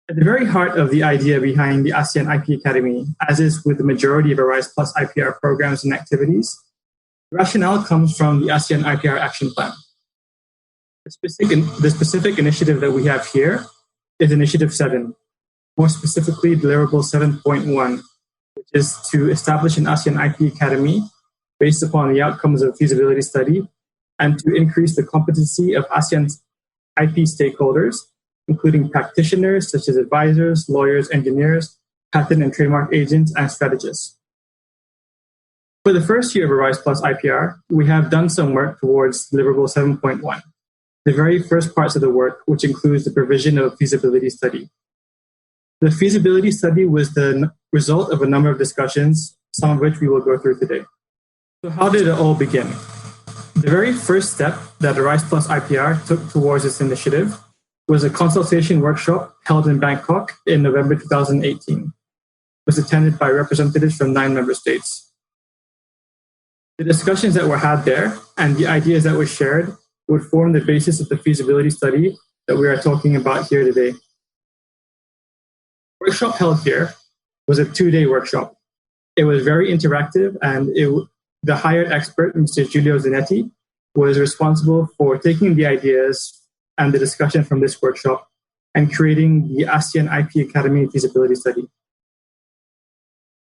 At the very heart of the idea behind the ASEAN IP Academy, as is with the majority of ARISE plus IPR programs and activities, the rationale comes from the ASEAN IPR Action Plan. The specific initiative that we have here is Initiative 7, more specifically Deliverable 7.1, which is to establish an ASEAN IP Academy based upon the outcomes of a feasibility study and to increase the competency of ASEAN's IP stakeholders, including practitioners such as advisors, lawyers, engineers, patent and trademark agents, and strategists. For the first year of ARISE plus IPR, we have done some work towards Deliverable 7.1, the very first parts of the work, which includes the provision of a feasibility study. The feasibility study was the result of a number of discussions, some of which we will go through today. So how did it all begin? The very first step that ARISE plus IPR took towards this initiative was a consultation workshop held in Bangkok in November 2018. It was attended by representatives from 9 member states. The discussions that were had there and the ideas that were shared would form the basis of the feasibility study that we are talking about here today. The workshop held here was a 2-day workshop. It was very interactive, and the hired expert, Mr. Giulio Zanetti, was responsible for taking the ideas and the discussion from this workshop and creating the ASEAN IP Academy feasibility study.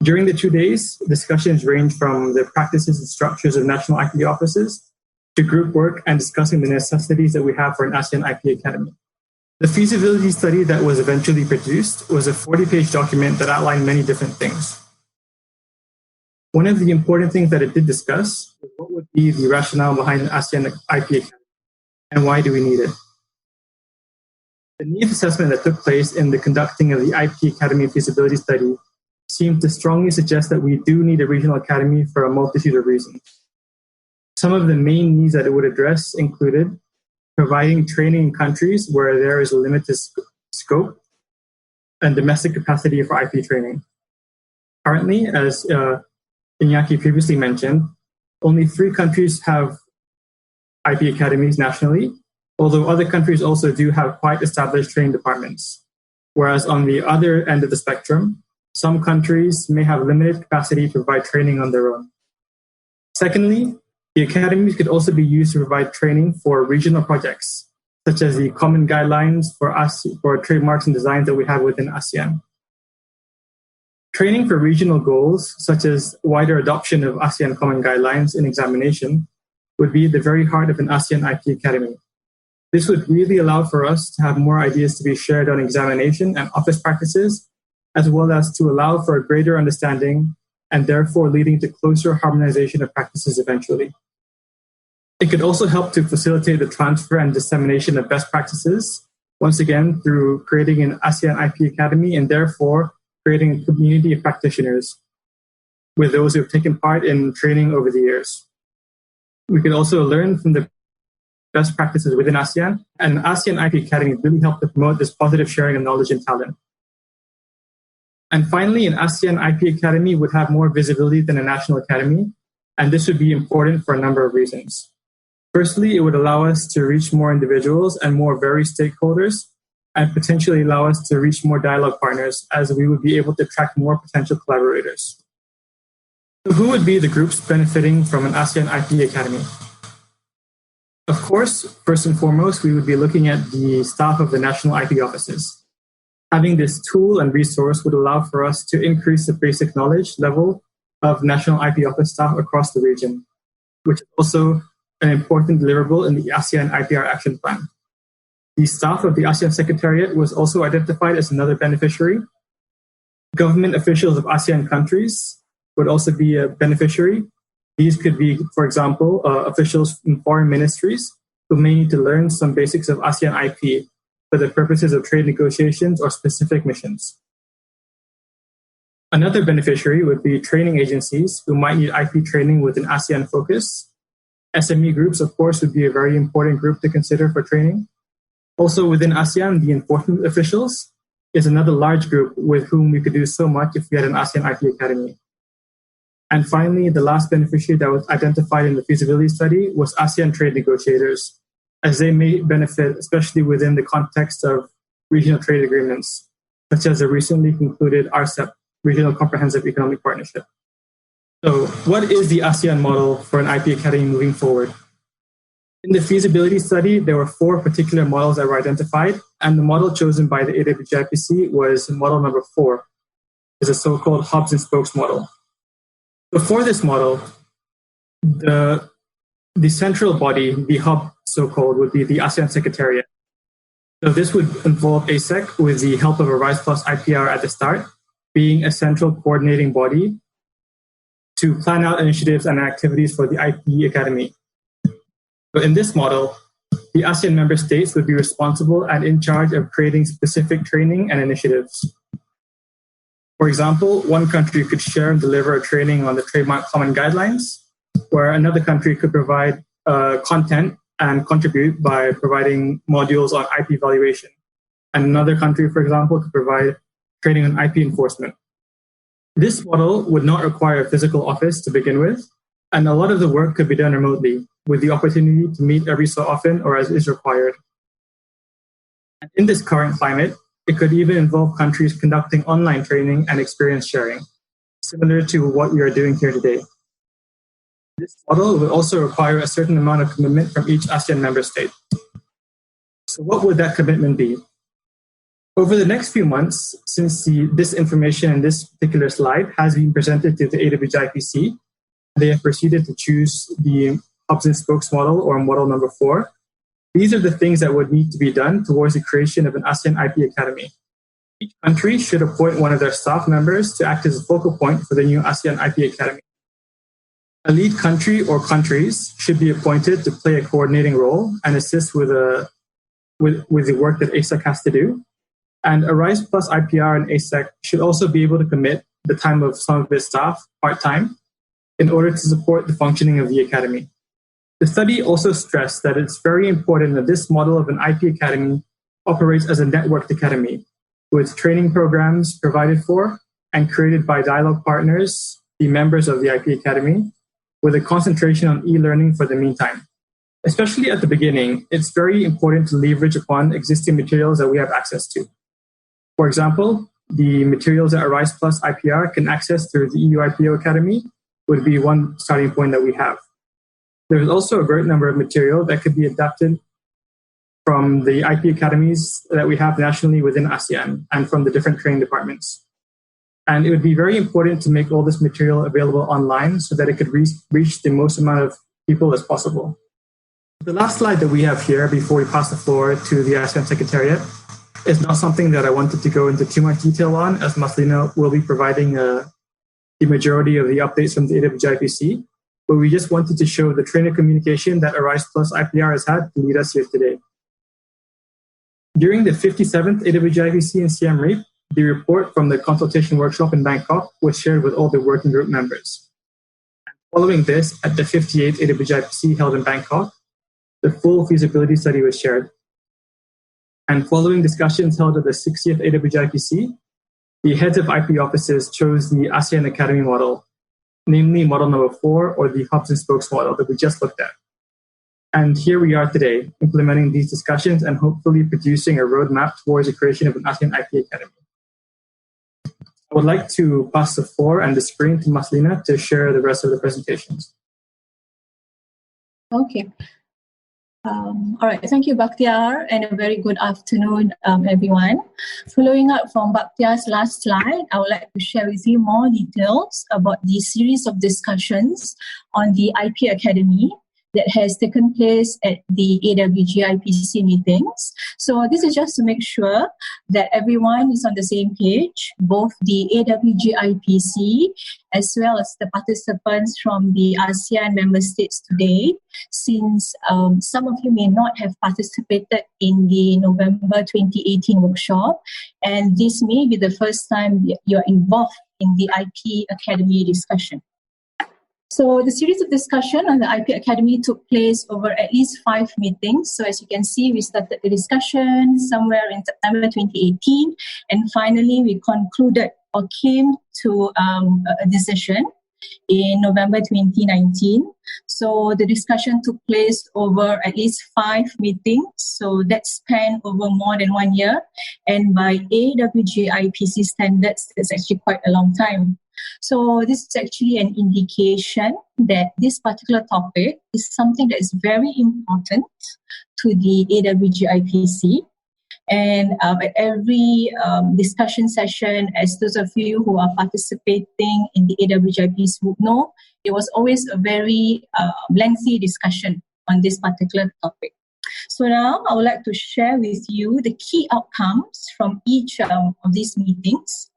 During the 2 days, discussions ranged from the practices and structures of national IP offices to group work and discussing the necessities that we have for an ASEAN IP Academy. The feasibility study that was eventually produced was a 40-page document that outlined many different things. One of the important things that it did discuss was what would be the rationale behind an ASEAN IP Academy and why do we need it. The needs assessment that took place in the conducting of the IP Academy feasibility study seemed to strongly suggest that we do need a regional academy for a multitude of reasons. Some of the main needs that it would address included providing training in countries where there is a limited scope and domestic capacity for IP training. Currently, as Iñaki previously mentioned, only 3 countries have IP academies nationally, although other countries also do have quite established training departments. Whereas on the other end of the spectrum, some countries may have limited capacity to provide training on their own. Secondly, the academies could also be used to provide training for regional projects, such as the common guidelines for trademarks and designs that we have within ASEAN. Training for regional goals, such as wider adoption of ASEAN common guidelines in examination, would be at the very heart of an ASEAN IP Academy. This would really allow for us to have more ideas to be shared on examination and office practices, as well as to allow for a greater understanding and therefore leading to closer harmonization of practices eventually. It could also help to facilitate the transfer and dissemination of best practices, once again through creating an ASEAN IP Academy and therefore creating a community of practitioners with those who have taken part in training over the years. We could also learn from the best practices within ASEAN, and an ASEAN IP Academy really helped to promote this positive sharing of knowledge and talent. And finally, an ASEAN IP Academy would have more visibility than a national academy, and this would be important for a number of reasons. Firstly, it would allow us to reach more individuals and more varied stakeholders, and potentially allow us to reach more dialogue partners, as we would be able to attract more potential collaborators. So who would be the groups benefiting from an ASEAN IP Academy? Of course, first and foremost, we would be looking at the staff of the national IP offices. Having this tool and resource would allow for us to increase the basic knowledge level of national IP office staff across the region, which is also an important deliverable in the ASEAN IPR Action Plan. The staff of the ASEAN Secretariat was also identified as another beneficiary. Government officials of ASEAN countries would also be a beneficiary. These could be, for example, officials in foreign ministries who may need to learn some basics of ASEAN IP for the purposes of trade negotiations or specific missions. Another beneficiary would be training agencies who might need IP training with an ASEAN focus. SME groups, of course, would be a very important group to consider for training. Also within ASEAN, the enforcement officials is another large group with whom we could do so much if we had an ASEAN IP Academy. And finally, the last beneficiary that was identified in the feasibility study was ASEAN trade negotiators, as they may benefit, especially within the context of regional trade agreements. such as the recently concluded RCEP, Regional Comprehensive Economic Partnership. So what is the ASEAN model for an IP Academy moving forward? In the feasibility study, there were 4 particular models that were identified, and the model chosen by the AWGIPC was model number 4, is a so-called hubs and spokes model. Before this model, the central body, the hub so-called, would be the ASEAN Secretariat. So this would involve ASEC with the help of ARISE+IPR at the start, being a central coordinating body to plan out initiatives and activities for the IP Academy. So in this model, the ASEAN member states would be responsible and in charge of creating specific training and initiatives. For example, one country could share and deliver a training on the trademark common guidelines, where another country could provide content and contribute by providing modules on IP valuation. And another country, for example, could provide training on IP enforcement. This model would not require a physical office to begin with, and a lot of the work could be done remotely, with the opportunity to meet every so often or as is required. And in this current climate, it could even involve countries conducting online training and experience sharing, similar to what we are doing here today. This model would also require a certain amount of commitment from each ASEAN member state. So what would that commitment be? Over the next few months, since this information in this particular slide has been presented to the AWGIPC, they have proceeded to choose the hubs and spokes model, or model number 4. These are the things that would need to be done towards the creation of an ASEAN IP Academy. Each country should appoint one of their staff members to act as a focal point for the new ASEAN IP Academy. A lead country or countries should be appointed to play a coordinating role and assist with the work that ASEC has to do. And ARISE+IPR and ASEC should also be able to commit the time of some of its staff part-time in order to support the functioning of the Academy. The study also stressed that it's very important that this model of an IP Academy operates as a networked academy, with training programs provided for and created by dialogue partners, the members of the IP Academy, with a concentration on e-learning for the meantime. Especially at the beginning, it's very important to leverage upon existing materials that we have access to. For example, the materials that ARISE+IPR can access through the EU IPO Academy would be one starting point that we have. There's also a great number of material that could be adapted from the IP academies that we have nationally within ASEAN and from the different training departments. And it would be very important to make all this material available online so that it could reach the most amount of people as possible. The last slide that we have here before we pass the floor to the ASEAN Secretariat is not something that I wanted to go into too much detail on, as Maslina will be providing the majority of the updates from the AWGIPC, but we just wanted to show the trainer communication that ARISE+IPR has had to lead us here today. During the 57th AWGIPC in Siem Reap, the report from the consultation workshop in Bangkok was shared with all the working group members. Following this, at the 58th AWGIPC held in Bangkok, the full feasibility study was shared. And following discussions held at the 60th AWGIPC, the heads of IP offices chose the ASEAN Academy model, namely model number 4, or the hubs and spokes model that we just looked at. And here we are today, implementing these discussions and hopefully producing a roadmap towards the creation of an ASEAN IP Academy. I would like to pass the floor and the screen to Maslina to share the rest of the presentations. Okay. All right, thank you, Bakhtiar, and a very good afternoon, everyone. Following up from Bakhtiar's last slide, I would like to share with you more details about the series of discussions on the IP Academy that has taken place at the AWGIPC meetings. So this is just to make sure that everyone is on the same page, both the AWGIPC as well as the participants from the ASEAN member states today, since some of you may not have participated in the November 2018 workshop, and this may be the first time you're involved in the IP Academy discussion. So the series of discussion on the IP Academy took place over at least 5 meetings. So as you can see, we started the discussion somewhere in September 2018, and finally we concluded or came to a decision in November 2019. So the discussion took place over at least 5 meetings. So that spanned over more than 1 year. And by AWGIPC standards, it's actually quite a long time. So this is actually an indication that this particular topic is something that is very important to the AWGIPC. And at every discussion session, as those of you who are participating in the AWGIPC would know, it was always a very lengthy discussion on this particular topic. So now I would like to share with you the key outcomes from each of these meetings,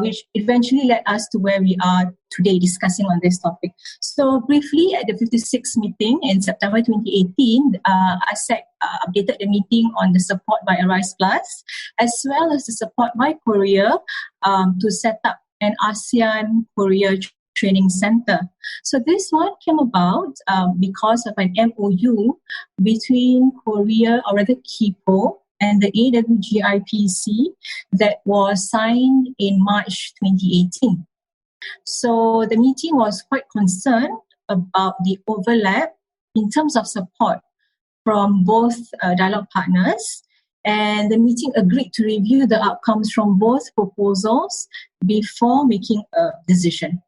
which eventually led us to where we are today discussing on this topic. So briefly, at the 56th meeting in September 2018, ASEC updated the meeting on the support by ARISE+, as well as the support by Korea to set up an ASEAN Korea Training Center. So this one came about because of an MOU between Korea, or rather KIPO, and the AWGIPC that was signed in March 2018. So the meeting was quite concerned about the overlap in terms of support from both dialogue partners, and the meeting agreed to review the outcomes from both proposals before making a decision.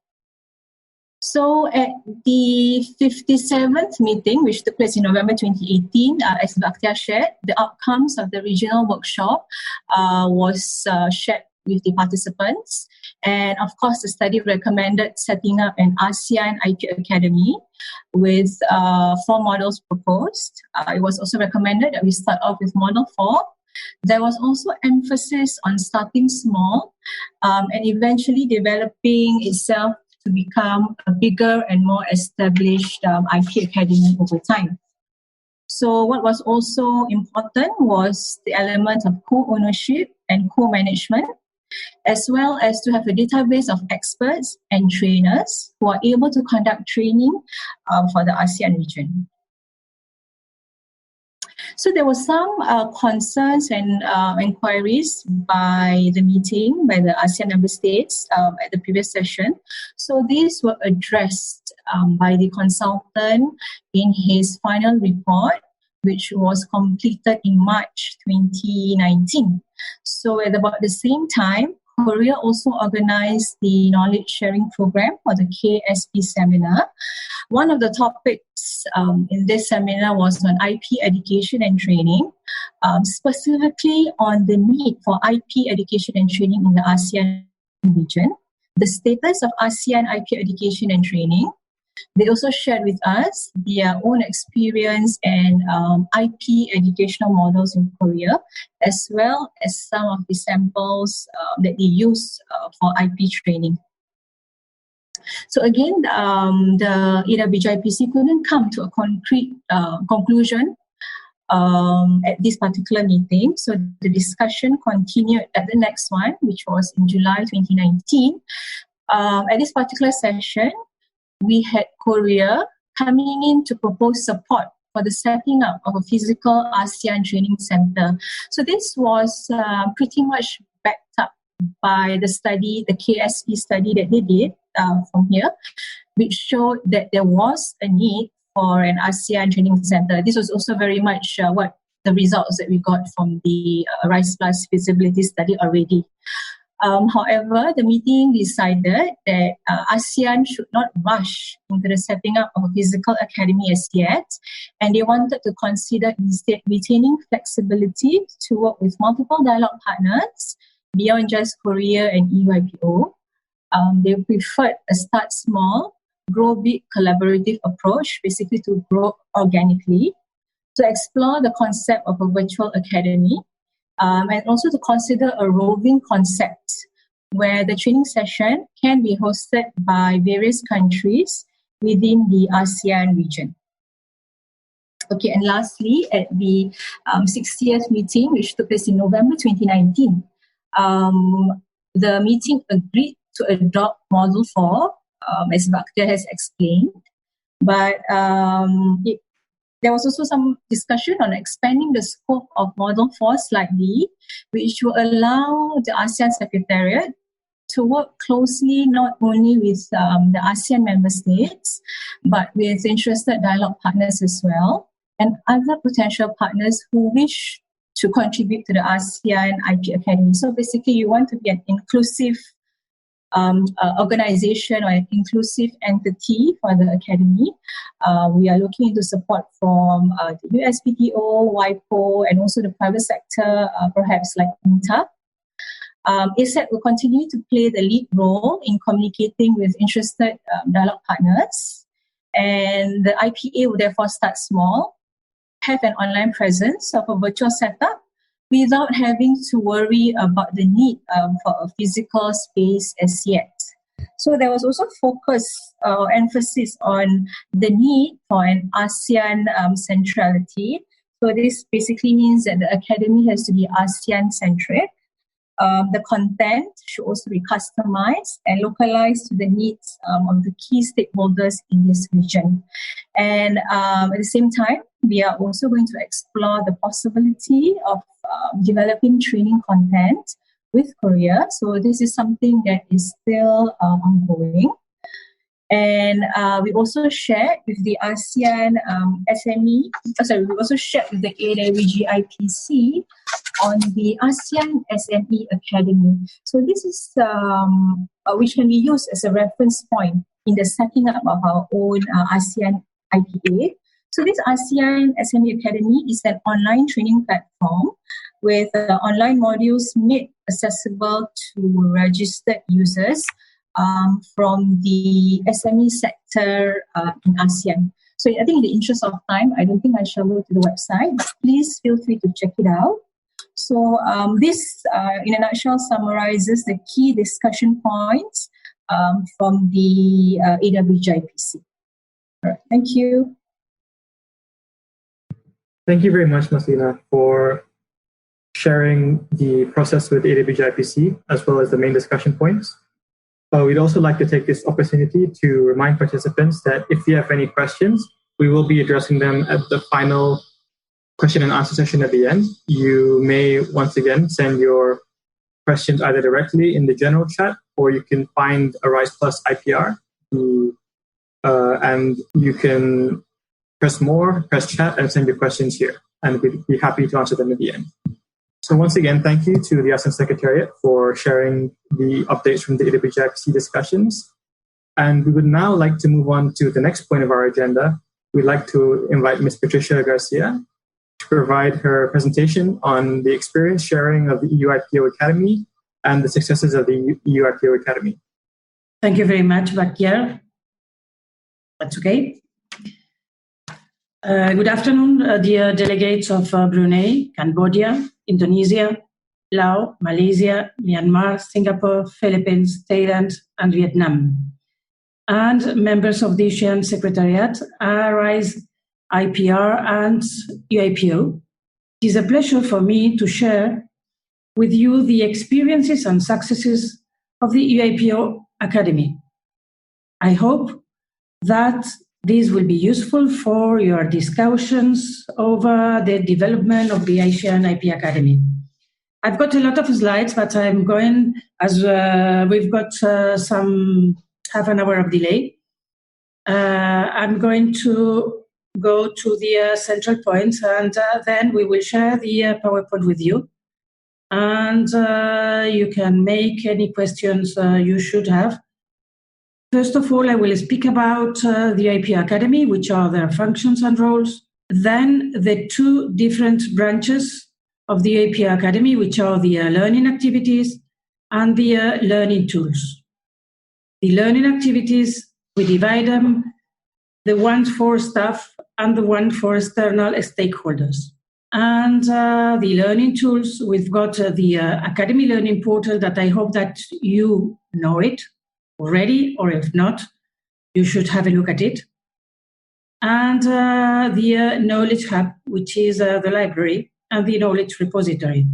So at the 57th meeting, which took place in November 2018, as Bakhtiar shared, the outcomes of the regional workshop was shared with the participants. And of course, the study recommended setting up an ASEAN IP Academy with 4 models proposed. It was also recommended that we start off with Model 4. There was also emphasis on starting small and eventually developing itself to become a bigger and more established IP academy over time. So what was also important was the element of co-ownership and co-management, as well as to have a database of experts and trainers who are able to conduct training for the ASEAN region. So there were some concerns and inquiries by the meeting, by the ASEAN member states at the previous session. So these were addressed by the consultant in his final report, which was completed in March 2019. So at about the same time, Korea also organized the knowledge sharing program, or the KSP seminar. One of the topics in this seminar was on IP education and training, specifically on the need for IP education and training in the ASEAN region, the status of ASEAN IP education and training. They also shared with us their own experience and IP educational models in Korea, as well as some of the samples that they use for IP training. So again, the AWGIPC couldn't come to a concrete conclusion at this particular meeting. So the discussion continued at the next one, which was in July 2019. At this particular session, we had Korea coming in to propose support for the setting up of a physical ASEAN training center. So this was pretty much backed up by the study, the KSP study that they did from here, which showed that there was a need for an ASEAN training center. This was also very much what the results that we got from the ARISE+ feasibility study already. However, the meeting decided that ASEAN should not rush into the setting up of a physical academy as yet, and they wanted to consider instead retaining flexibility to work with multiple dialogue partners beyond just Korea and EUIPO. They preferred a start small, grow big collaborative approach, basically to grow organically, to explore the concept of a virtual academy, and also to consider a roving concept where the training session can be hosted by various countries within the ASEAN region. Okay, and lastly, at the 60th meeting, which took place in November 2019, the meeting agreed to adopt Model 4, as Bakhtiar has explained, but there was also some discussion on expanding the scope of Model 4 slightly, which will allow the ASEAN Secretariat to work closely not only with the ASEAN member states, but with interested dialogue partners as well, and other potential partners who wish to contribute to the ASEAN IP Academy. So basically, you want to be an inclusive organization or an inclusive entity for the Academy. We are looking into support from the USPTO, WIPO, and also the private sector, perhaps like INTA. ASEAN will continue to play the lead role in communicating with interested dialogue partners. And the IPA will therefore start small, have an online presence of a virtual setup without having to worry about the need for a physical space as yet. So there was also emphasis on the need for an ASEAN centrality. So this basically means that the Academy has to be ASEAN-centric. The content should also be customized and localized to the needs of the key stakeholders in this region. And at the same time, we are also going to explore the possibility of developing training content with Korea. So this is something that is still ongoing. And we also shared with the ASEAN we also shared with the AWGIPC on the ASEAN SME Academy. So this is which can be used as a reference point in the setting up of our own ASEAN IPA. So this ASEAN SME Academy is an online training platform with online modules made accessible to registered users from the SME sector in ASEAN. So I think in the interest of time, I don't think I shall go to the website, but please feel free to check it out. So this, in a nutshell, summarizes the key discussion points from the AWGIPC. All right, thank you. Thank you very much, Maslina, for sharing the process with AWGIPC as well as the main discussion points. We'd also like to take this opportunity to remind participants that if you have any questions, we will be addressing them at the final question and answer session at the end. You may once again send your questions either directly in the general chat, or you can find ARISE+IPR, and you can press more, press chat, and send your questions here, and we'd be happy to answer them at the end. So once again, thank you to the ASEAN Secretariat for sharing the updates from the AWGIPC discussions. And we would now like to move on to the next point of our agenda. We'd like to invite Ms. Patricia Garcia to provide her presentation on the experience sharing of the EU IPO Academy and the successes of the EU IPO Academy. Thank you very much, Bakhtiar. That's okay. Good afternoon, dear delegates of Brunei, Cambodia, Indonesia, Laos, Malaysia, Myanmar, Singapore, Philippines, Thailand, and Vietnam, and members of the ASEAN Secretariat, ARISE+IPR, and UIPO. It is a pleasure for me to share with you the experiences and successes of the UIPO Academy. I hope that this will be useful for your discussions over the development of the ASEAN IP Academy. I've got a lot of slides, but I'm going, as we've got some half an hour of delay, I'm going to go to the central points, and then we will share the PowerPoint with you. And you can make any questions you should have. First of all, I will speak about the IP Academy, which are their functions and roles. Then the two different branches of the IP Academy, which are the learning activities and the learning tools. The learning activities, we divide them, the ones for staff and the one for external stakeholders. And the learning tools, we've got the Academy Learning Portal that I hope that you know it already, or if not, you should have a look at it. And the Knowledge Hub, which is the library and the knowledge repository.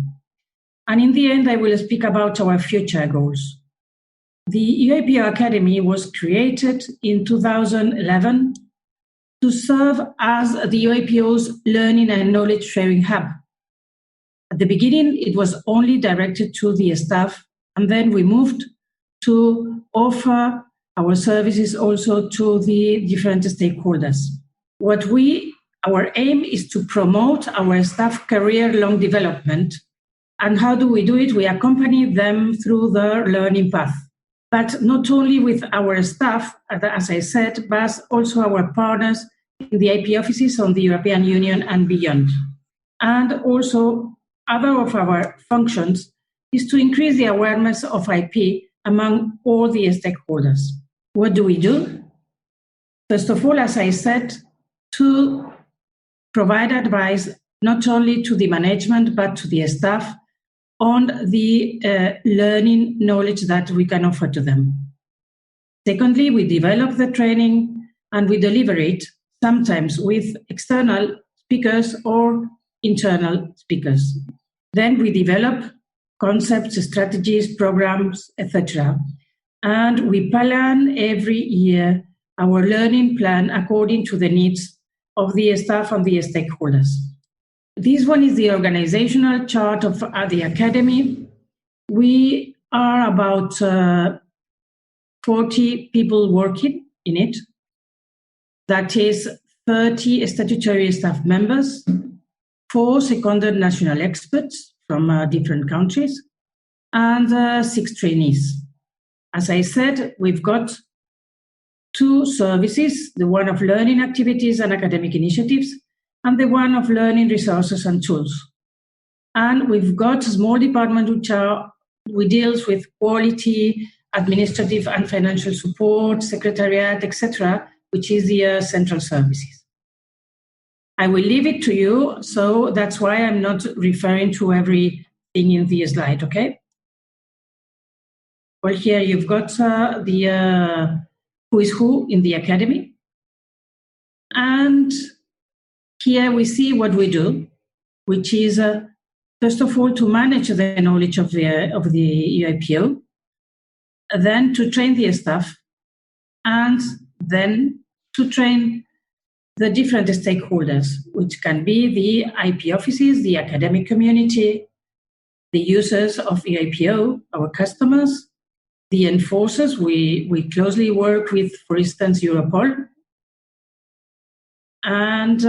And in the end, I will speak about our future goals. The UIPO Academy was created in 2011 to serve as the UIPO's learning and knowledge sharing hub. At the beginning, it was only directed to the staff, and then we moved to offer our services also to the different stakeholders. Our aim is to promote our staff career-long development. And how do we do it? We accompany them through their learning path. But not only with our staff, as I said, but also our partners in the IP offices on the European Union and beyond. And also, other of our functions is to increase the awareness of IP among all the stakeholders. What do we do? First of all, as I said, to provide advice not only to the management but to the staff on the learning knowledge that we can offer to them. Secondly, we develop the training and we deliver it, sometimes with external speakers or internal speakers. Then we develop concepts, strategies, programs, etc. And we plan every year our learning plan according to the needs of the staff and the stakeholders. This one is the organizational chart of the Academy. We are about 40 people working in it. That is 30 statutory staff members, 4 seconded national experts from different countries, and 6 trainees. As I said, we've got 2 services, the one of learning activities and academic initiatives, and the one of learning resources and tools. And we've got a small department which deals with quality, administrative and financial support, secretariat, etc., which is the central services. I will leave it to you, so that's why I'm not referring to everything in the slide, okay? Well, here you've got the who is who in the Academy. And here we see what we do, which is, first of all, to manage the knowledge of the UIPO, then to train the staff, and then to train the different stakeholders, which can be the IP offices, the academic community, the users of UIPO, our customers, the enforcers. We closely work with, for instance, Europol, and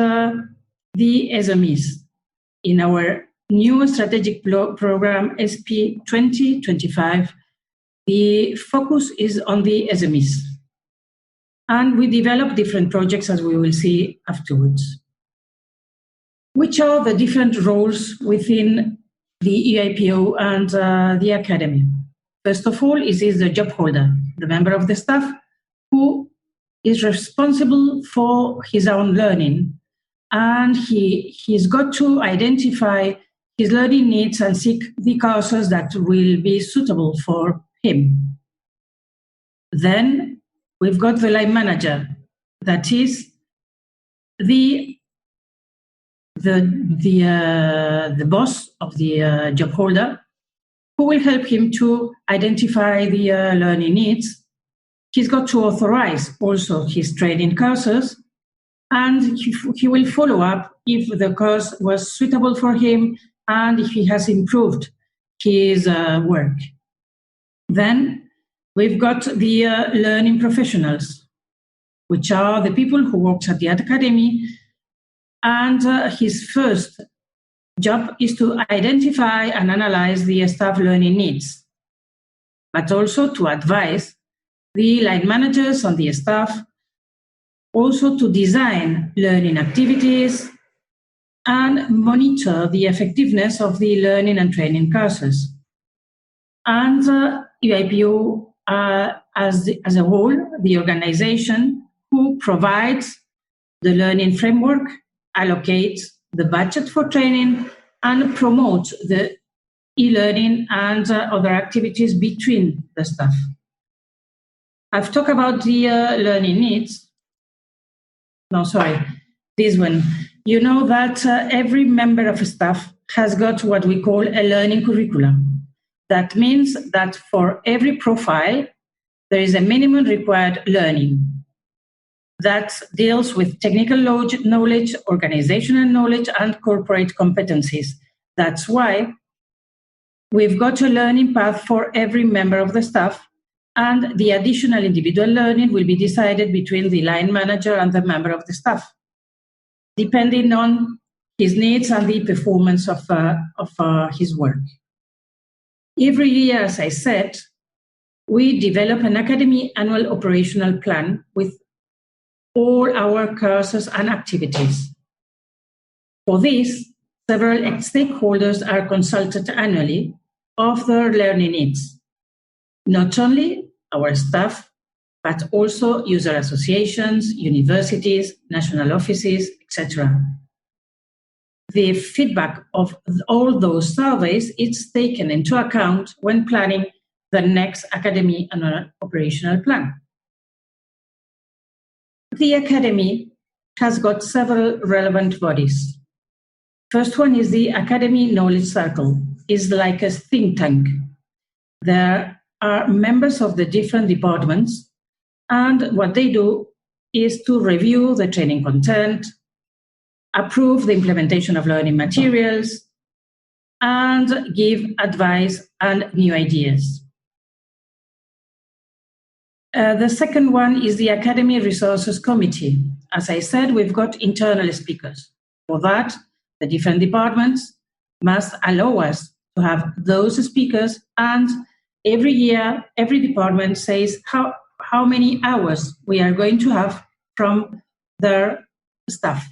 the SMEs. In our new strategic program, SP 2025, the focus is on the SMEs. And we develop different projects, as we will see afterwards. Which are the different roles within the EIPO and the Academy? First of all, it is the job holder, the member of the staff who is responsible for his own learning. And he's got to identify his learning needs and seek the courses that will be suitable for him. Then we've got the line manager, that is the boss of the job holder, who will help him to identify the learning needs. He's got to authorize also his training courses, and he will follow up if the course was suitable for him and if he has improved his work. Then we've got the learning professionals, which are the people who work at the Academy, and his first job is to identify and analyze the staff learning needs, but also to advise the line managers and the staff, also to design learning activities and monitor the effectiveness of the learning and training courses. And UIPO as a whole, the organization who provides the learning framework, allocates the budget for training, and promotes the e-learning and other activities between the staff. I've talked about the learning needs. No, sorry, this one. You know that every member of staff has got what we call a learning curriculum. That means that for every profile, there is a minimum required learning that deals with technical knowledge, organizational knowledge, and corporate competencies. That's why we've got a learning path for every member of the staff, and the additional individual learning will be decided between the line manager and the member of the staff, depending on his needs and the performance of his work. Every year, as I said, we develop an Academy annual operational plan with all our courses and activities. For this, several stakeholders are consulted annually of their learning needs, not only our staff, but also user associations, universities, national offices, etc. The feedback of all those surveys is taken into account when planning the next Academy annual operational plan. The Academy has got several relevant bodies. First one is the Academy Knowledge Circle. It's like a think tank. There are members of the different departments, and what they do is to review the training content, approve the implementation of learning materials, and give advice and new ideas. The second one is the Academy Resources Committee. As I said, we've got internal speakers. For that, the different departments must allow us to have those speakers, and every year, every department says how many hours we are going to have from their staff.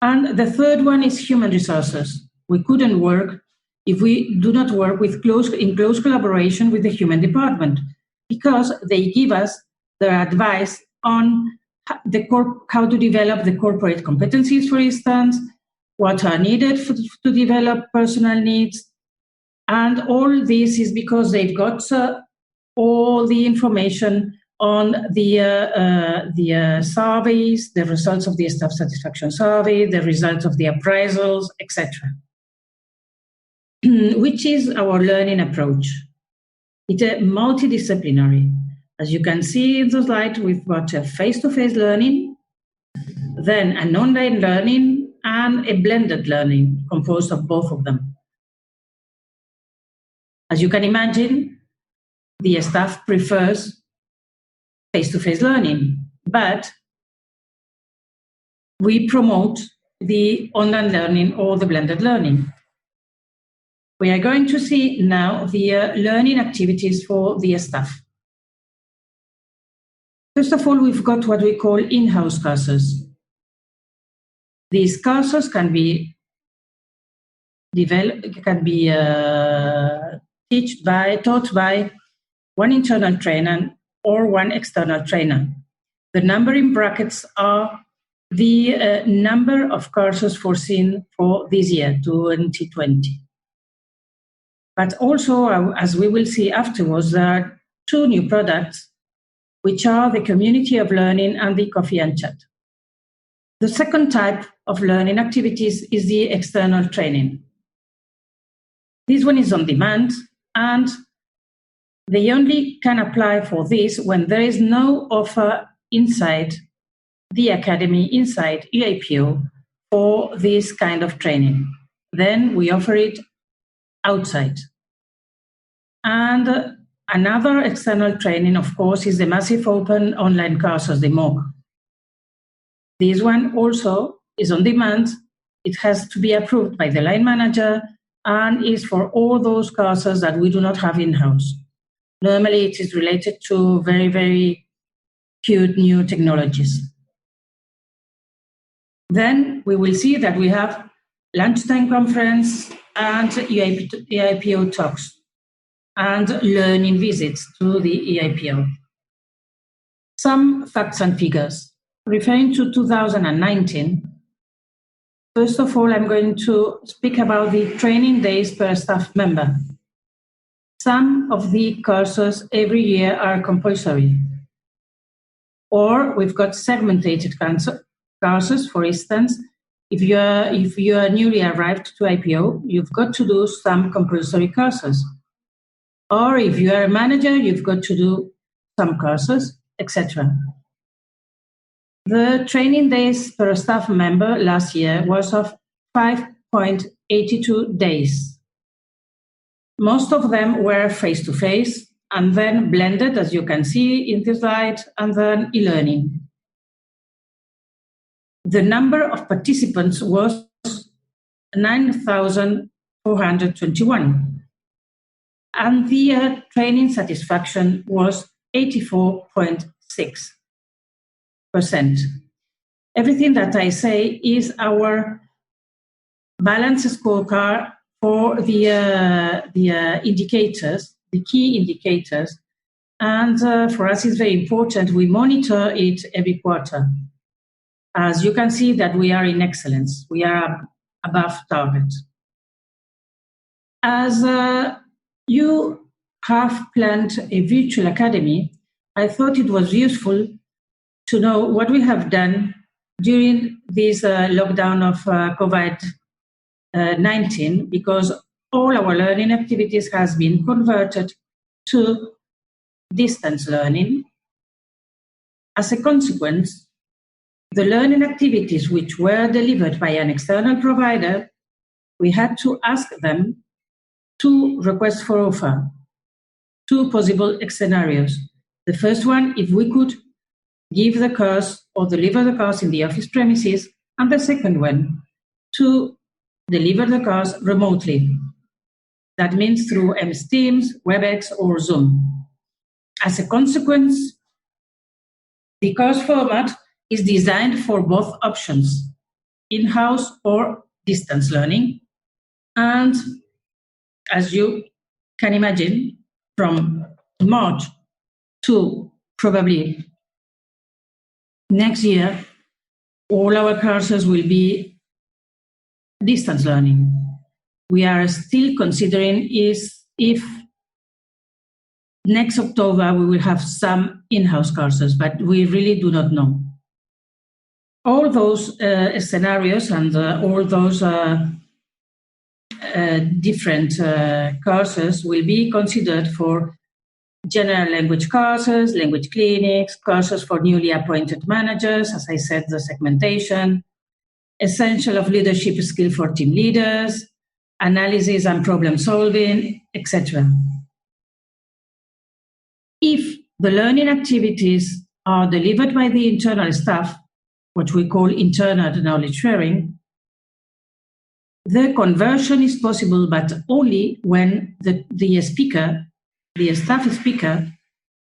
And the third one is human resources. We couldn't work if we do not work in close collaboration with the human department, because they give us their advice on how to develop the corporate competencies, for instance, what are needed to develop personal needs. And all this is because they've got all the information on the surveys, the results of the staff satisfaction survey, the results of the appraisals, etc. Which is our learning approach. It's a multidisciplinary. As you can see in the slide, we've got a face-to-face learning, then an online learning, and a blended learning composed of both of them. As you can imagine, the staff prefers face-to-face learning, but we promote the online learning or the blended learning. We are going to see now the learning activities for the staff. First of all, we've got what we call in-house courses. These courses can be taught by one internal trainer or one external trainer. The number in brackets are the number of courses foreseen for this year, 2020. But also, as we will see afterwards, there are two new products, which are the community of learning and the coffee and chat. The second type of learning activities is the external training. This one is on demand, and they only can apply for this when there is no offer inside the Academy, inside UAPO, for this kind of training. Then we offer it outside. And another external training, of course, is the massive open online courses, the MOOC. This one also is on demand. It has to be approved by the line manager and is for all those courses that we do not have in-house. Normally, it is related to very, very cute new technologies. Then we will see that we have lunchtime conference and EIPO talks and learning visits to the EIPO. Some facts and figures. Referring to 2019, first of all, I'm going to speak about the training days per staff member. Some of the courses every year are compulsory. Or we've got segmented courses. For instance, if you are newly arrived to IPO, you've got to do some compulsory courses. Or if you are a manager, you've got to do some courses, etc. The training days per staff member last year was of 5.82 days. Most of them were face-to-face, and then blended, as you can see in the slide, and then e-learning. The number of participants was 9,421, and the training satisfaction was 84.6%. Everything that I say is our balance scorecard for the indicators, the key indicators, and for us it's very important. We monitor it every quarter. As you can see that we are in excellence, we are above target. As you have planned a virtual academy, I thought it was useful to know what we have done during this lockdown of COVID-19, because all our learning activities has been converted to distance learning. As a consequence, the learning activities which were delivered by an external provider, we had to ask them two requests for offer, two possible scenarios. The first one, if we could give the course or deliver the course in the office premises, and the second one, to deliver the course remotely. That means through MS Teams, WebEx, or Zoom. As a consequence, the course format is designed for both options, in-house or distance learning. And as you can imagine, from March to probably next year, all our courses will be distance learning. We are still considering if next October we will have some in-house courses, but we really do not know. All those scenarios and all those different courses will be considered for general language courses, language clinics, courses for newly appointed managers, as I said, the segmentation, essential of leadership skill for team leaders, analysis and problem solving, etc. If the learning activities are delivered by the internal staff, what we call internal knowledge sharing, the conversion is possible, but only when the speaker, the staff speaker,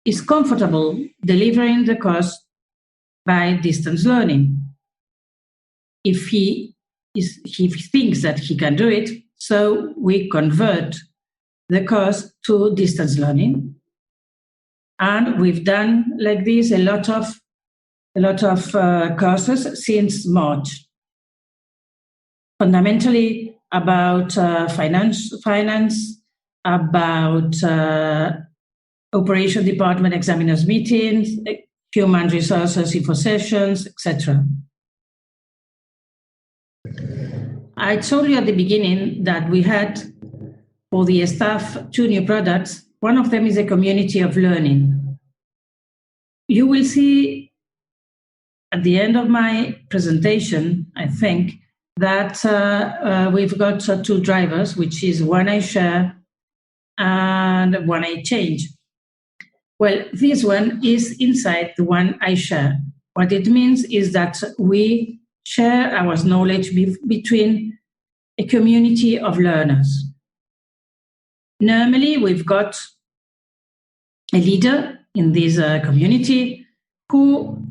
is comfortable delivering the course by distance learning. If he thinks that he can do it, so we convert the course to distance learning. And we've done like this a lot of courses since March. Fundamentally about finance, about operation department examiners meetings, human resources info sessions, etc. I told you at the beginning that we had for the staff 2 new products. One of them is a community of learning. You will see at the end of my presentation, I think, that we've got 2 drivers, which is one I share and one I change. Well, this one is inside the one I share. What it means is that we share our knowledge between a community of learners. Normally, we've got a leader in this community who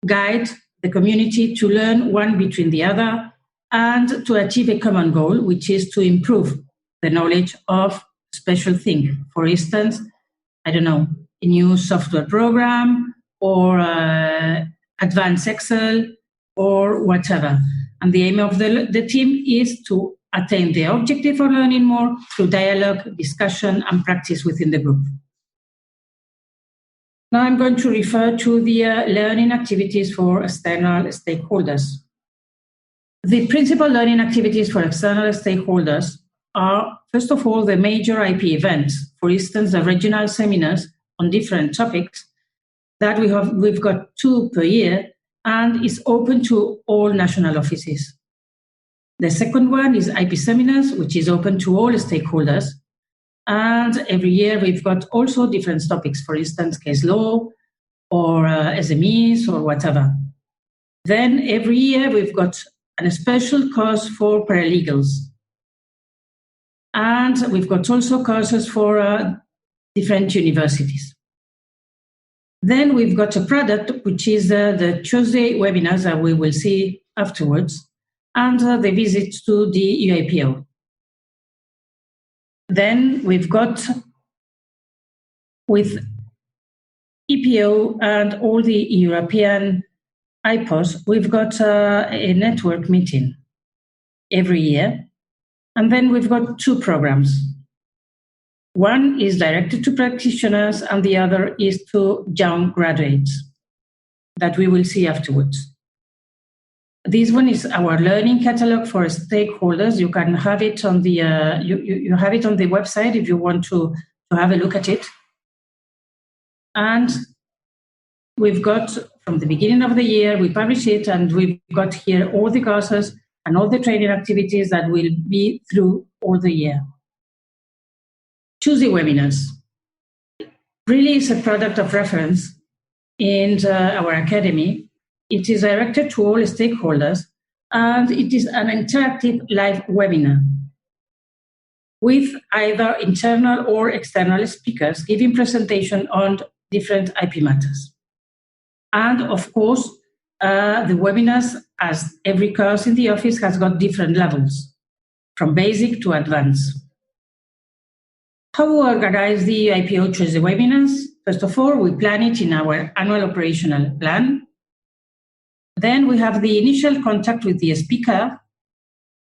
guides the community to learn one between the other and to achieve a common goal, which is to improve the knowledge of special thing. For instance, I don't know, a new software program or advanced Excel or whatever. And the aim of the team is to attain the objective of learning more through dialogue, discussion, and practice within the group. Now I'm going to refer to the learning activities for external stakeholders. The principal learning activities for external stakeholders are, first of all, the major IP events. For instance, the regional seminars on different topics that we've got 2 per year and is open to all national offices. The second one is IP seminars, which is open to all stakeholders. And every year we've got also different topics, for instance, case law or SMEs or whatever. Then every year we've got a special course for paralegals. And we've got also courses for different universities. Then we've got a product, which is the Tuesday webinars that we will see afterwards, and the visit to the UAPO. Then we've got, with EPO and all the European IPOs, we've got a network meeting every year. And then we've got two programs. One is directed to practitioners and the other is to young graduates that we will see afterwards. This one is our learning catalog for stakeholders. You can have it on the you have it on the website if you want to have a look at it. And we've got, from the beginning of the year, we publish it, and we've got here all the courses and all the training activities that will be through all the year. Tuesday webinars really is a product of reference in our academy. It is directed to all stakeholders, and it is an interactive live webinar with either internal or external speakers giving presentation on different IP matters. And of course, the webinars, as every course in the office, has got different levels, from basic to advanced. How we organize the IPO Tuesday webinars? First of all, we plan it in our annual operational plan. Then we have the initial contact with the speaker,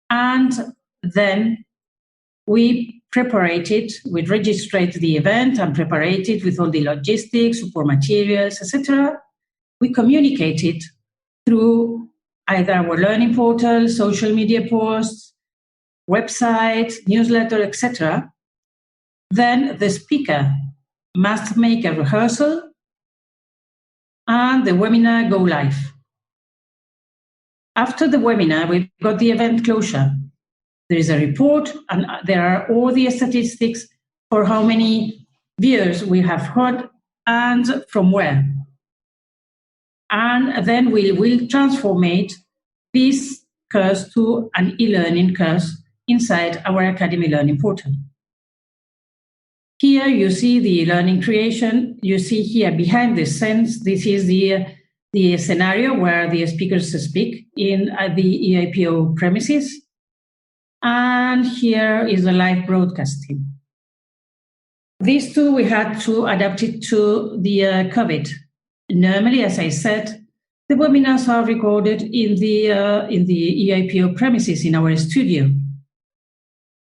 and then we prepare it, we register the event and prepare it with all the logistics, support materials, etc. We communicate it through either our learning portal, social media posts, website, newsletter, etc. Then the speaker must make a rehearsal and the webinar go live. After the webinar, we've got the event closure. There is a report, and there are all the statistics for how many viewers we have had and from where. And then we will transform this course to an e-learning course inside our Academy Learning Portal. Here you see the learning creation. You see here behind the scenes, this is the scenario where the speakers speak in the EIPO premises. And here is the live broadcasting. These two, we had to adapt it to the COVID. Normally, as I said, the webinars are recorded in the EIPO premises in our studio.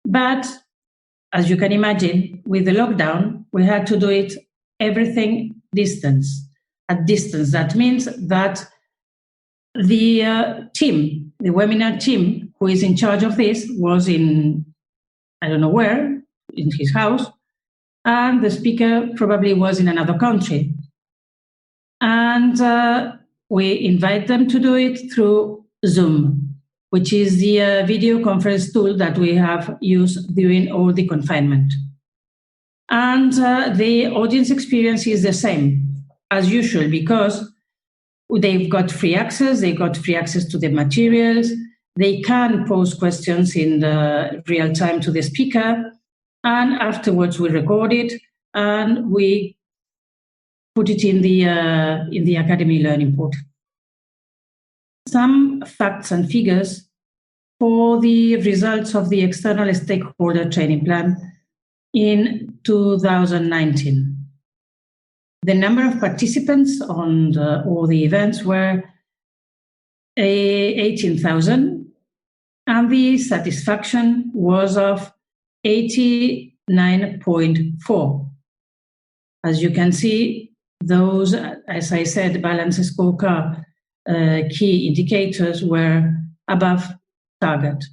But as you can imagine, with the lockdown, we had to do it everything at distance. That means that the team, the webinar team, who is in charge of this, was in, I don't know where, in his house, and the speaker probably was in another country. And we invite them to do it through Zoom, which is the video conference tool that we have used during all the confinement. And the audience experience is the same as usual, because they've got free access to the materials, they can pose questions in the real time to the speaker, and afterwards we record it and we put it in the Academy Learning Portal. Some facts and figures for the results of the external stakeholder training plan in 2019. The number of participants on all the events were 18,000, and the satisfaction was of 89.4. As you can see, those, as I said, balance scorecard key indicators were above target.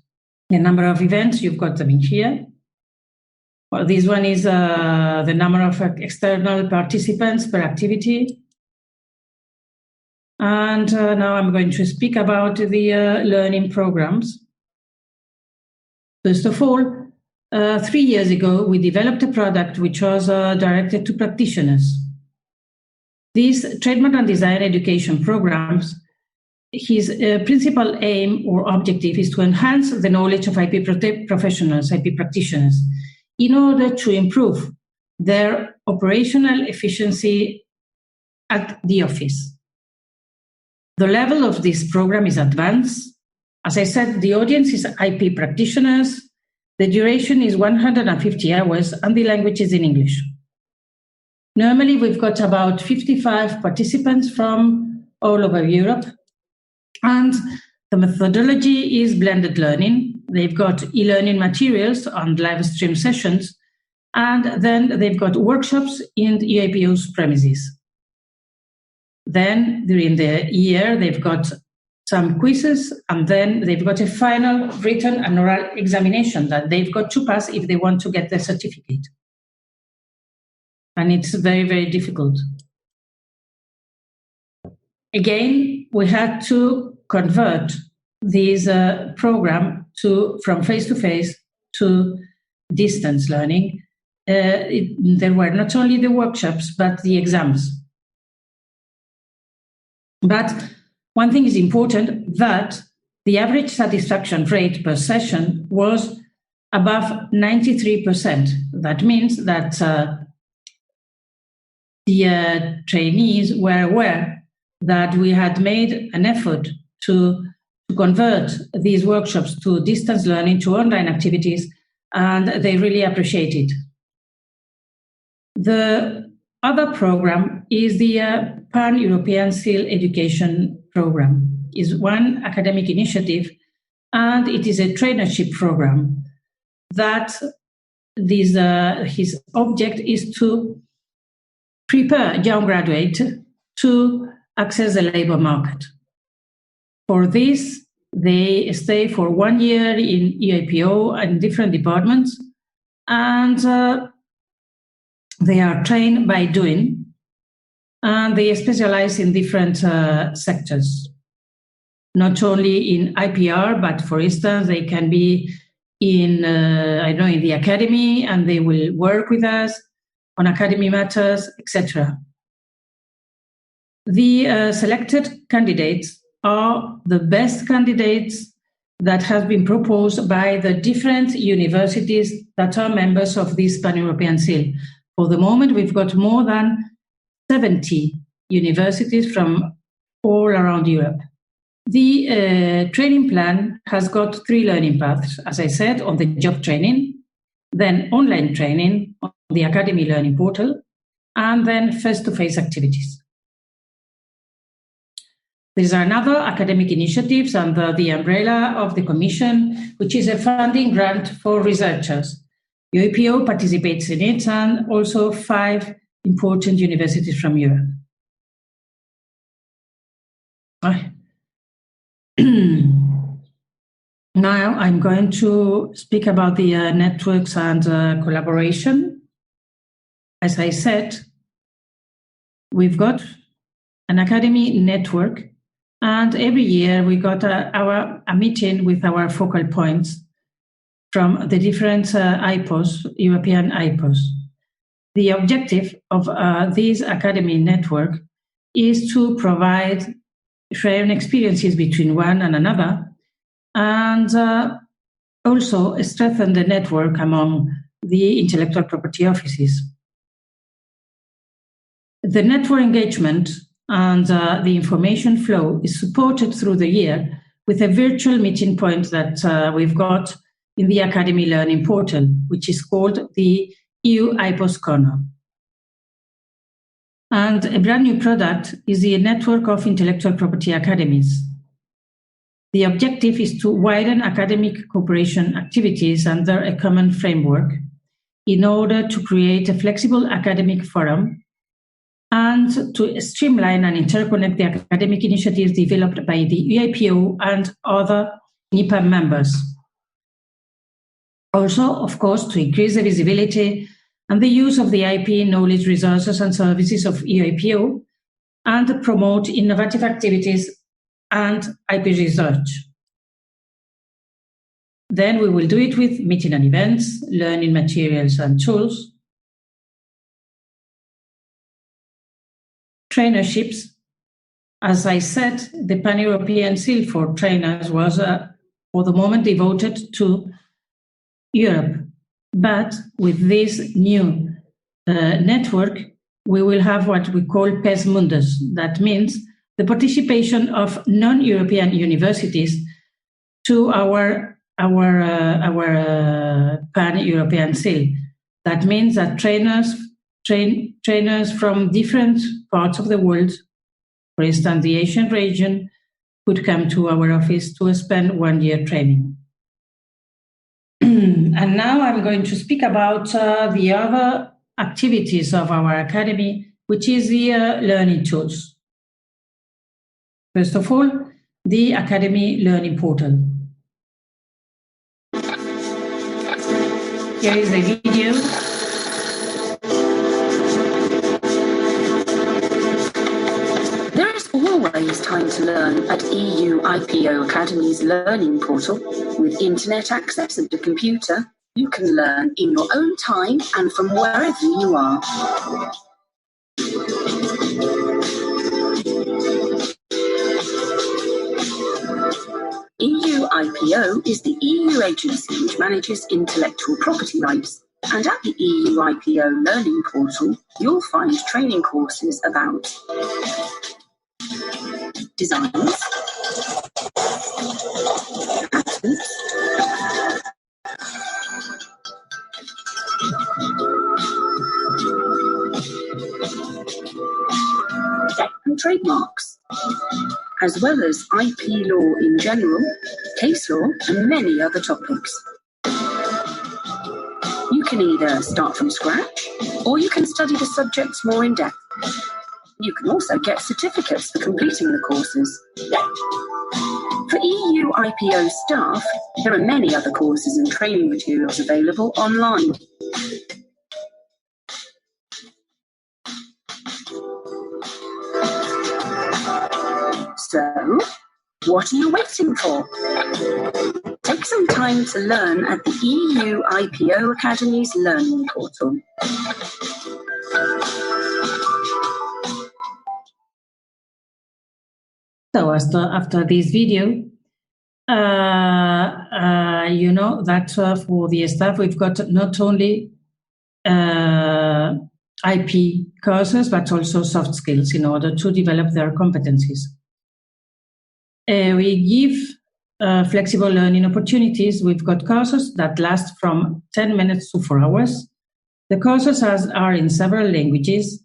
The number of events, you've got them in here. Well, this one is the number of external participants per activity. And now I'm going to speak about the learning programs. First of all, 3 years ago, we developed a product which was directed to practitioners. These trademark and design education programs, his principal aim or objective is to enhance the knowledge of IP professionals, IP practitioners, in order to improve their operational efficiency at the office. The level of this program is advanced. As I said, the audience is IP practitioners. The duration is 150 hours and the language is in English. Normally, we've got about 55 participants from all over Europe. And the methodology is blended learning. They've got e-learning materials on live stream sessions. And then they've got workshops in the EAPO's premises. Then during the year, they've got some quizzes, and then they've got a final written and oral examination that they've got to pass if they want to get their certificate. And it's very, very difficult. Again, we had to convert this program from face-to-face to distance learning. There were not only the workshops, but the exams. But one thing is important, that the average satisfaction rate per session was above 93%. That means that the trainees were aware that we had made an effort to convert these workshops to distance learning, to online activities, and they really appreciate it. The other program is the Pan-European SEAL Education Program. It's one academic initiative, and it is a traineeship program that his object is to prepare young graduates to access the labor market. For this, they stay for 1 year in EAPO and different departments, and they are trained by doing, and they specialize in different sectors. Not only in IPR, but for instance, they can be in in the academy, and they will work with us on academy matters, etc. The selected candidates are the best candidates that have been proposed by the different universities that are members of this Pan-European SEAL. For the moment, we've got more than 70 universities from all around Europe. The training plan has got 3 learning paths, as I said, on the job training, then online training on the Academy Learning Portal, and then face-to-face activities. These are another academic initiatives under the umbrella of the Commission, which is a funding grant for researchers. EAPO participates in it, and also 5 important universities from Europe. Now I'm going to speak about the networks and collaboration. As I said, we've got an academy network, and every year we got a meeting with our focal points from the different IPOs, European IPOs. The objective of this academy network is to provide sharing experiences between one and another, and also strengthen the network among the intellectual property offices. The network engagement and the information flow is supported through the year with a virtual meeting point that we've got in the Academy Learning Portal, which is called the EU IPOS Corner. And a brand new product is the network of intellectual property academies. The objective is to widen academic cooperation activities under a common framework in order to create a flexible academic forum and to streamline and interconnect the academic initiatives developed by the EAPO and other NIPA members. Also, of course, to increase the visibility and the use of the IP knowledge resources and services of EAPO and promote innovative activities and IP research. Then we will do it with meeting and events, learning materials and tools, trainerships. As I said, the Pan-European Seal for Trainers was, for the moment, devoted to Europe. But with this new network, we will have what we call PES Mundus. That means the participation of non-European universities to our Pan-European Seal. That means that trainers from different parts of the world, for instance, the Asian region, could come to our office to spend 1 year training. And now I'm going to speak about the other activities of our academy, which is the learning tools. First of all, the Academy Learning Portal. Here is a video. There is always time to learn at EU IPO Academy's Learning Portal. With internet access and a computer, you can learn in your own time and from wherever you are. EU IPO is the EU agency which manages intellectual property rights. And at the EU IPO Learning Portal, you'll find training courses about designs, patents, and trademarks, as well as IP law in general, case law, and many other topics. You can either start from scratch, or you can study the subjects more in depth. You can also get certificates for completing the courses. For EU IPO staff, there are many other courses and training materials available online. So, what are you waiting for? Take some time to learn at the EU IPO Academy's Learning Portal. So after this video, you know that for the staff, we've got not only IP courses, but also soft skills in order to develop their competencies. We give flexible learning opportunities. We've got courses that last from 10 minutes to 4 hours. The courses are in several languages.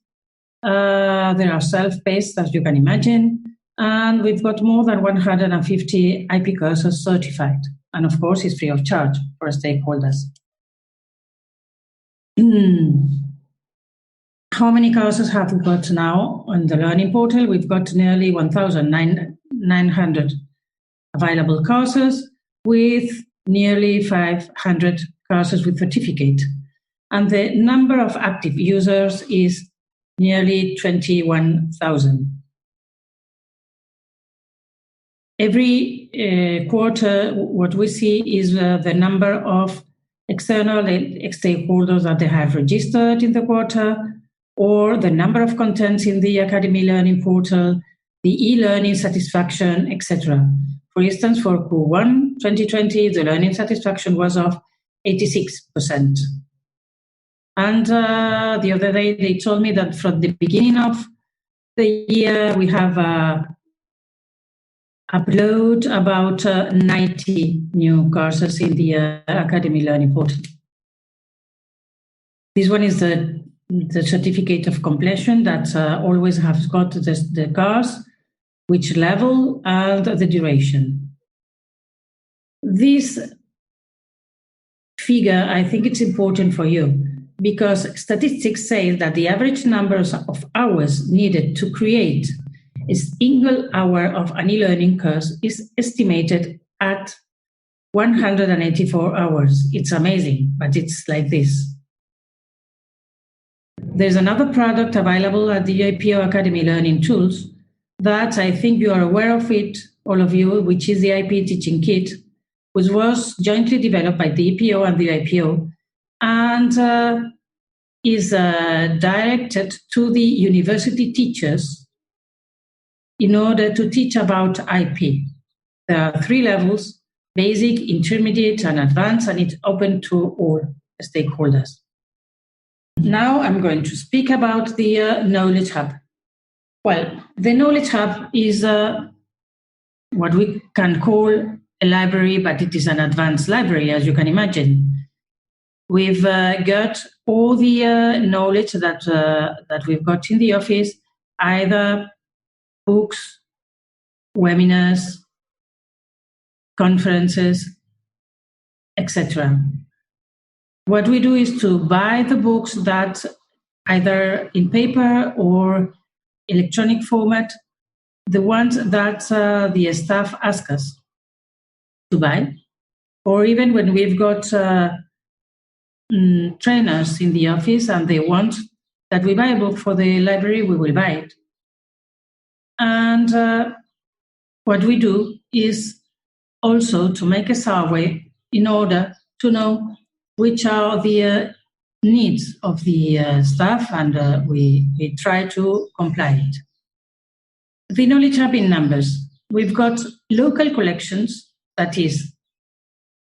They are self-paced, as you can imagine. And we've got more than 150 IP courses certified. And of course, it's free of charge for stakeholders. How many courses have we got now on the Learning Portal? We've got nearly 1,900 available courses with nearly 500 courses with certificate. And the number of active users is nearly 21,000. Every quarter, what we see is the number of external stakeholders that they have registered in the quarter, or the number of contents in the Academy Learning Portal, the e-learning satisfaction, etc. For instance, for Q1 2020, the learning satisfaction was of 86%. And the other day, they told me that from the beginning of the year, we have upload about 90 new courses in the Academy Learning Portal. This one is the certificate of completion that always has got the course, which level, and the duration. This figure, I think it's important for you, because statistics say that the average numbers of hours needed to create a single hour of an e-learning course is estimated at 184 hours. It's amazing, but it's like this. There's another product available at the IPO Academy Learning Tools that I think you are aware of it, all of you, which is the IP Teaching Kit. which was jointly developed by the EPO and the UAPO, and is directed to the university teachers in order to teach about IP. There are 3 levels: basic, intermediate, and advanced, and it's open to all stakeholders. Now I'm going to speak about the Knowledge Hub. Well, the Knowledge Hub is what we can call a library, but it is an advanced library, as you can imagine. We've got all the knowledge that we've got in the office, either books, webinars, conferences, etc. What we do is to buy the books that either in paper or electronic format, the ones that the staff ask us to buy, or even when we've got trainers in the office and they want that we buy a book for the library, we will buy it. And what we do is also to make a survey in order to know which are the needs of the staff, and we try to comply it. The Knowledge Hub in numbers. We've got local collections, that is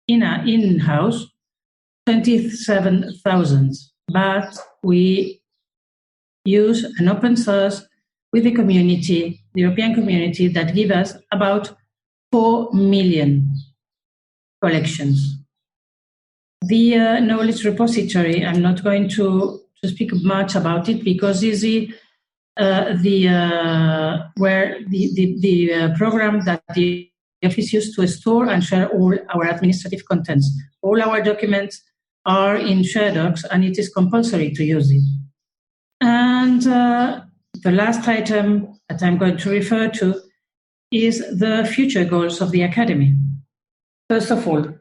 in-house, 27,000, but we use an open source with the community, the European community, that give us about 4 million collections. The knowledge repository, I'm not going to speak much about it because it's where the program that the office used to store and share all our administrative contents. All our documents are in Share Docs, and it is compulsory to use it. And the last item that I'm going to refer to is the future goals of the Academy. First of all,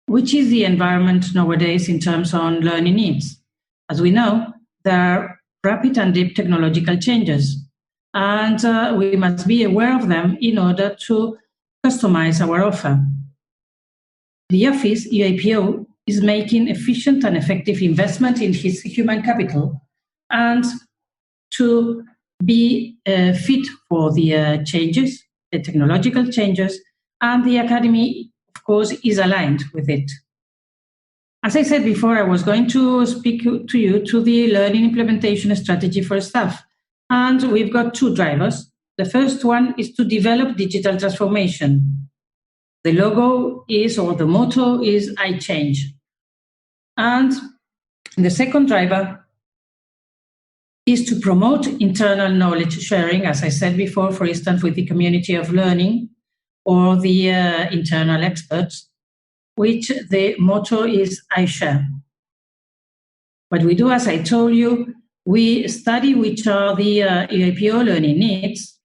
which is the environment nowadays in terms of learning needs? As we know, there are rapid and deep technological changes, and we must be aware of them in order to customize our offer. The office, UAPO, is making efficient and effective investment in its human capital and to be fit for the changes, the technological changes, and the Academy, of course, is aligned with it. As I said before, I was going to speak to you to the learning implementation strategy for staff, and we've got 2 drivers. The first one is to develop digital transformation. The logo is, or the motto is, I change. And the second driver is to promote internal knowledge sharing, as I said before, for instance, with the community of learning or the internal experts, which the motto is, I share. What we do, as I told you, we study which are the UAPO learning needs,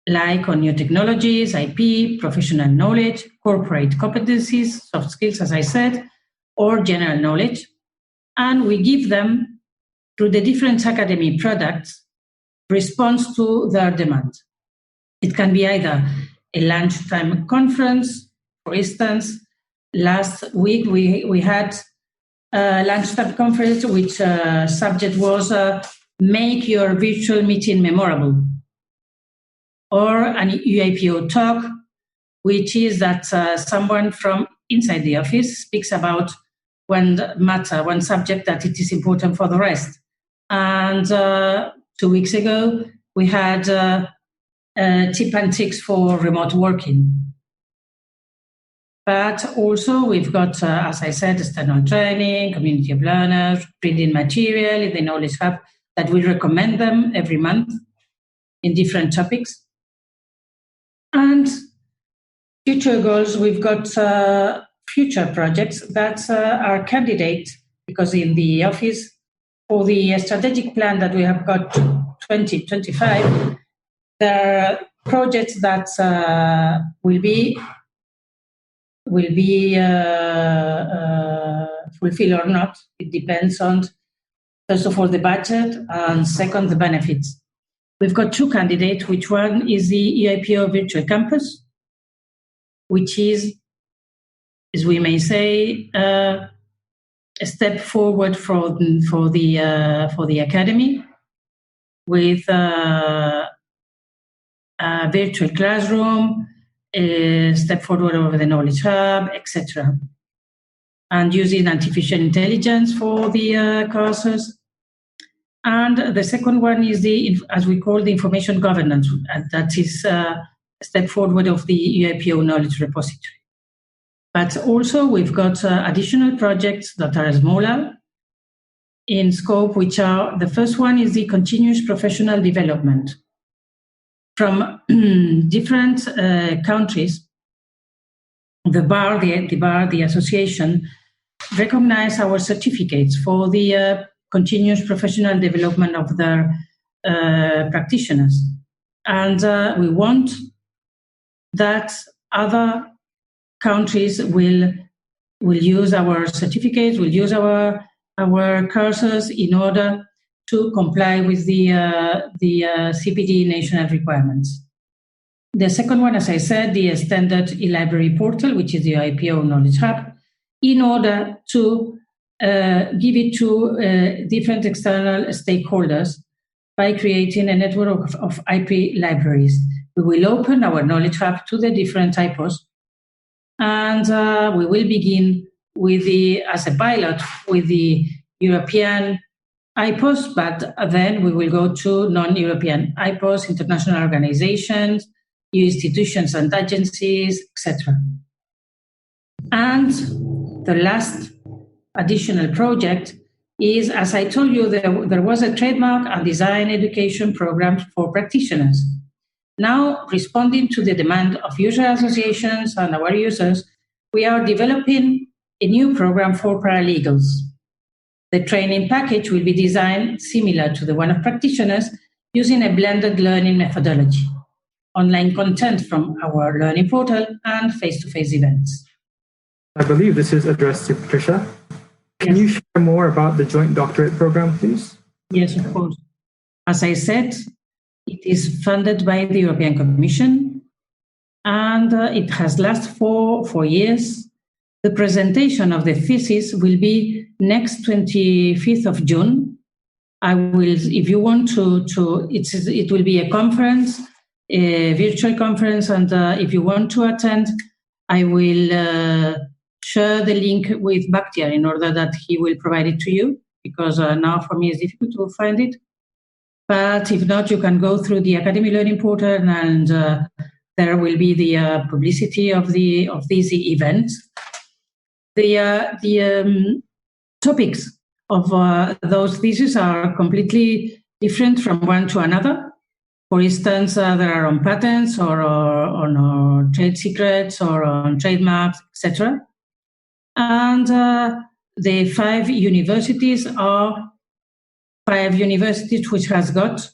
like on new technologies, IP, professional knowledge, corporate competencies, soft skills, as I said, or general knowledge. And we give them, through the different Academy products, response to their demand. It can be either a lunchtime conference. For instance, last week we had a lunchtime conference which subject was make your virtual meeting memorable. Or an UAPO talk, which is that someone from inside the office speaks about one matter, one subject that it is important for the rest. And 2 weeks ago, we had tip and tricks for remote working. But also we've got, as I said, external training, community of learners, reading material in the Knowledge Hub that we recommend them every month in different topics. And future goals, we've got future projects that are candidates, because in the office, for the strategic plan that we have got 2025, there are projects that will be fulfilled or not. It depends on, first of all, the budget, and second, the benefits. We've got 2 candidates, which one is the UAPO Virtual Campus, which is, as we may say, a step forward for the academy, with a virtual classroom, a step forward over the Knowledge Hub, etc. And using artificial intelligence for the courses. And the second one is as we call, the information governance. And that is a step forward of the UIPO knowledge repository. But also we've got additional projects that are smaller in scope, which are, the first one is the continuous professional development. From different countries, the association, recognize our certificates for the continuous professional development of their practitioners. And we want that other countries will use our certificates, will use our courses in order to comply with the CPD national requirements. The second one, as I said, the standard e-library portal, which is the IPO Knowledge Hub, in order to give it to different external stakeholders by creating a network of IP libraries. We will open our Knowledge Hub to the different IPOs, and we will begin with as a pilot with the European IPOs, but then we will go to non-European IPOs, international organizations, institutions and agencies, etc. And the last additional project is, as I told you, there was a trademark and design education program for practitioners. Now, responding to the demand of user associations and our users, we are developing a new program for paralegals. The training package will be designed similar to the one of practitioners, using a blended learning methodology, online content from our learning portal, and face-to-face events. I believe this is addressed to Patricia. Can you share more about the joint doctorate program, please? Yes, of course. As I said, it is funded by the European Commission, and it has lasted for 4 years. The presentation of the thesis will be next 25th of June. I will, if you want it will be a conference, a virtual conference, and if you want to attend, I will share the link with Bakhtiar in order that he will provide it to you, because now for me it's difficult to find it. But if not, you can go through the Academy Learning Portal, and there will be the publicity of these events. The topics of those theses are completely different from one to another. For instance, there are on patents or on trade secrets or on trademarks, etc. And the 5 universities are 5 universities which has got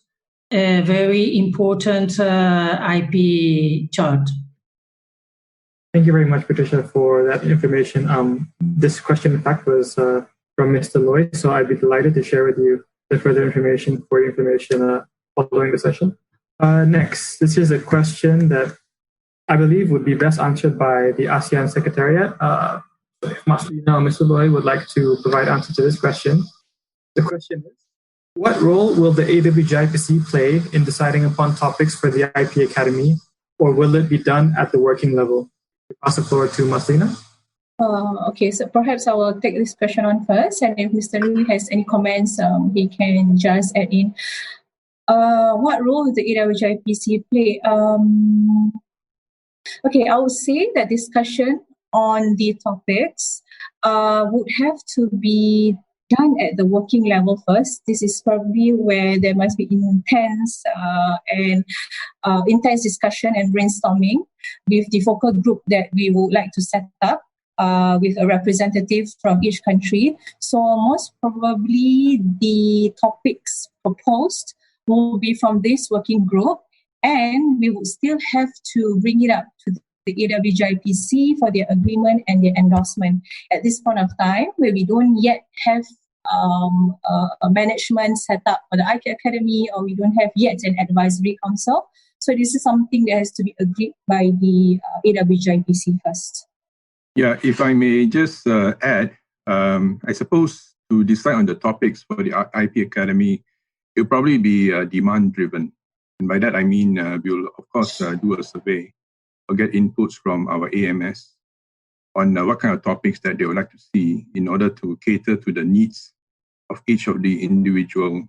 a very important IP chart. Thank you very much, Patricia, for that information. This question, in fact, was from Mr. Loy, so I'd be delighted to share with you the further information for your information following the session. Next, this is a question that I believe would be best answered by the ASEAN Secretariat. If Mr. Loy would like to provide answer to this question. The question is, what role will the AWGIPC play in deciding upon topics for the IP Academy, or will it be done at the working level? Pass the floor to Maslina. Okay, so perhaps I will take this question on first, and if Mr. Lee has any comments, he can just add in. What role will the AWGIPC play? Okay, I would say that discussion on the topics would have to be done at the working level first. This is probably where there must be intense discussion and brainstorming with the focal group that we would like to set up with a representative from each country. So most probably the topics proposed will be from this working group, and we would still have to bring it up to the AWGIPC for their agreement and their endorsement. At this point of time, where we don't yet have a management set up for the IP Academy, or we don't have yet an advisory council, So this is something that has to be agreed by the AWGIPC first. Yeah, if I may just add, I suppose to decide on the topics for the IP Academy, it'll probably be demand-driven. And by that, I mean we'll, of course, do a survey or get inputs from our AMS on what kind of topics that they would like to see in order to cater to the needs of each of the individual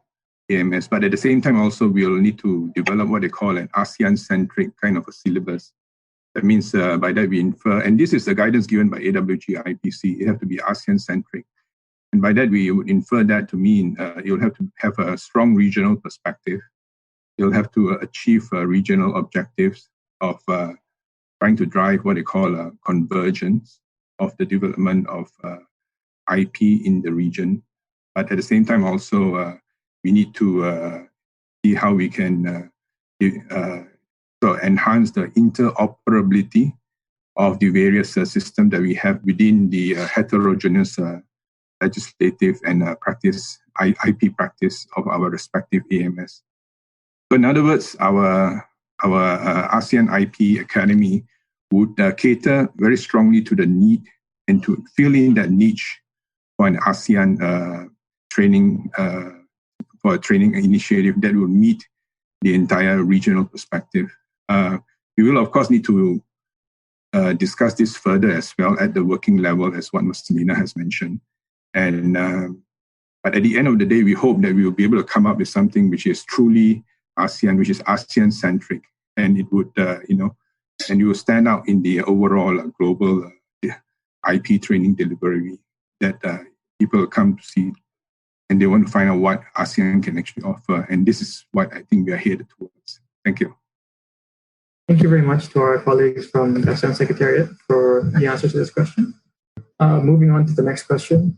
AMS. But at the same time, also, we'll need to develop what they call an ASEAN-centric kind of a syllabus. That means by that we infer, and this is the guidance given by AWG-IPC, it has to be ASEAN-centric. And by that, we would infer that to mean you'll have to have a strong regional perspective. You'll have to achieve regional objectives of trying to drive what they call convergence of the development of IP in the region. But at the same time, also, we need to see how we can enhance the interoperability of the various systems that we have within the heterogeneous legislative and practice, IP practice of our respective AMS. So in other words, our ASEAN IP Academy would cater very strongly to the need and to fill in that niche for an ASEAN training, for a training initiative that will meet the entire regional perspective. We will, of course, need to discuss this further as well at the working level, as what Ms. Selina has mentioned. And but at the end of the day, we hope that we will be able to come up with something which is truly ASEAN, which is ASEAN-centric, and it would, and it will stand out in the overall global IP training delivery that people come to see, and they want to find out what ASEAN can actually offer. And this is what I think we are headed towards. Thank you. Thank you very much to our colleagues from the ASEAN Secretariat for the answer to this question. Moving on to the next question.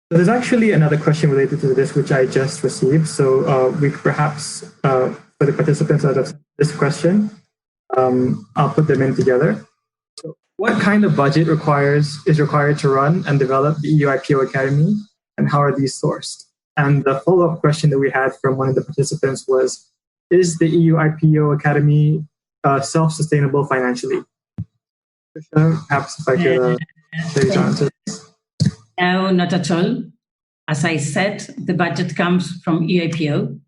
So there's actually another question related to this, which I just received. So we could perhaps, for the participants out of this question, I'll put them in together. So what kind of budget is required to run and develop the EU IPO Academy, and how are these sourced? And the follow-up question that we had from one of the participants was, is the EU IPO Academy self-sustainable financially? Perhaps if I could take your answer. No, not at all. As I said, the budget comes from EIPO.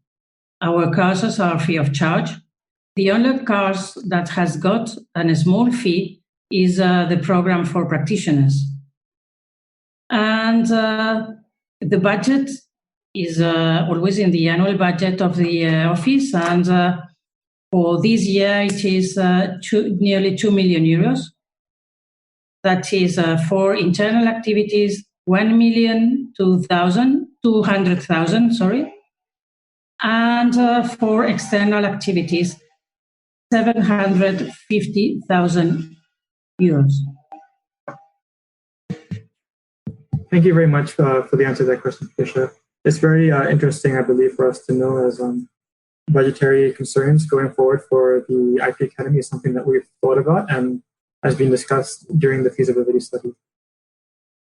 Our courses are free of charge. The only course that has got a small fee is the program for practitioners. And the budget is always in the annual budget of the office. And for this year, it is nearly 2 million euros. That is for internal activities, 1,200,000, sorry. And for external activities, 750,000 euros. Thank you very much for the answer to that question, Patricia. It's very interesting, I believe, for us to know as budgetary concerns going forward for the IP Academy is something that we've thought about and has been discussed during the feasibility study.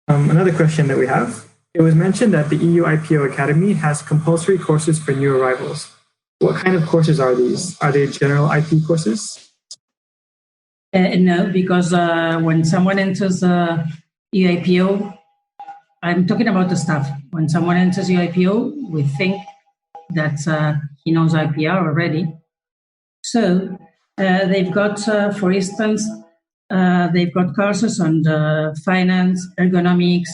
Another question that we have, it was mentioned that the EU IPO Academy has compulsory courses for new arrivals. What kind of courses are these? Are they general IP courses? No, because when someone enters EIPO, I'm talking about the staff. When someone enters EIPO, we think that he knows IPR already. So they've got, for instance, they've got courses on finance, ergonomics,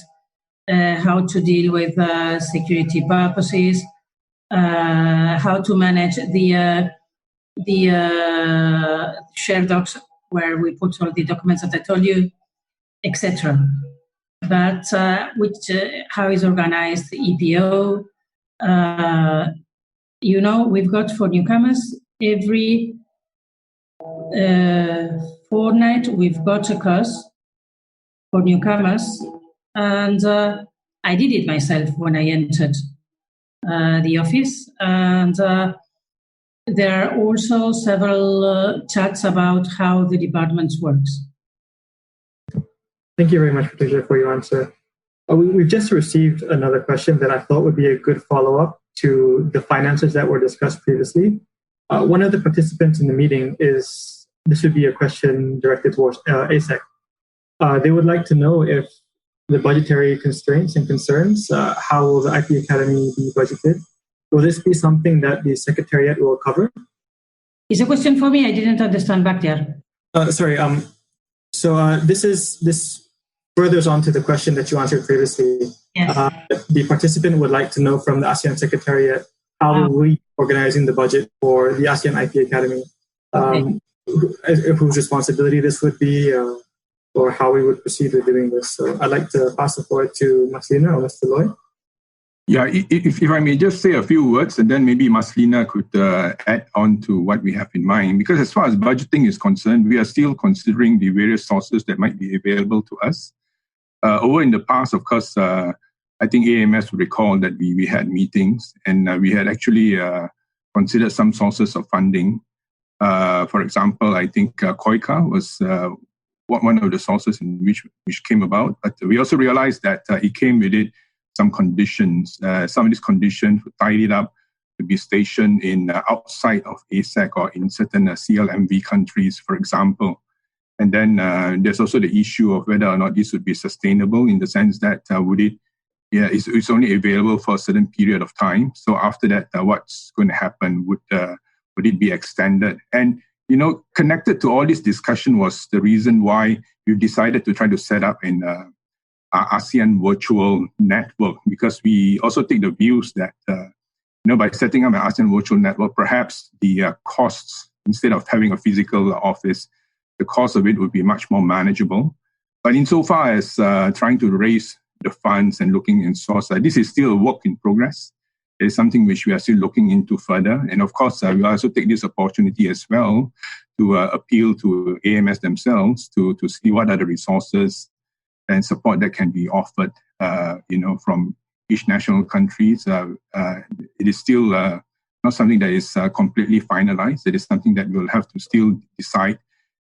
how to deal with security purposes, how to manage the share docs where we put all the documents that I told you, etc. But how is organized the EPO? We've got for newcomers every fortnight we've got a course for newcomers, and I did it myself when I entered the office. And there are also several chats about how the department works. Thank you very much, Patricia, for your answer. We've just received another question that I thought would be a good follow-up to the finances that were discussed previously. One of the participants in the meeting this would be a question directed towards ASEC. They would like to know if the budgetary constraints and concerns, how will the IP Academy be budgeted? Will this be something that the Secretariat will cover? It's a question for me. I didn't understand back there. Sorry. This furthers on to the question that you answered previously. Yes. The participant would like to know from the ASEAN Secretariat, how will we be organizing the budget for the ASEAN IP Academy? Whose responsibility this would be, or how we would proceed with doing this. So I'd like to pass the floor to Maslina or Mr. Loy. Yeah, if I may just say a few words, and then maybe Maslina could add on to what we have in mind. Because as far as budgeting is concerned, we are still considering the various sources that might be available to us. Over in the past, of course, I think AMS would recall that we had meetings, and we had actually considered some sources of funding. For example, I think COICA was one of the sources in which came about. But we also realized that it came with it some conditions. Some of these conditions tied it up to be stationed in outside of ASEC or in certain CLMV countries, for example. And then there's also the issue of whether or not this would be sustainable, in the sense that it's only available for a certain period of time. So after that, what's going to happen? Would it be extended? And connected to all this discussion was the reason why we decided to try to set up an ASEAN virtual network, because we also take the views that by setting up an ASEAN virtual network, perhaps the costs, instead of having a physical office, the cost of it would be much more manageable. But insofar as trying to raise the funds and looking in source, this is still a work in progress. It is something which we are still looking into further. And of course, we also take this opportunity as well to appeal to AMS themselves to see what are the resources and support that can be offered, from each national countries. It is still not something that is completely finalized. It is something that we'll have to still decide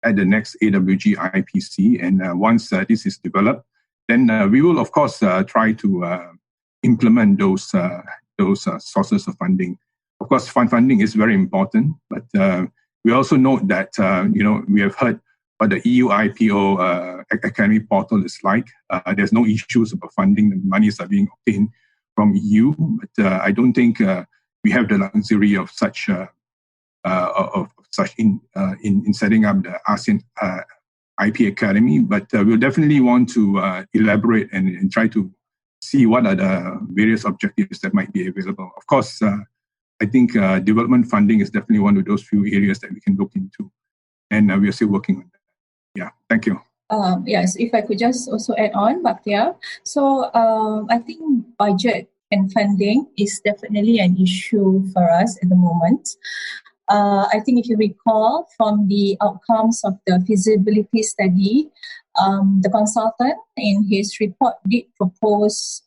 at the next AWG IPC. And once this is developed, then we will, of course, try to implement those sources of funding. Of course, funding is very important, but we also note that, we have heard what the EU IPO Academy portal is like. There's no issues about funding. The monies are being obtained from EU, but I don't think we have the luxury of such in setting up the ASEAN IP Academy. But we'll definitely want to elaborate and try to see what are the various objectives that might be available. Of course, I think development funding is definitely one of those few areas that we can look into, and we are still working on that. Yeah, thank you. Yes, if I could just also add on, Bakhtiar. So I think budget and funding is definitely an issue for us at the moment. I think if you recall from the outcomes of the feasibility study, the consultant in his report did propose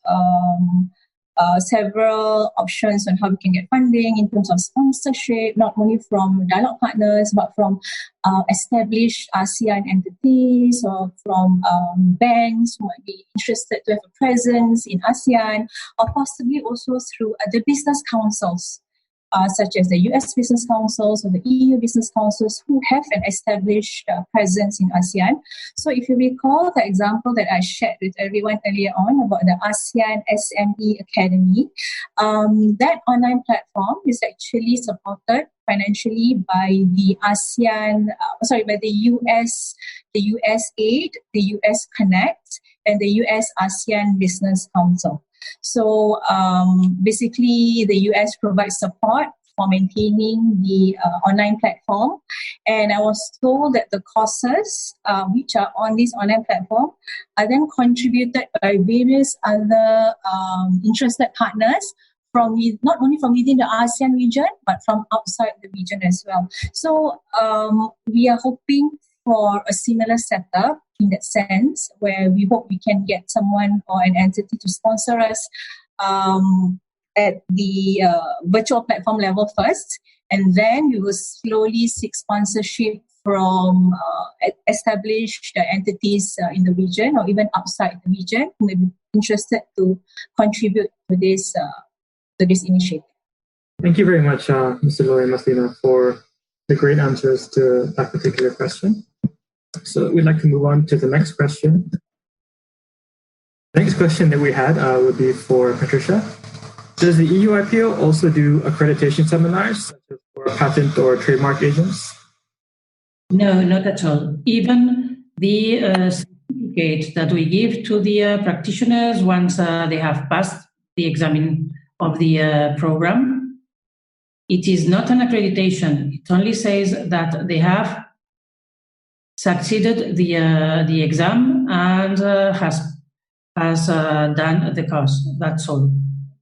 several options on how we can get funding in terms of sponsorship, not only from dialogue partners, but from established ASEAN entities or from banks who might be interested to have a presence in ASEAN, or possibly also through other business councils, such as the US Business Councils or the EU Business Councils, who have an established presence in ASEAN. So if you recall the example that I shared with everyone earlier on about the ASEAN SME Academy, that online platform is actually supported financially by the by the US Aid, the US Connect, and the US ASEAN Business Council. So basically, the US provides support for maintaining the online platform. And I was told that the courses which are on this online platform are then contributed by various other interested partners from not only from within the ASEAN region, but from outside the region as well. So we are hoping for a similar setup in that sense, where we hope we can get someone or an entity to sponsor us at the virtual platform level first, and then we will slowly seek sponsorship from established entities in the region or even outside the region who may be interested to contribute to this initiative. Thank you very much, Mr. Loy and Maslina, for the great answers to that particular question. So we'd like to move on to the next question. The next question that we had would be for Patricia. Does the EU IPO also do accreditation seminars, such as for patent or trademark agents? No, not at all. Even the certificate that we give to the practitioners once they have passed the exam of the program, it is not an accreditation. It only says that they have succeeded the exam and has done the course. That's all.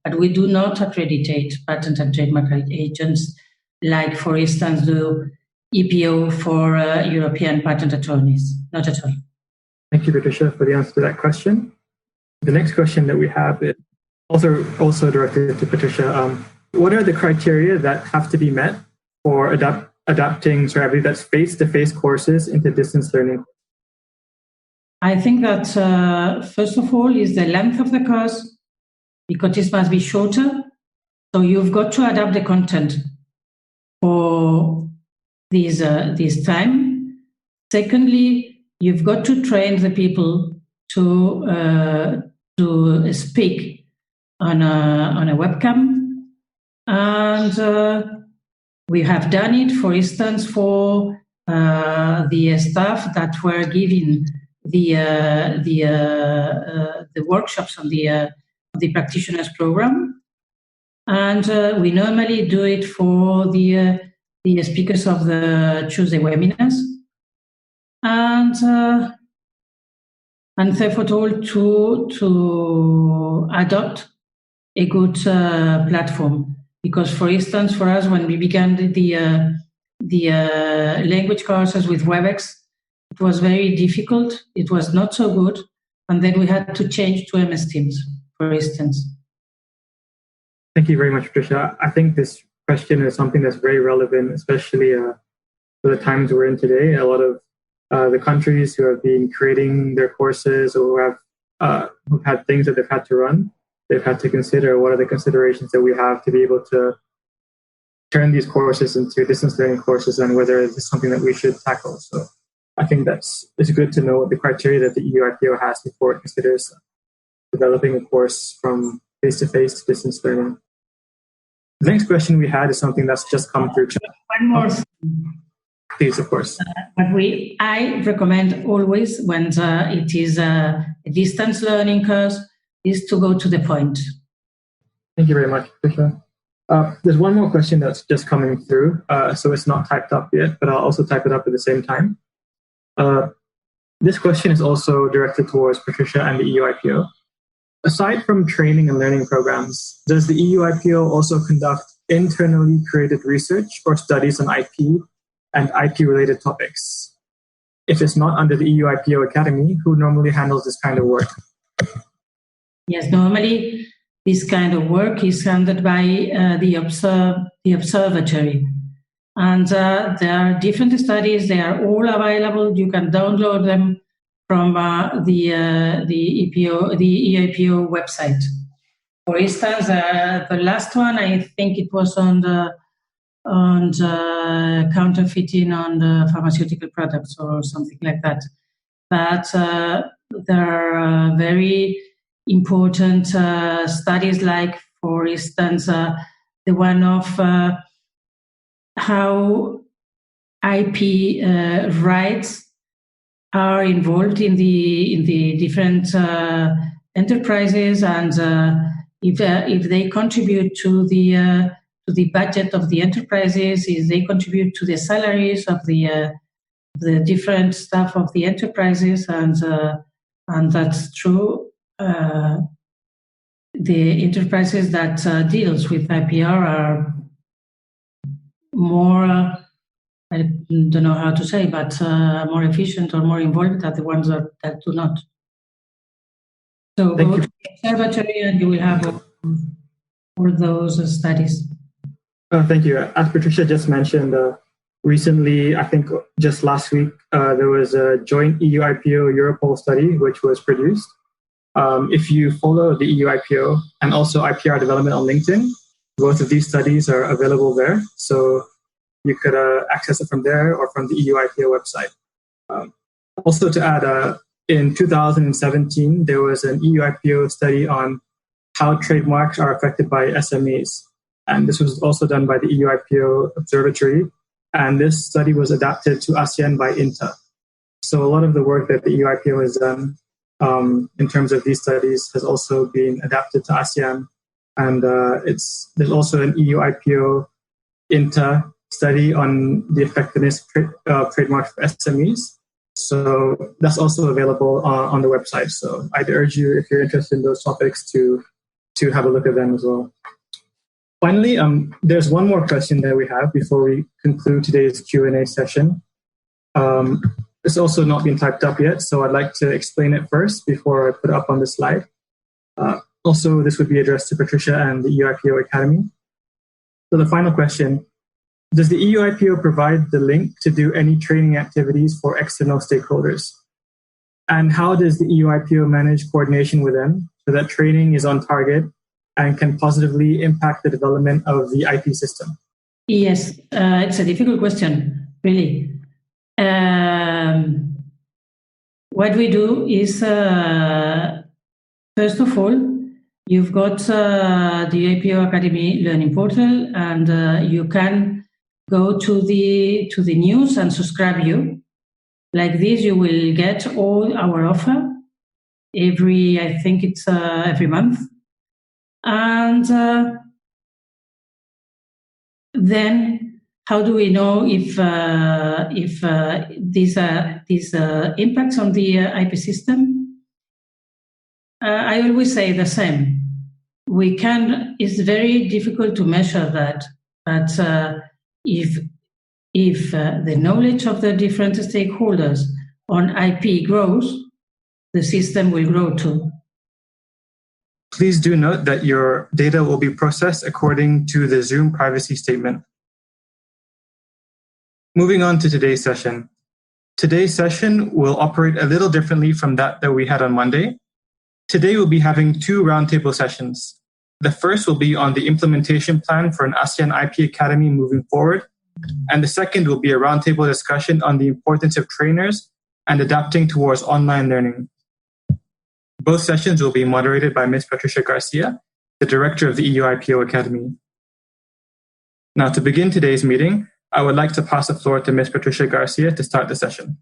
But we do not accreditate patent and trademark agents, like, for instance, the EPO for European patent attorneys. Not at all. Thank you, Patricia, for the answer to that question. The next question that we have is also directed to Patricia. What are the criteria that have to be met for adapting, I believe that's face-to-face courses into distance learning? I think that, first of all, is the length of the course, because it must be shorter. So you've got to adapt the content for this time. Secondly, you've got to train the people to speak on a webcam. And we have done it, for instance, for the staff that were giving the workshops on the practitioners program, and we normally do it for the speakers of the Tuesday webinars, and therefore to adopt a good platform. Because, for instance, for us, when we began the language courses with WebEx, it was very difficult. It was not so good. And then we had to change to MS Teams, for instance. Thank you very much, Patricia. I think this question is something that's very relevant, especially for the times we're in today. A lot of the countries who have been creating their courses or who've had things that they've had to run, they've had to consider what are the considerations that we have to be able to turn these courses into distance learning courses, and whether it's something that we should tackle. So I think it's good to know the criteria that the EU IPO has before it considers developing a course from face-to-face to distance learning. The next question we had is something that's just come through. One more. Please, of course. But I recommend always, when it is a distance learning course, is to go to the point. Thank you very much, Patricia. There's one more question that's just coming through, so it's not typed up yet, but I'll also type it up at the same time. This question is also directed towards Patricia and the EU IPO. Aside from training and learning programs, does the EU IPO also conduct internally created research or studies on IP and IP-related topics? If it's not under the EU IPO Academy, who normally handles this kind of work? Yes, normally this kind of work is handled by the observatory. And there are different studies. They are all available. You can download them from the EIPO website. For instance, the last one, I think it was on the counterfeiting on the pharmaceutical products or something like that. But there are very important studies, like, for instance, the one of how IP rights are involved in the different enterprises, and if they contribute to the budget of the enterprises, if they contribute to the salaries of the different staff of the enterprises, and that's true. The enterprises that deals with IPR are more, I don't know how to say, but more efficient or more involved than the ones that do not. So go to the observatory and you will have all those studies. Thank you. As Patricia just mentioned, recently, I think just last week, there was a joint EU IPO Europol study which was produced. If you follow the EU IPO and also IPR development on LinkedIn, Both of these studies are available there, so you could access it from there or from the EU IPO website. Also to add, in 2017, there was an EU IPO study on how trademarks are affected by SMEs. And this was also done by the EU IPO Observatory. And this study was adapted to ASEAN by INTA. So a lot of the work that the EU IPO has done in terms of these studies has also been adapted to ASEAN. And there's also an EU IPO INTA study on the effectiveness of trademarks for SMEs. So that's also available on the website. So I'd urge you, if you're interested in those topics, to have a look at them as well. Finally, there's one more question that we have before we conclude today's Q&A session. It's also not been typed up yet, so I'd like to explain it first before I put it up on the slide. Also, this would be addressed to Patricia and the EU IPO Academy. So the final question, does the EU IPO provide the link to do any training activities for external stakeholders? And how does the EU IPO manage coordination with them so that training is on target and can positively impact the development of the IP system? Yes, it's a difficult question, really. What we do is, first of all, you've got the IPO Academy Learning Portal, and you can go to the news and subscribe you. Like this, you will get all our offer every month. And then, how do we know if these impacts on the IP system? I always say the same. It's very difficult to measure that, but if the knowledge of the different stakeholders on IP grows, the system will grow too. Please do note that your data will be processed according to the Zoom privacy statement. Moving on to today's session. Today's session will operate a little differently from that we had on Monday. Today we'll be having two roundtable sessions. The first will be on the implementation plan for an ASEAN IP Academy moving forward. And the second will be a roundtable discussion on the importance of trainers and adapting towards online learning. Both sessions will be moderated by Ms. Patricia Garcia, the director of the EU IPO Academy. Now, to begin today's meeting, I would like to pass the floor to Ms. Patricia Garcia to start the session.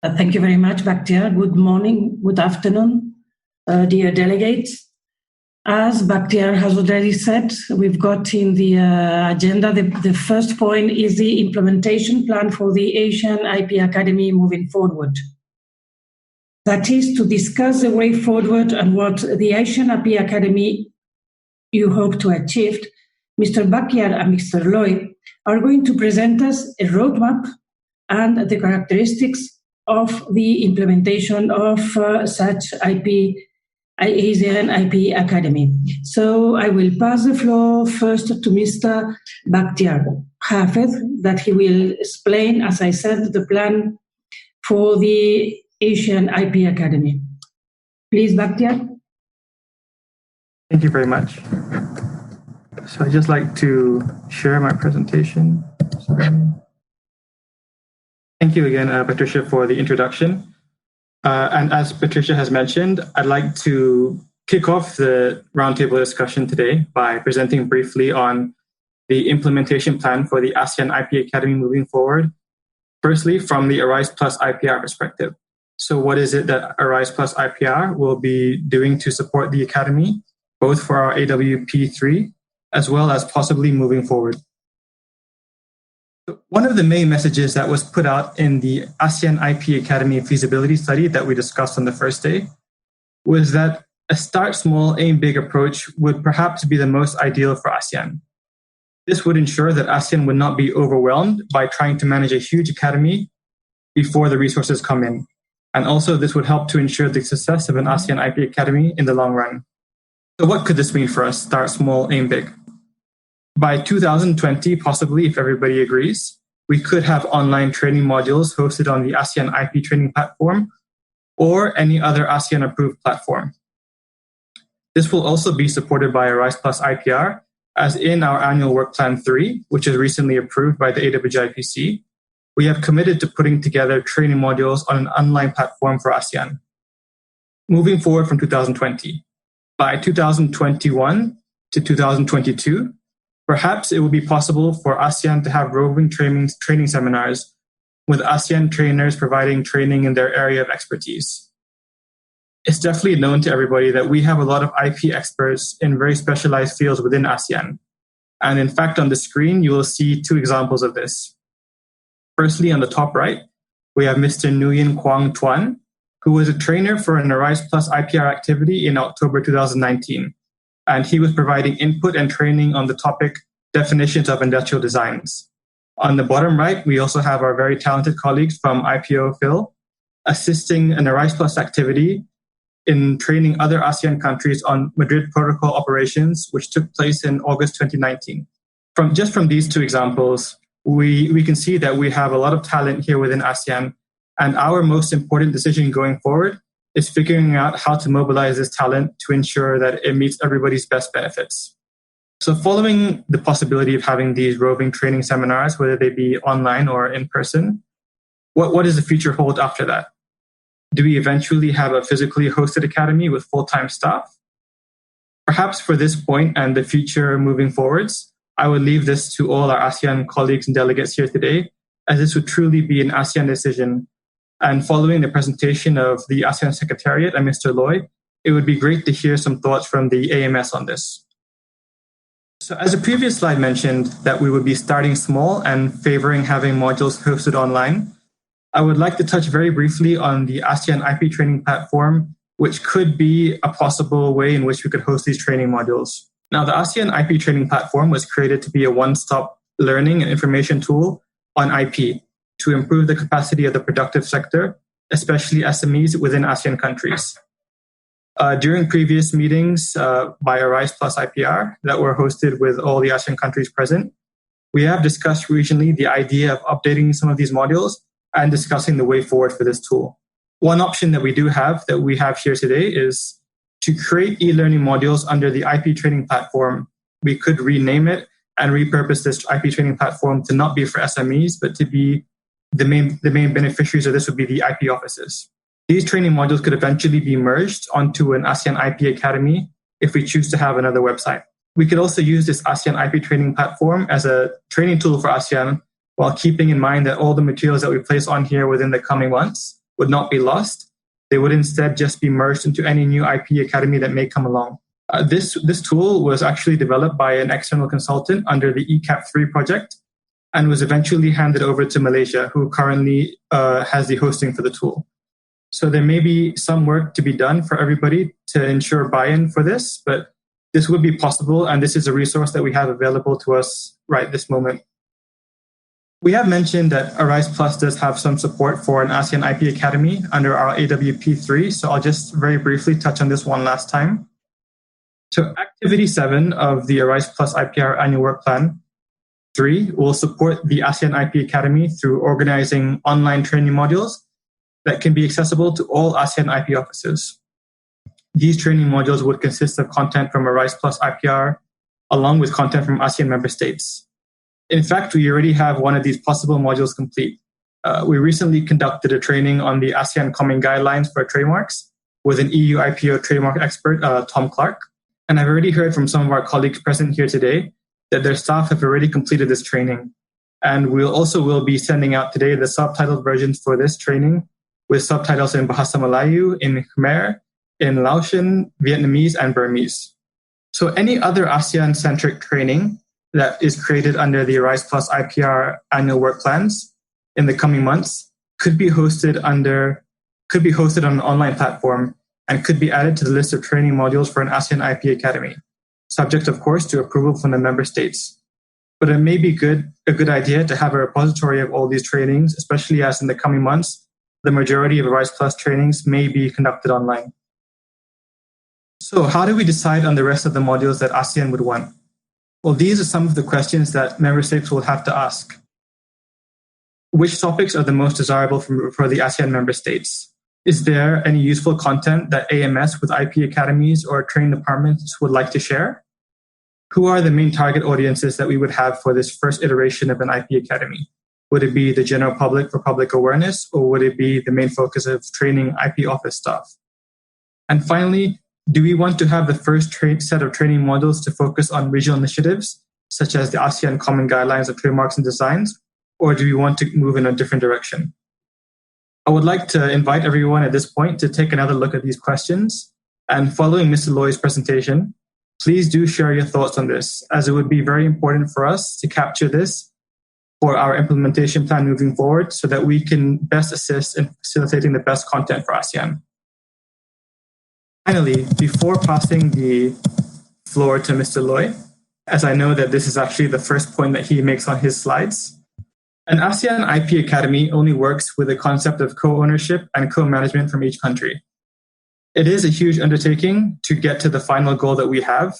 Thank you very much, Bakhtiar. Good morning, good afternoon, dear delegates. As Bakhtiar has already said, we've got in the agenda, the first point is the implementation plan for the Asian IP Academy moving forward. That is to discuss the way forward and what the Asian IP Academy you hope to achieve. Mr. Bakhtiar and Mr. Loy are going to present us a roadmap and the characteristics of the implementation of such ASEAN IP Academy. So I will pass the floor first to Mr. Bakhtiar Hafez, that he will explain, as I said, the plan for the Asian IP Academy. Please, Bakhtiar. Thank you very much. So I'd just like to share my presentation. Sorry. Thank you again, Patricia, for the introduction. And as Patricia has mentioned, I'd like to kick off the roundtable discussion today by presenting briefly on the implementation plan for the ASEAN IP Academy moving forward. Firstly, from the ARISE+IPR perspective. So what is it that ARISE+IPR will be doing to support the Academy, both for our AWP3, as well as possibly moving forward? One of the main messages that was put out in the ASEAN IP Academy feasibility study that we discussed on the first day was that a start small, aim big approach would perhaps be the most ideal for ASEAN. This would ensure that ASEAN would not be overwhelmed by trying to manage a huge academy before the resources come in. And also this would help to ensure the success of an ASEAN IP Academy in the long run. So what could this mean for us? Start small, aim big. By 2020, possibly, if everybody agrees, we could have online training modules hosted on the ASEAN IP training platform or any other ASEAN approved platform. This will also be supported by ARISE+IPR, as in our annual work plan 3, which is recently approved by the AWJIPC. We have committed to putting together training modules on an online platform for ASEAN. Moving forward from 2020, by 2021 to 2022, perhaps it will be possible for ASEAN to have roving training seminars with ASEAN trainers providing training in their area of expertise. It's definitely known to everybody that we have a lot of IP experts in very specialized fields within ASEAN. And in fact, on the screen, you will see two examples of this. Firstly, on the top right, we have Mr. Nguyen Quang Tuan, who was a trainer for an ARISE+IPR activity in October 2019. And he was providing input and training on the topic definitions of industrial designs. On the bottom right, we also have our very talented colleagues from IPO Phil assisting an ARISE+ activity in training other ASEAN countries on Madrid Protocol operations, which took place in August 2019. From these two examples, we can see that we have a lot of talent here within ASEAN, and our most important decision going forward is figuring out how to mobilize this talent to ensure that it meets everybody's best benefits. So following the possibility of having these roving training seminars, whether they be online or in person, what does the future hold after that? Do we eventually have a physically hosted academy with full-time staff? Perhaps for this point and the future moving forwards, I would leave this to all our ASEAN colleagues and delegates here today, as this would truly be an ASEAN decision. And following the presentation of the ASEAN Secretariat and Mr. Loy, it would be great to hear some thoughts from the AMS on this. So as the previous slide mentioned, that we would be starting small and favoring having modules hosted online, I would like to touch very briefly on the ASEAN IP training platform, which could be a possible way in which we could host these training modules. Now, the ASEAN IP training platform was created to be a one-stop learning and information tool on IP to improve the capacity of the productive sector, especially SMEs within ASEAN countries. During previous meetings by ARISE+IPR that were hosted with all the ASEAN countries present, we have discussed regionally the idea of updating some of these modules and discussing the way forward for this tool. One option that we have here today is to create e-learning modules under the IP training platform. We could rename it and repurpose this IP training platform to not be for SMEs, but to be the main beneficiaries of this would be the IP offices. These training modules could eventually be merged onto an ASEAN IP Academy if we choose to have another website. We could also use this ASEAN IP training platform as a training tool for ASEAN, while keeping in mind that all the materials that we place on here within the coming months would not be lost. They would instead just be merged into any new IP Academy that may come along. This tool was actually developed by an external consultant under the ECAP3 project and was eventually handed over to Malaysia, who currently has the hosting for the tool. So there may be some work to be done for everybody to ensure buy-in for this, but this would be possible, and this is a resource that we have available to us right this moment. We have mentioned that ARISE Plus does have some support for an ASEAN IP Academy under our AWP3, so I'll just very briefly touch on this one last time. So Activity 7 of the ARISE Plus IPR Annual Work Plan 3 will support the ASEAN IP Academy through organizing online training modules that can be accessible to all ASEAN IP offices. These training modules would consist of content from ARISE Plus IPR, along with content from ASEAN member states. In fact, we already have one of these possible modules complete. We recently conducted a training on the ASEAN Common Guidelines for Trademarks with an EU IPO trademark expert, Tom Clark. And I've already heard from some of our colleagues present here today that their staff have already completed this training. And will be sending out today the subtitled versions for this training with subtitles in Bahasa Melayu, in Khmer, in Laotian, Vietnamese, and Burmese. So any other ASEAN-centric training that is created under the ARISE Plus IPR annual work plans in the coming months could be hosted on an online platform and could be added to the list of training modules for an ASEAN IP Academy, subject, of course, to approval from the member states. But it may be a good idea to have a repository of all these trainings, especially as in the coming months, the majority of ARISE Plus trainings may be conducted online. So how do we decide on the rest of the modules that ASEAN would want? Well, these are some of the questions that member states will have to ask. Which topics are the most desirable for the ASEAN member states? Is there any useful content that AMS with IP academies or training departments would like to share? Who are the main target audiences that we would have for this first iteration of an IP academy? Would it be the general public for public awareness, or would it be the main focus of training IP office staff? And finally, do we want to have the first set of training modules to focus on regional initiatives, such as the ASEAN Common Guidelines of Trademarks and Designs, or do we want to move in a different direction? I would like to invite everyone at this point to take another look at these questions. And following Mr. Loy's presentation, please do share your thoughts on this, as it would be very important for us to capture this for our implementation plan moving forward so that we can best assist in facilitating the best content for ASEAN. Finally, before passing the floor to Mr. Loy, as I know that this is actually the first point that he makes on his slides, an ASEAN IP Academy only works with the concept of co-ownership and co-management from each country. It is a huge undertaking to get to the final goal that we have,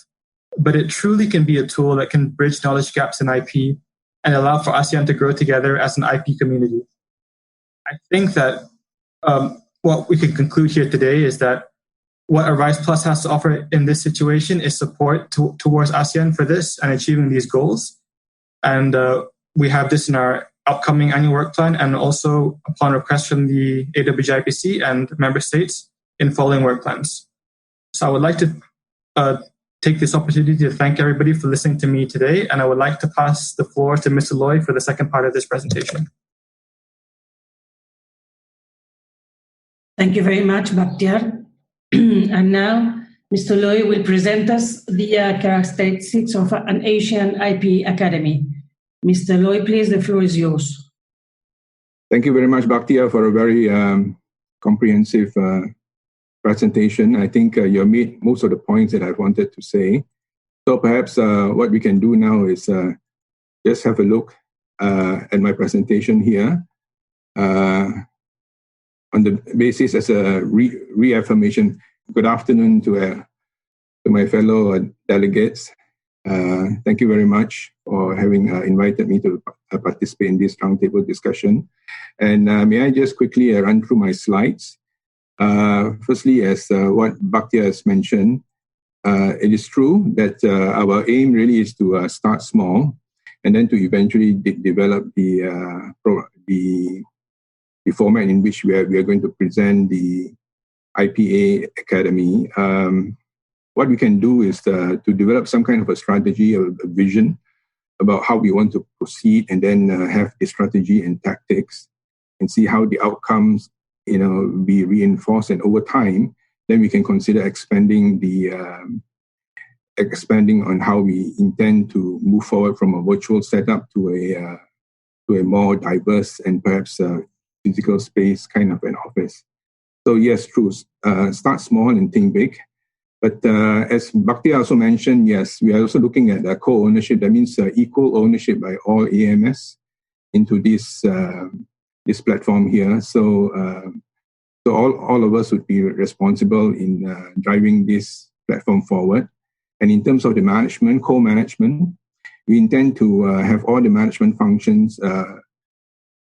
but it truly can be a tool that can bridge knowledge gaps in IP and allow for ASEAN to grow together as an IP community. I think that what we can conclude here today is that what ARISE+ has to offer in this situation is support towards ASEAN for this and achieving these goals. And we have this in our upcoming annual work plan and also upon request from the AWJIPC and member states in following work plans. So I would like to take this opportunity to thank everybody for listening to me today, and I would like to pass the floor to Mr. Loy for the second part of this presentation. Thank you very much, Bakhtiar. And now, Mr. Loy will present us the characteristics of an Asian IP Academy. Mr. Loy, please, the floor is yours. Thank you very much, Bakhtiar, for a very comprehensive presentation. I think you made most of the points that I wanted to say. So perhaps what we can do now is just have a look at my presentation here on the basis as a reaffirmation. Good afternoon to my fellow delegates. Thank you very much for having invited me to participate in this roundtable discussion. And may I just quickly run through my slides? Firstly, as what Bakhtiar has mentioned, it is true that our aim really is to start small and then to eventually develop the format in which we are going to present the IPA Academy. What we can do is to develop some kind of a strategy, a vision about how we want to proceed, and then have the strategy and tactics and see how the outcomes, be reinforced. And over time, then we can consider expanding on how we intend to move forward from a virtual setup to a more diverse and perhaps physical space kind of an office. So yes, true. Start small and think big. But as Bakhtiar also mentioned, yes, we are also looking at co-ownership. That means equal ownership by all AMS into this platform here. So all of us would be responsible in driving this platform forward. And in terms of the management, co-management, we intend to have all the management functions,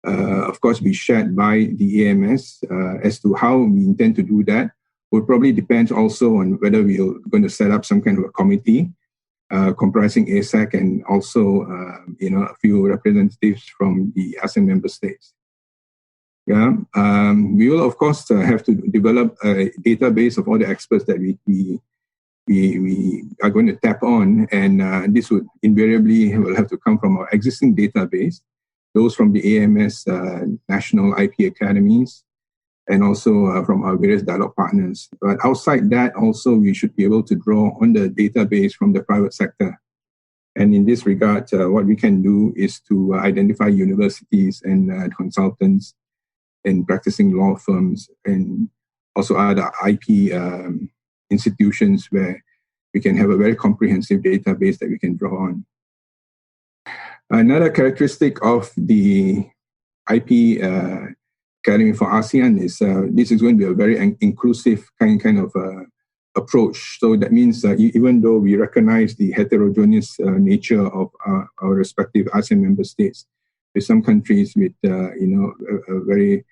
of course, be shared by the AMS. As to how we intend to do that will probably depend also on whether we're going to set up some kind of a committee comprising ASEC and also, a few representatives from the ASEAN member states. Yeah, we will of course have to develop a database of all the experts that we are going to tap on, and this would invariably will have to come from our existing database, those from the AMS national IP academies, and also from our various dialogue partners. But outside that, also we should be able to draw on the database from the private sector. And in this regard, what we can do is to identify universities and consultants and practicing law firms and also other IP institutions where we can have a very comprehensive database that we can draw on. Another characteristic of the IP Academy for ASEAN is this is going to be a very inclusive kind of approach. So that means even though we recognize the heterogeneous nature of our respective ASEAN member states, with some countries with a very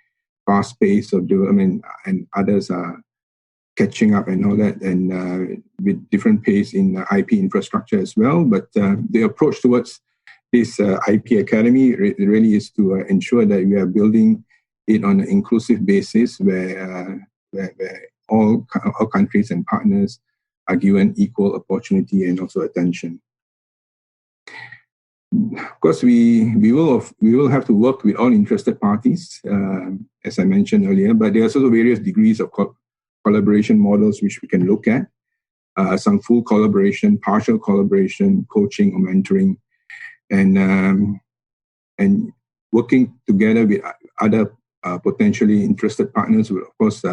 fast pace of development, and others are catching up and all that, and with different pace in IP infrastructure as well. But the approach towards this IP Academy really is to ensure that we are building it on an inclusive basis where all countries and partners are given equal opportunity and also attention. Of course, we will have to work with all interested parties, as I mentioned earlier, but there are also various degrees of collaboration models which we can look at. Some full collaboration, partial collaboration, coaching or mentoring, and working together with other potentially interested partners will, of course,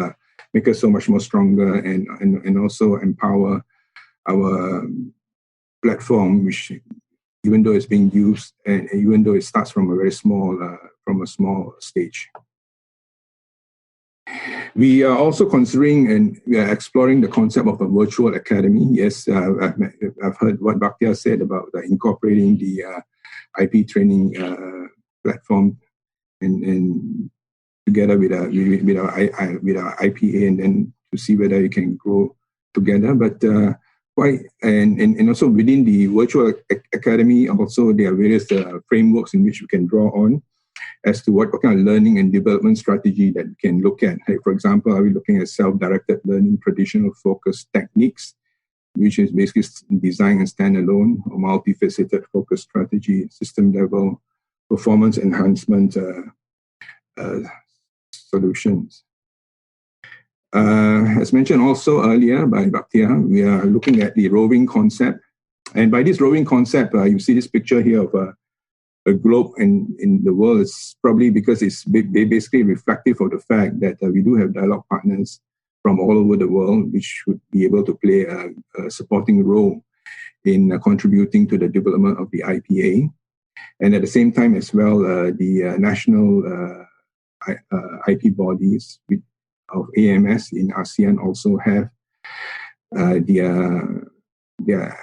make us so much more stronger and also empower our platform, which, even though it's being used and even though it starts from a very small stage. We are also considering and we are exploring the concept of a virtual academy. Yes, I've heard what Bhakhtiar said about incorporating the IP training platform and together with our IPA, and then to see whether we can grow together. But and also within the virtual academy, also there are various frameworks in which we can draw on as to what kind of learning and development strategy that we can look at. Like, for example, are we looking at self-directed learning, traditional focus techniques, which is basically design and standalone, or multifaceted focus strategy, system level, performance enhancement solutions. As mentioned also earlier by Bhakhtiar, we are looking at the roving concept. And by this roving concept, you see this picture here of a globe in the world. It's probably because it's basically reflective of the fact that we do have dialogue partners from all over the world, which should be able to play a supporting role in contributing to the development of the IPA. And at the same time as well, the national IP bodies of AMS in ASEAN also have their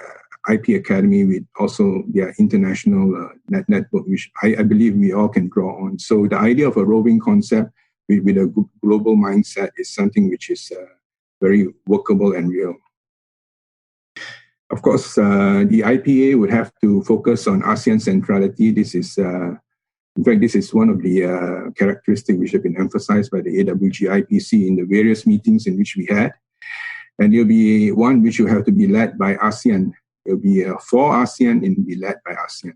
IP Academy with also their international network, which I believe we all can draw on. So the idea of a roving concept with a global mindset is something which is very workable and real. Of course, the IPA would have to focus on ASEAN centrality. This is, in fact, this is one of the characteristics which have been emphasized by the AWG IPC in the various meetings in which we had. And there'll be one which will have to be led by ASEAN. It'll be for ASEAN and be led by ASEAN.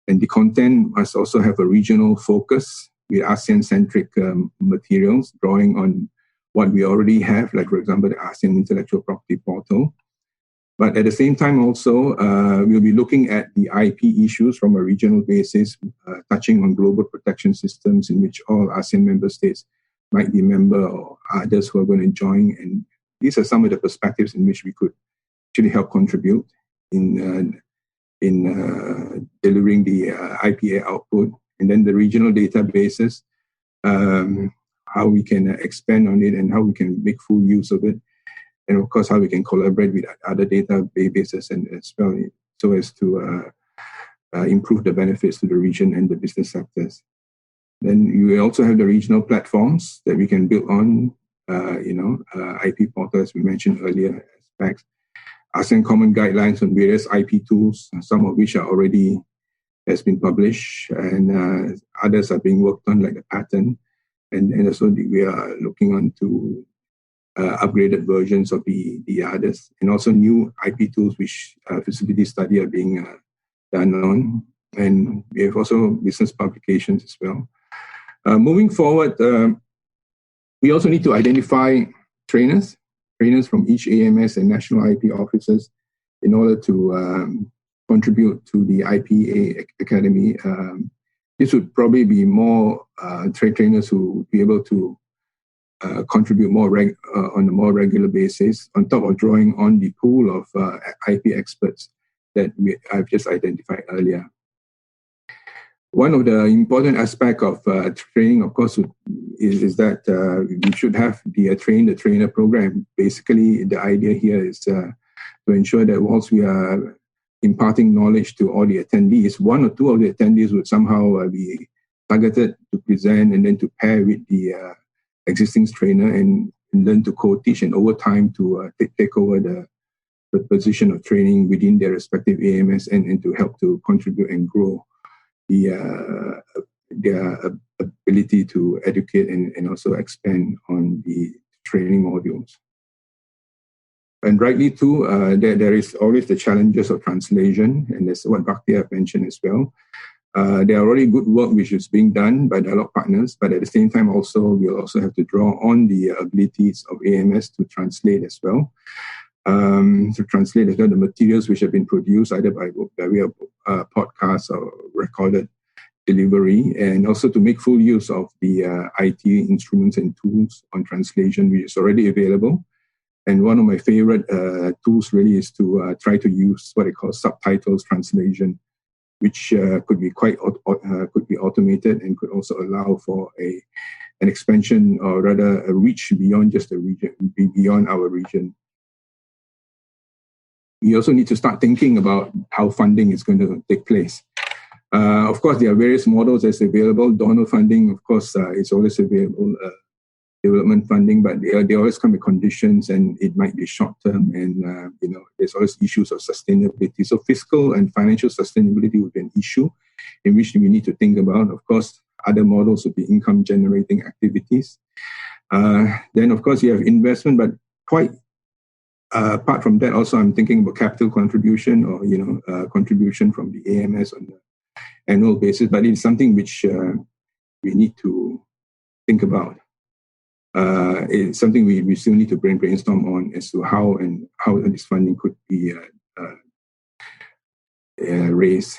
And the content must also have a regional focus with ASEAN-centric materials, drawing on what we already have, like, for example, the ASEAN Intellectual Property Portal. But at the same time also, we'll be looking at the IP issues from a regional basis, touching on global protection systems in which all ASEAN member states might be member or others who are going to join. And these are some of the perspectives in which we could actually help contribute in delivering the IPA output. And then the regional databases, how we can expand on it and how we can make full use of it. And of course, how we can collaborate with other databases and as well, so as to improve the benefits to the region and the business sectors. Then you also have the regional platforms that we can build on, IP portal, as we mentioned earlier, aspects. ASEAN Common Guidelines on various IP tools, some of which are already has been published, and others are being worked on, like the patent. And also we are looking on to upgraded versions of the others, and also new IP tools which feasibility study are being done on. And we have also business publications as well. Moving forward, we also need to identify trainers from each AMS and national IP offices in order to contribute to the IPA Academy. This would probably be more trainers who would be able to contribute more on a more regular basis, on top of drawing on the pool of IP experts that I've just identified earlier. One of the important aspects of training, of course, is that we should have the train the trainer program. Basically, the idea here is to ensure that whilst we are imparting knowledge to all the attendees, one or two of the attendees would somehow be targeted to present and then to pair with the existing trainer and learn to co-teach, and over time to take over the position of training within their respective AMS and to help to contribute and grow their ability to educate and also expand on the training modules. And rightly too, there is always the challenges of translation, and that's what Bhakti have mentioned as well. There are already good work which is being done by dialogue partners, but at the same time also, we'll also have to draw on the abilities of AMS to translate as well. The materials which have been produced either by way of podcasts or recorded delivery, and also to make full use of the IT instruments and tools on translation, which is already available. And one of my favorite tools really is to try to use what I call subtitles translation, which could be could be automated and could also allow for an expansion, or rather a reach beyond just the region, beyond our region. We also need to start thinking about how funding is going to take place. Of course, there are various models that's available. Donor funding, of course, is always available. Development funding, but they always come with conditions, and it might be short term, and there's always issues of sustainability. So fiscal and financial sustainability would be an issue in which we need to think about. Of course, other models would be income generating activities. Then, of course, you have investment, but quite apart from that, also I'm thinking about capital contribution, or contribution from the AMS on the annual basis. But it's something which we need to think about. It's something we still need to brainstorm on as to how this funding could be raised.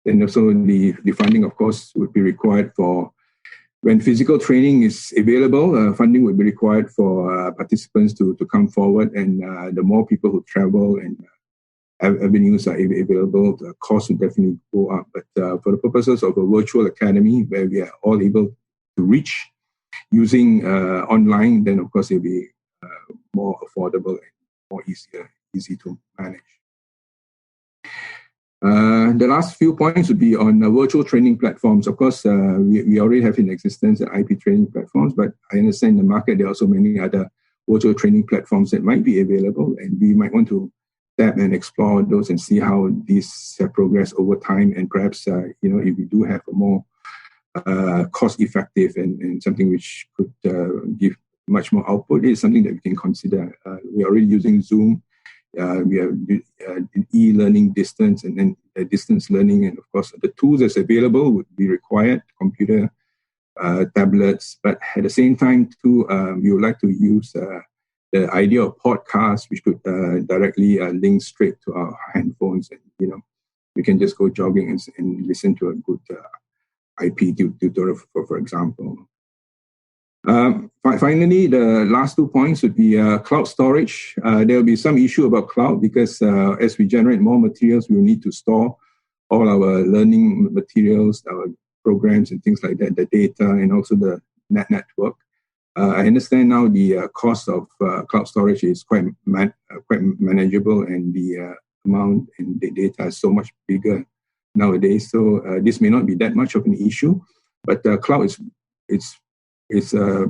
And also the funding, of course, would be required for when physical training is available. Funding would be required for participants to come forward, and the more people who travel and avenues are available, the cost will definitely go up. But for the purposes of a virtual academy where we are all able to reach using online, then of course it'll be more affordable and more easy to manage. The last few points would be on virtual training platforms. Of course, we already have in existence IP training platforms, but I understand in the market there are also many other virtual training platforms that might be available, and we might want to tap and explore those and see how these progress over time, and perhaps if we do have a more cost-effective and something which could give much more output, is something that we can consider. We're already using Zoom. We have e-learning distance, and then distance learning, and of course the tools that's available would be required, computer, tablets. But at the same time too, we would like to use the idea of podcasts, which could directly link straight to our handphones, and we can just go jogging and listen to a good IP tutorial, for example. Finally, the last 2 points would be cloud storage. There will be some issue about cloud because as we generate more materials, we will need to store all our learning materials, our programs and things like that, the data, and also the network. I understand now the cost of cloud storage is quite manageable, and the amount in the data is so much bigger nowadays. So this may not be that much of an issue, but cloud is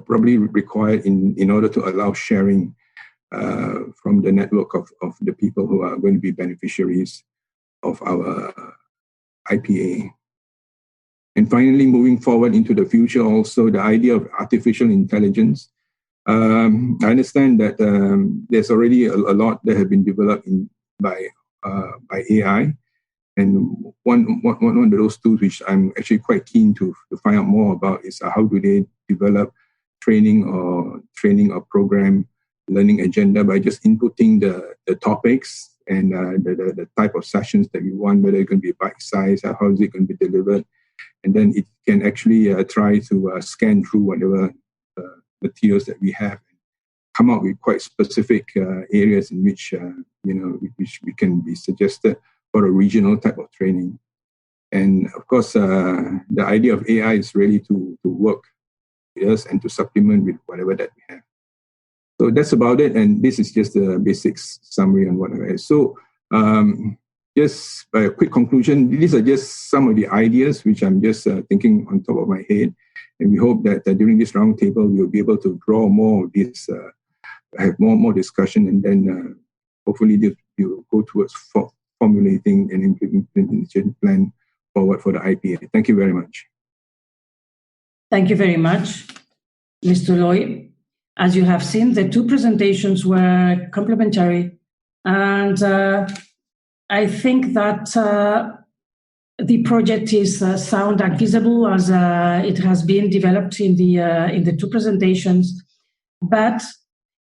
probably required in order to allow sharing from the network of the people who are going to be beneficiaries of our IPA. And finally, moving forward into the future, also the idea of artificial intelligence. I understand that there's already a lot that have been developed by AI. And one of those tools which I'm actually quite keen to find out more about is how do they develop training or program learning agenda by just inputting the topics and the type of sessions that we want, whether it's going to be bite-sized, how is it going to be delivered. And then it can actually try to scan through whatever materials that we have, come up with quite specific areas in which which we can be suggested for a regional type of training. And of course, the idea of AI is really to work with us and to supplement with whatever that we have. So that's about it. And this is just a basic summary on what I have. So just a quick conclusion. These are just some of the ideas which I'm just thinking on top of my head. And we hope that during this roundtable, we'll be able to draw more of this, have more discussion, and then hopefully you'll go towards formulating an implementation plan forward for the IPA. Thank you very much. Thank you very much, Mr. Loy. As you have seen, the two presentations were complementary, and I think that the project is sound and feasible as it has been developed in the two presentations, but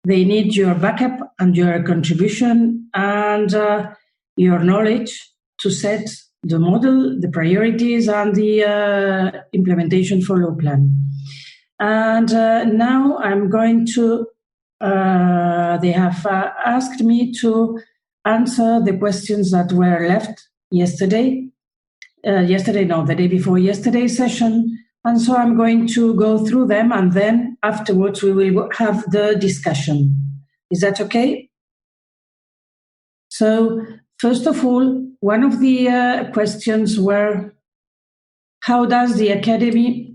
they need your backup and your contribution and your knowledge to set the model, the priorities, and the implementation follow plan. And now I'm going to, they have asked me to answer the questions that were left yesterday. The day before yesterday's session. And so I'm going to go through them, and then afterwards we will have the discussion. Is that okay? So first of all, one of the questions were, how does the academy...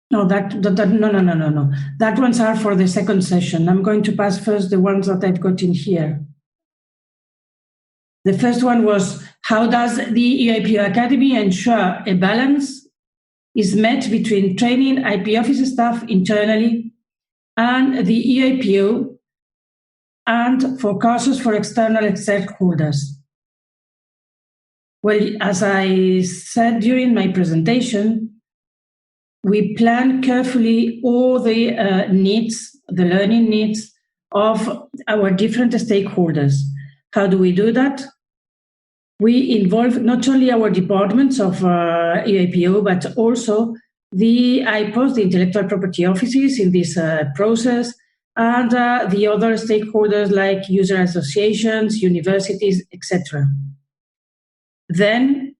No. That ones are for the second session. I'm going to pass first the ones that I've got in here. The first one was, how does the EIPO Academy ensure a balance is met between training IP office staff internally and the EIPO and for courses for external stakeholders? Well, as I said during my presentation, we plan carefully all the needs, the learning needs of our different stakeholders. How do we do that? We involve not only our departments of EIPO, but also the IPOs, the intellectual property offices in this process, and the other stakeholders like user associations, universities, etc. Then,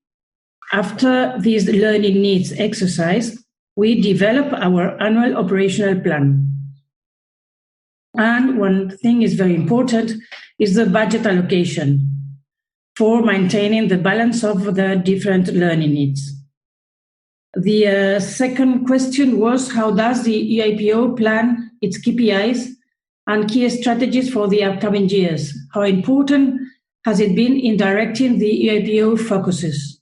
after this learning needs exercise, we develop our annual operational plan. And one thing is very important is the budget allocation for maintaining the balance of the different learning needs. The second question was, how does the EIPO plan its KPIs and key strategies for the upcoming years? How important has it been in directing the EIPO focuses?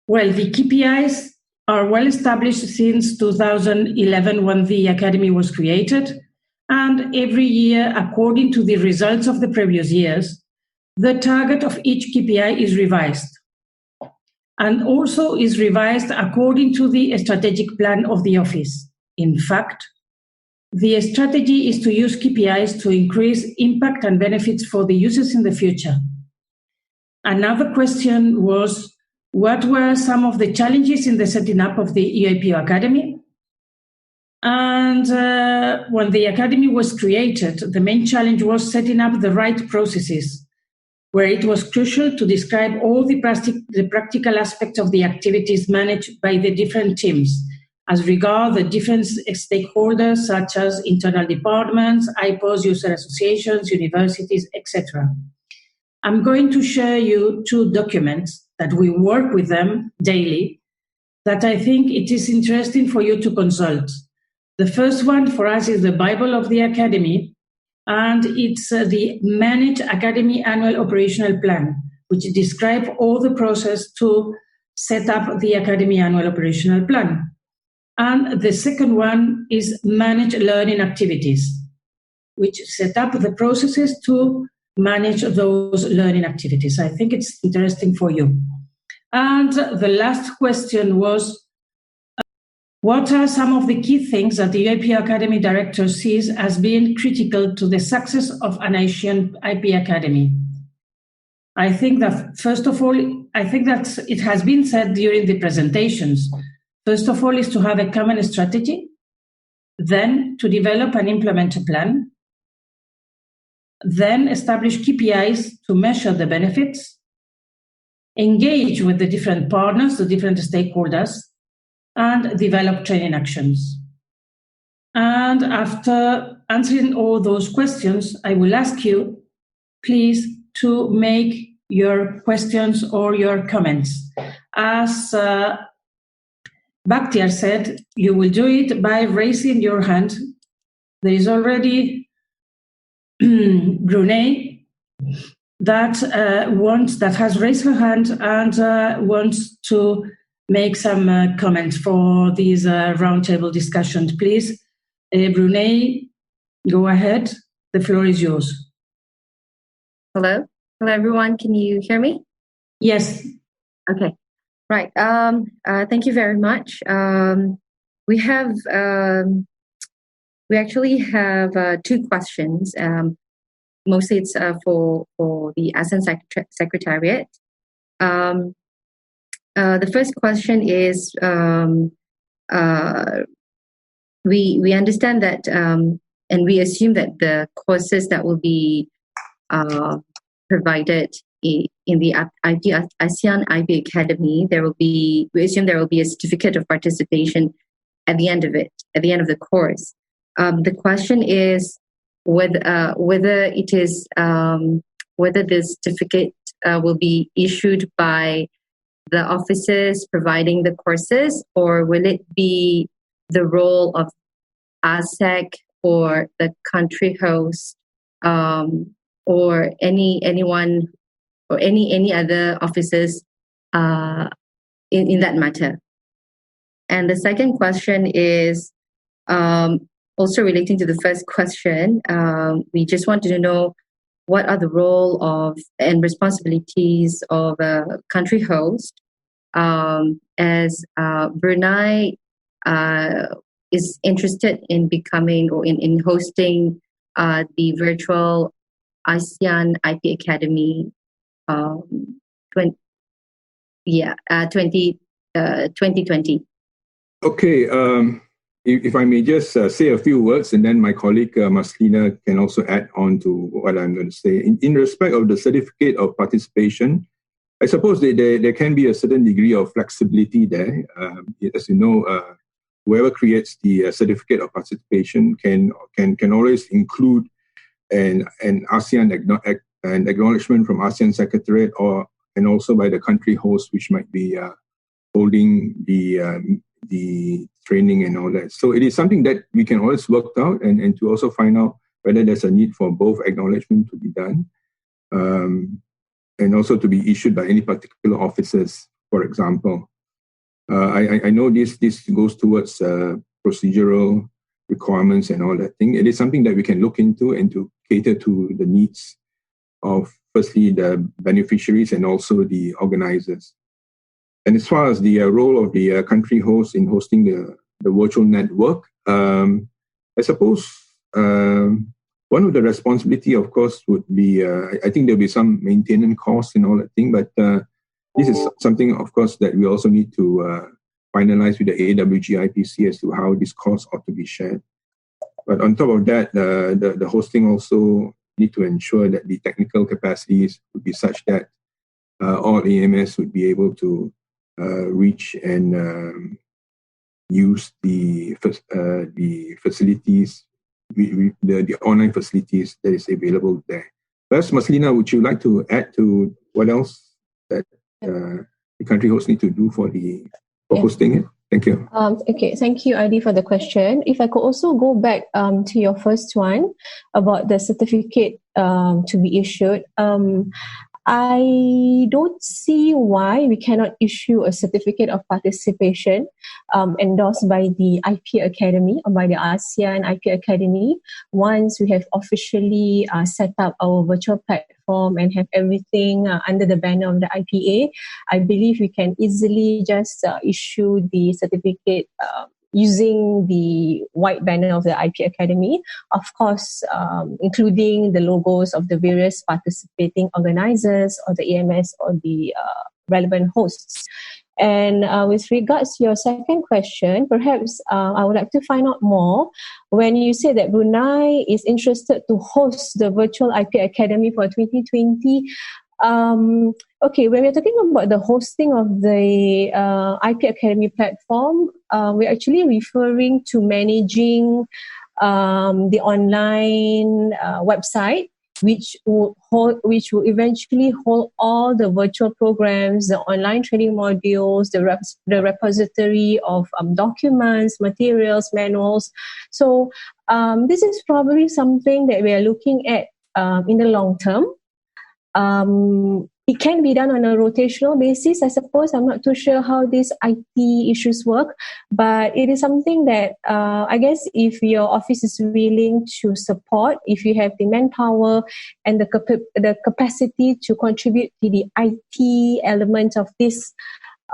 Well, the KPIs are well established since 2011 when the Academy was created, and every year, according to the results of the previous years, the target of each KPI is revised, and also is revised according to the strategic plan of the office. In fact, the strategy is to use KPIs to increase impact and benefits for the users in the future. Another question was, what were some of the challenges in the setting up of the EIPO Academy? And when the Academy was created, the main challenge was setting up the right processes, where it was crucial to describe all the practical aspects of the activities managed by the different teams, as regard the different stakeholders such as internal departments, IPOs, user associations, universities, etc. I'm going to share you two documents that we work with them daily that I think it is interesting for you to consult. The first one for us is the Bible of the Academy, and it's the Managed Academy Annual Operational Plan, which describes all the process to set up the Academy Annual Operational Plan. And the second one is Managed Learning Activities, which set up the processes to manage those learning activities. I think it's interesting for you. And the last question was, what are some of the key things that the EIPO Academy Director sees as being critical to the success of an ASEAN IP Academy? I think that, first of all, I think that it has been said during the presentations. First of all is to have a common strategy, then to develop and implement a plan, then establish KPIs to measure the benefits, engage with the different partners, the different stakeholders, and develop training actions. And after answering all those questions, I will ask you, please, to make your questions or your comments. As Bakhtiar said, you will do it by raising your hand. There is already Brunei that has raised her hand and wants to make some comments for these roundtable discussions. Please, Brunei, go ahead. The floor is yours. Hello, everyone. Can you hear me? Yes. Okay. Right. Thank you very much. We actually have two questions. Mostly it's for the ASEAN Secretariat. The first question is, we understand that, and we assume that the courses that will be provided in the ASEAN IP Academy, we assume there will be a certificate of participation at the end of the course. The question is whether this certificate will be issued by the officers providing the courses, or will it be the role of ASEC or the country host, or anyone or any other officers in that matter? And the second question is also relating to the first question. We just wanted to know what are the role of and responsibilities of a country host, as Brunei is interested in becoming or in hosting the virtual ASEAN IP Academy 2020. Okay, if I may just say a few words, and then my colleague Maslina can also add on to what I'm going to say. In respect of the certificate of participation, I suppose there can be a certain degree of flexibility there. As you know, whoever creates the certificate of participation can always include an ASEAN an acknowledgement from ASEAN Secretariat, and also by the country host, which might be holding the training and all that. So it is something that we can always work out and to also find out whether there's a need for both acknowledgement to be done, and also to be issued by any particular officers, for example. I know this goes towards procedural requirements and all that thing. It is something that we can look into and to cater to the needs of, firstly, the beneficiaries and also the organizers. And as far as the role of the country host in hosting the virtual network, I suppose one of the responsibility, of course, would be, I think there'll be some maintenance costs and all that thing, but this is something, of course, that we also need to finalize with the AWG-IPC as to how this cost ought to be shared. But on top of that, the hosting also need to ensure that the technical capacities would be such that all AMS would be able to reach and use the facilities, the online facilities that is available there. Perhaps, Maslina, would you like to add to what else that the country hosts need to do for hosting it? Thank you. Okay, thank you, Adi, for the question. If I could also go back to your first one about the certificate to be issued. I don't see why we cannot issue a certificate of participation endorsed by the IP Academy or by the ASEAN IP Academy once we have officially set up our virtual platform and have everything under the banner of the IPA. I believe we can easily just issue the certificate using the white banner of the IP Academy, of course, including the logos of the various participating organizers or the AMS or the relevant hosts. And with regards to your second question, perhaps I would like to find out more. When you say that Brunei is interested to host the virtual IP Academy for 2020, okay, when we're talking about the hosting of the IP Academy platform, we're actually referring to managing the online website, which will eventually hold all the virtual programs, the online training modules, the repository of documents, materials, manuals. So this is probably something that we are looking at in the long term. It can be done on a rotational basis, I suppose. I'm not too sure how these IT issues work, but it is something that I guess if your office is willing to support, if you have the manpower and the capacity to contribute to the IT element of this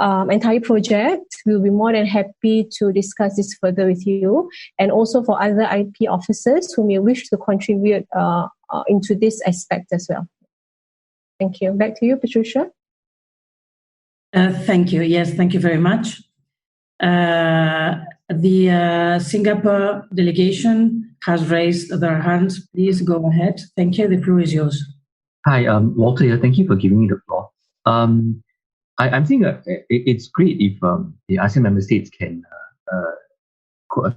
entire project, we'll be more than happy to discuss this further with you, and also for other IP officers who may wish to contribute into this aspect as well. Thank you. Back to you, Patricia. Thank you. Yes, thank you very much. The Singapore delegation has raised their hands. Please go ahead. Thank you. The floor is yours. Hi, Walter here. Thank you for giving me the floor. I think it's great if the ASEAN member states can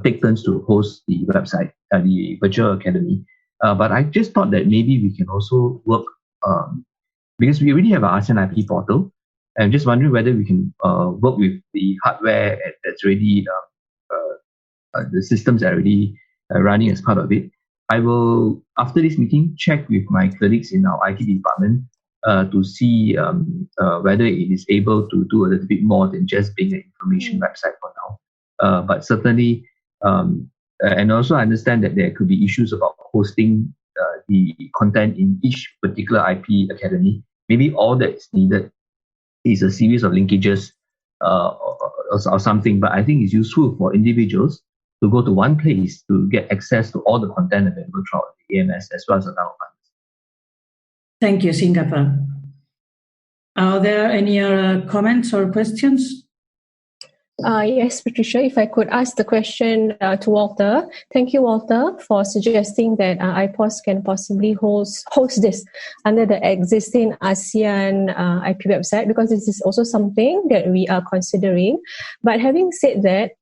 take turns to host the website, the virtual academy. But I just thought that maybe we can also work because we already have an ASEAN IP portal. I'm just wondering whether we can work with the hardware that's already, the systems are already running as part of it. I will, after this meeting, check with my colleagues in our IT department to see whether it is able to do a little bit more than just being an information website for now. But certainly, and also I understand that there could be issues about hosting the content in each particular IP academy. Maybe all that's needed is a series of linkages or something, but I think it's useful for individuals to go to one place to get access to all the content available throughout the AMS as well as our partners. Thank you, Singapore. Are there any other comments or questions? Yes, Patricia, if I could ask the question to Walter. Thank you, Walter, for suggesting that IPOS can possibly host this under the existing ASEAN IP website, because this is also something that we are considering. But having said that,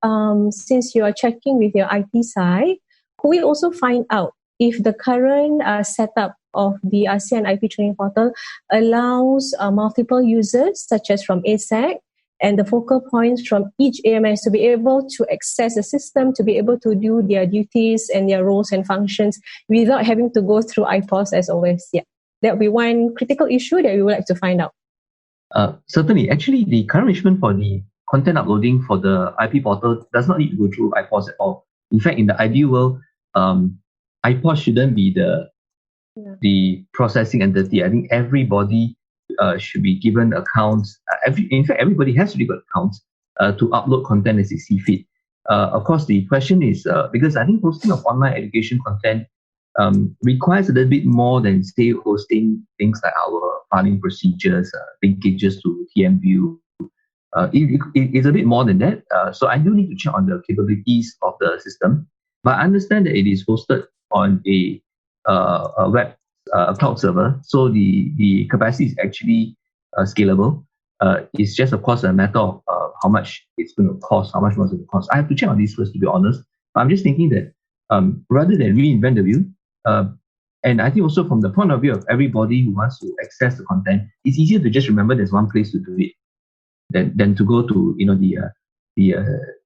since you are checking with your IT side, could we also find out if the current setup of the ASEAN IP training portal allows multiple users, such as from ASEC, and the focal points from each AMS to be able to access the system, to be able to do their duties and their roles and functions without having to go through IPOS as always. Yeah, that would be one critical issue that we would like to find out. Certainly. Actually, the current arrangement for the content uploading for the IP portal does not need to go through IPOS at all. In fact, in the ideal world, IPOS shouldn't be the processing entity. I think everybody should be given accounts. In fact, everybody has to be given accounts to upload content as they see fit. Of course, the question is, because I think hosting of online education content requires a little bit more than, say, hosting things like our filing procedures, linkages to TMView. It's a bit more than that. So I do need to check on the capabilities of the system. But I understand that it is hosted on a web cloud server, so the capacity is actually scalable. It's just, of course, a matter of how much it's going to cost, how much more it's going to cost. I have to check on this first, to be honest. But I'm just thinking that rather than reinvent the wheel, and I think also from the point of view of everybody who wants to access the content, it's easier to just remember there's one place to do it than to go to the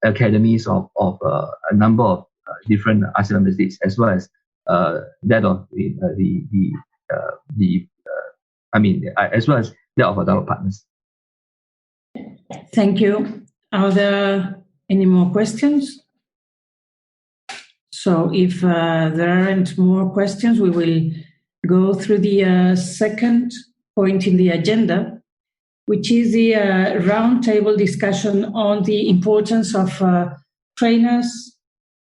academies of a number of different ASEAN member states, as well as that of as well as that of our partners. Thank you. Are there any more questions? So if there aren't more questions, we will go through the second point in the agenda, which is the roundtable discussion on the importance of trainers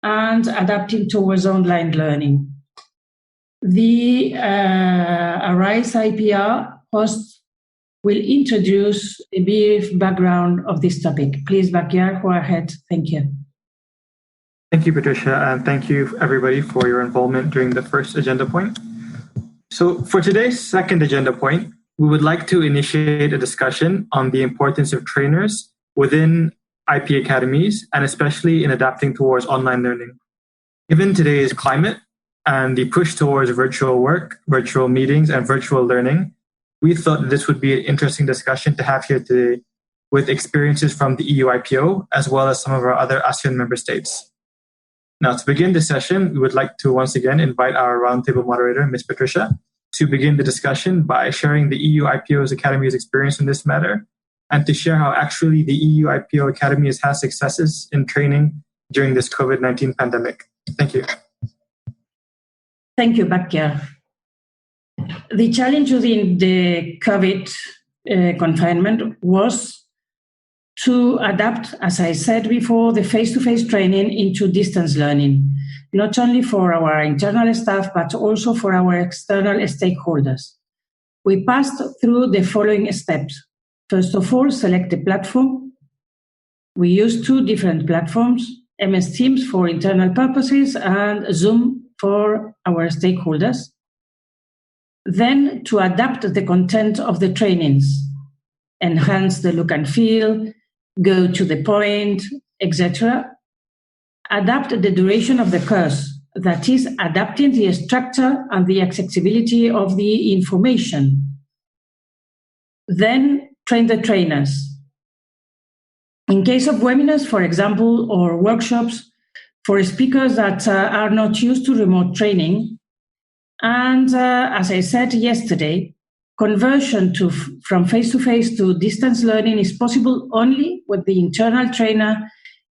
and adapting towards online learning. The ARISE+IPR host will introduce a brief background of this topic. Please, Bakyar, go ahead. Thank you. Thank you, Patricia, and thank you, everybody, for your involvement during the first agenda point. So for today's second agenda point, we would like to initiate a discussion on the importance of trainers within IP academies, and especially in adapting towards online learning. Given today's climate, and the push towards virtual work, virtual meetings, and virtual learning, we thought that this would be an interesting discussion to have here today with experiences from the EU IPO, as well as some of our other ASEAN member states. Now, to begin this session, we would like to once again invite our roundtable moderator, Ms. Patricia, to begin the discussion by sharing the EU IPO's Academy's experience in this matter, and to share how actually the EU IPO Academy has had successes in training during this COVID-19 pandemic. Thank you. Thank you, Bakhtiar. The challenge within the COVID confinement was to adapt, as I said before, the face-to-face training into distance learning, not only for our internal staff, but also for our external stakeholders. We passed through the following steps. First of all, select the platform. We used 2 different platforms, MS Teams for internal purposes and Zoom for our stakeholders. Then to adapt the content of the trainings, enhance the look and feel, go to the point, etc. Adapt the duration of the course, that is, adapting the structure and the accessibility of the information. Then train the trainers. In case of webinars, for example, or workshops for speakers that are not used to remote training, and as I said yesterday, conversion from face-to-face to distance learning is possible only when the internal trainer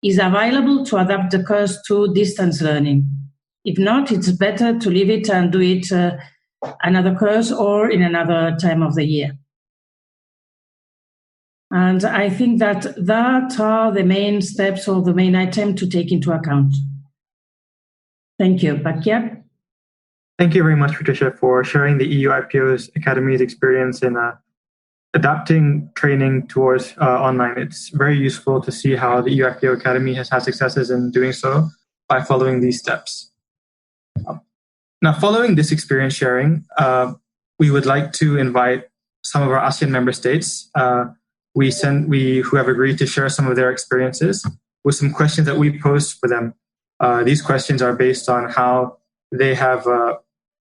is available to adapt the course to distance learning. If not, it's better to leave it and do it another course or in another time of the year. And I think that are the main steps or the main item to take into account. Thank you. Bakhtiar? Thank you very much, Patricia, for sharing the EU IPO's Academy's experience in adapting training towards online. It's very useful to see how the EU IPO Academy has had successes in doing so by following these steps. Now, following this experience sharing, we would like to invite some of our ASEAN member states who have agreed to share some of their experiences with some questions that we posed for them. These questions are based on how they have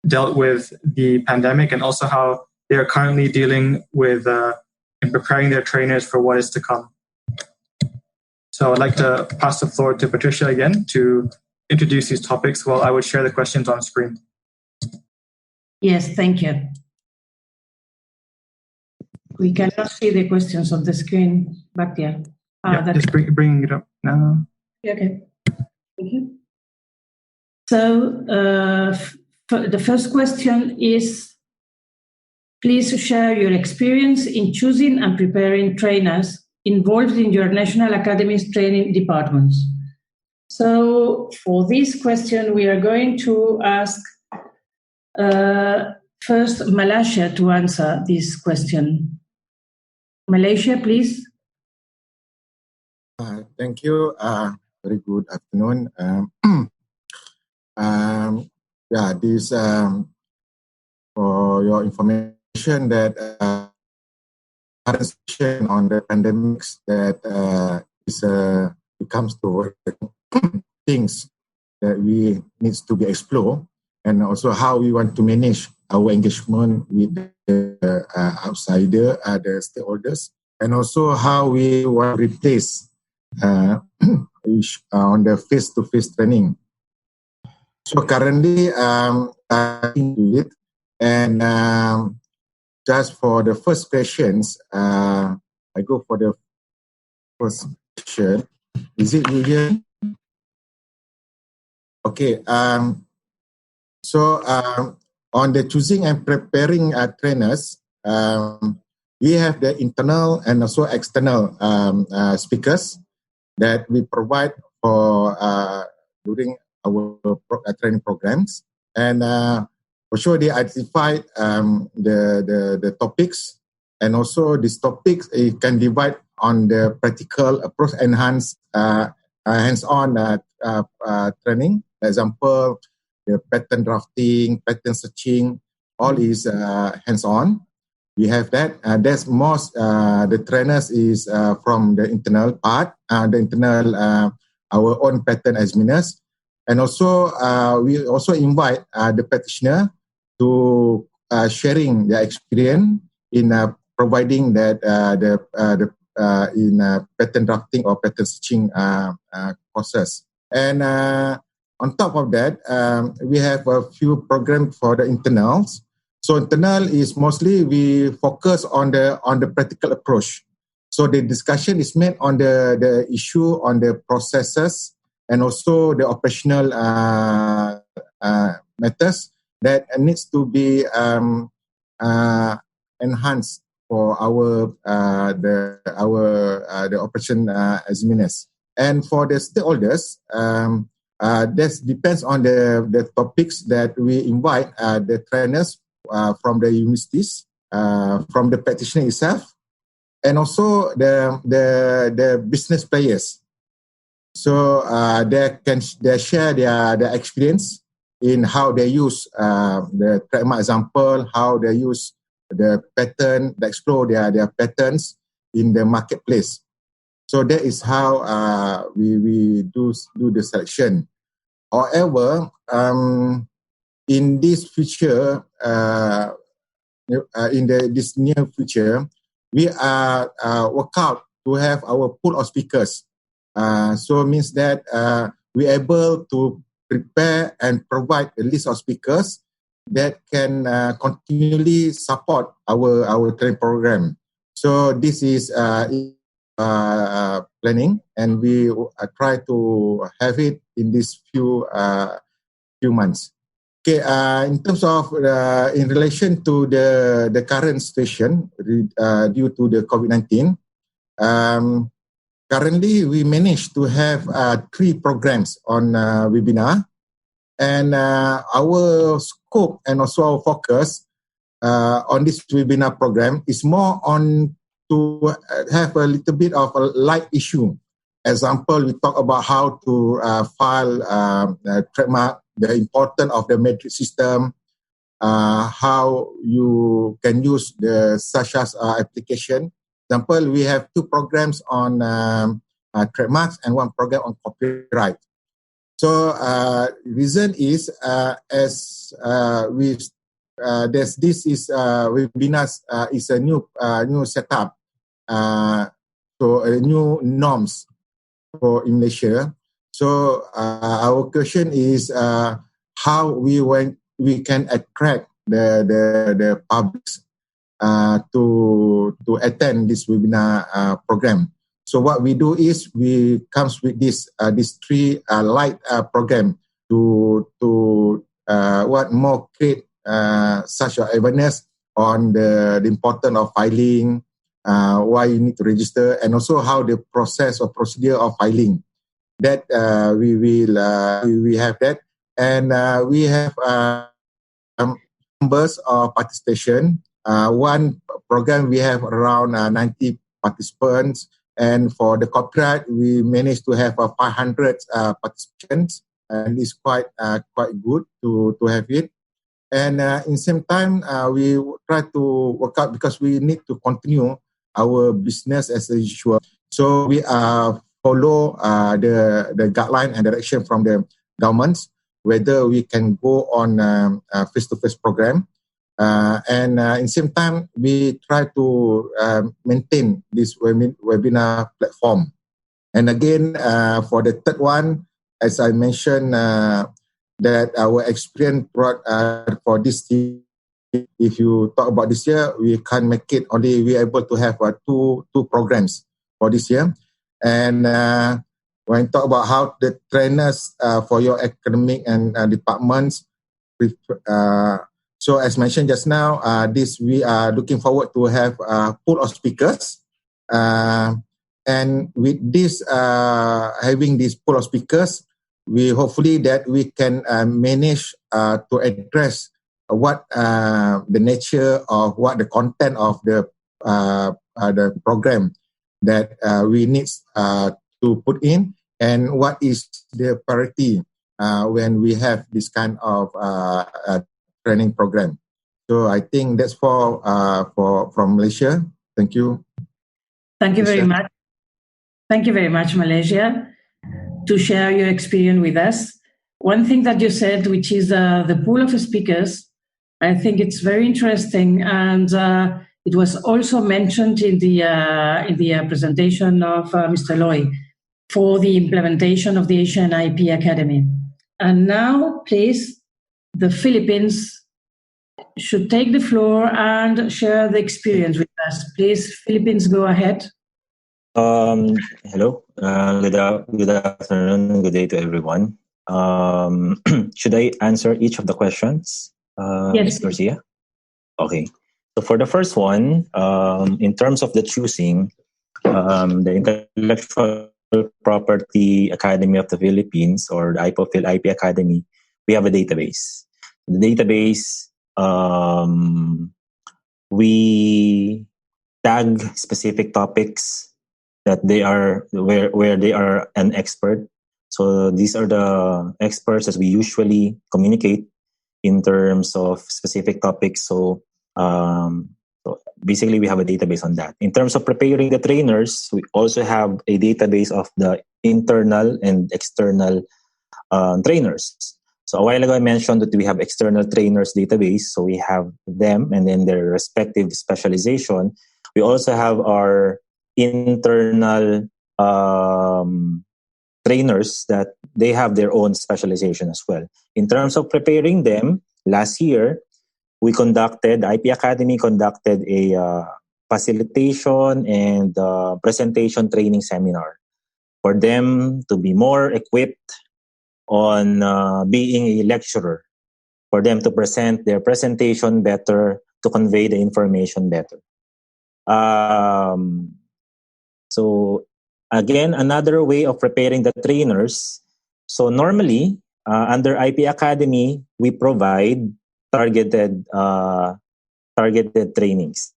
dealt with the pandemic and also how they are currently dealing with and preparing their trainers for what is to come. So I'd like to pass the floor to Patricia again to introduce these topics while I would share the questions on screen. Yes, thank you. We cannot see the questions on the screen, Bakhtiar. Just bringing it up now. Okay, thank you. So the first question is, please share your experience in choosing and preparing trainers involved in your national academy's training departments. So for this question, we are going to ask first Malaysia to answer this question. Malaysia, please. Thank you. Very good afternoon. This for your information that on the pandemics that it comes to things that we needs to be explored, and also how we want to manage our engagement with the outsider, the stakeholders, and also how we want to replace on the face-to-face training. So currently, I do it, and just for the first questions, I go for the first question. Is it you here? Okay. So on the choosing and preparing trainers, we have the internal and also external speakers that we provide for during our training programs, and for sure they identified the topics, and also these topics can divide on the practical approach, enhanced hands-on training. For example, the pattern drafting, pattern searching, all is hands-on. We have that. That's most the trainers is from the internal part, the internal our own pattern examiners. And also, we also invite the practitioner to sharing their experience in providing that in patent drafting or patent searching process. And on top of that, we have a few programs for the internals. So internal is mostly we focus on the practical approach. So the discussion is made on the issue, on the processes, and also the operational matters that needs to be enhanced for the operation examiners. And for the stakeholders, this depends on the topics that we invite the trainers from the universities, from the practitioner itself, and also the business players. So they share their experience in how they use the trademark example, how they use the pattern, they explore their patterns in the marketplace. So that is how we do the selection. However, in this future, this near future, we are work out to have our pool of speakers. So it means that we're able to prepare and provide a list of speakers that can continually support our training program. So this is planning, and we try to have it in these few months. Okay, in terms of in relation to the current situation due to the COVID-19, currently we managed to have 3 programs on webinar, and our scope and also our focus on this webinar program is more on to have a little bit of a light issue. Example, we talk about how to file trademark, the importance of the metric system, how you can use the such as application. Example, we have 2 programs on trademarks and 1 program on copyright. So reason is as this is webinars is a new setup, so new norms for in Malaysia. So our question is how we can attract the public to attend this webinar program. So what we do is we comes with this 3 light program to what more create such awareness on the importance of filing, why you need to register, and also how the process or procedure of filing. That we have that, and we have numbers of participation. One program we have around 90 participants, and for the copyright we managed to have 500 participants, and it's quite good to have it. And in same time we try to work out because we need to continue our business as usual. So we follow the guideline and direction from the governments, whether we can go on a face-to-face program. And in same time, we try to maintain this webinar platform. And again, for the third one, as I mentioned, that our experience brought for this year, if you talk about this year, we can't make it. Only we are able to have two programs for this year. And when you talk about how the trainers for your academic and departments, so as mentioned just now, this we are looking forward to have a pool of speakers. And with this, having this pool of speakers, we hopefully that we can manage to address what the nature of what the content of the program that we need to put in, and what is the priority when we have this kind of training program. So I think that's from Malaysia. Thank you. Thank you very much. Thank you very much, Malaysia, to share your experience with us. one thing that you said, which is the pool of speakers. I think it's very interesting, and it was also mentioned in the presentation of Mr. Loy for the implementation of the Asian IP Academy. And now, please, the Philippines should take the floor and share the experience with us. Please, Philippines, go ahead. Hello. Good afternoon. Good day to everyone. Should I answer each of the questions, Yes. Ms. Garcia? Okay. So for the first one, in terms of the choosing, the Intellectual Property Academy of the Philippines, or the IPOPHIL IP Academy, we have a database. The database, we tag specific topics that they are where they are an expert. So these are the experts as we usually communicate in terms of specific topics. So basically we have a database on that. In terms of preparing the trainers, we also have a database of the internal and external trainers. So a while ago I mentioned that we have external trainers database. So we have them and then their respective specialization. We also have our internal trainers that they have their own specialization as well. In terms of preparing them, last year, the IP Academy conducted a facilitation and presentation training seminar for them to be more equipped on being a lecturer, for them to present their presentation better, to convey the information better. So again, another way of preparing the trainers. So normally, under IP Academy, we provide targeted trainings.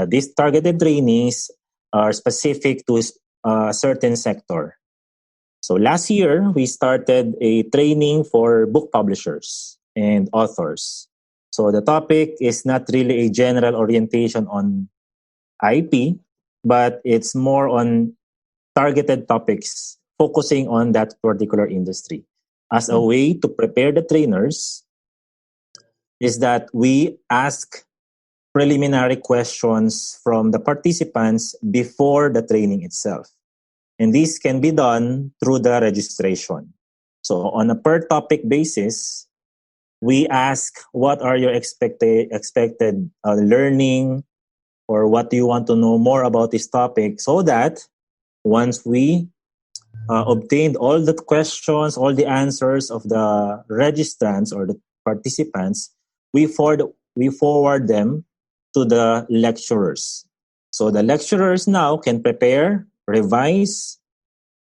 These targeted trainings are specific to a certain sector. So last year, we started a training for book publishers and authors. So the topic is not really a general orientation on IP, but it's more on targeted topics focusing on that particular industry. As a way to prepare the trainers is that we ask preliminary questions from the participants before the training itself. And this can be done through the registration. So on a per topic basis, we ask what are your expected learning, or what do you want to know more about this topic, so that once we obtained all the questions, all the answers of the registrants or the participants, we forward them to the lecturers. So the lecturers now can prepare, revise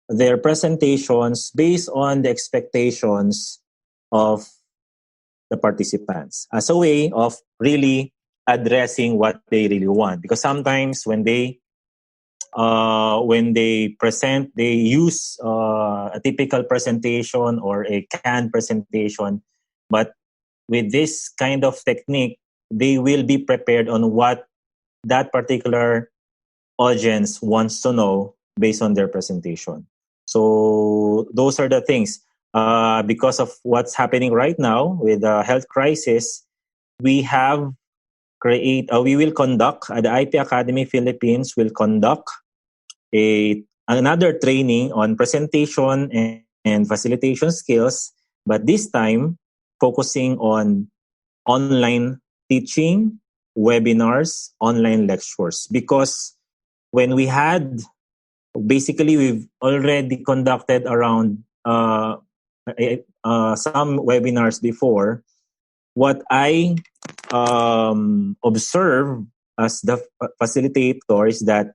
their presentations based on the expectations of the participants, as a way of really addressing what they really want. Because sometimes when they present, they use a typical presentation or a canned presentation, but with this kind of technique, they will be prepared on what that particular audience wants to know based on their presentation. So those are the things. Because of what's happening right now with the health crisis, we will conduct, the IP Academy Philippines will conduct another training on presentation and facilitation skills, but this time focusing on online teaching, webinars, online lectures. Because when we've already conducted around some webinars before. What I observe as the facilitator is that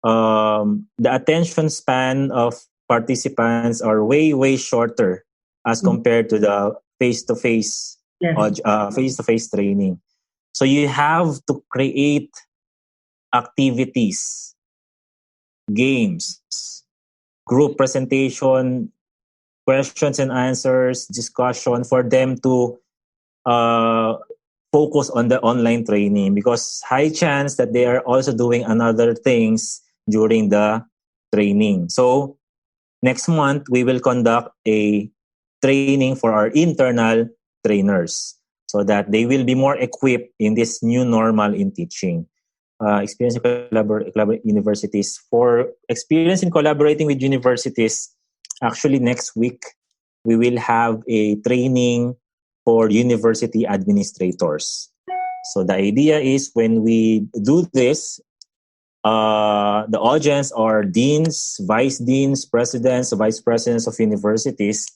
the attention span of participants are way, way shorter as compared to the face-to-face training. So you have to create activities, games, group presentation, questions and answers, discussion for them to focus on the online training, because high chance that they are also doing another things during the training. So next month, we will conduct a training for our internal trainers so that they will be more equipped in this new normal in teaching. Experience in collaborate universities. For experience in collaborating with universities, actually next week, we will have a training for university administrators. So the idea is when we do this, the audience are deans, vice deans, presidents, vice presidents of universities.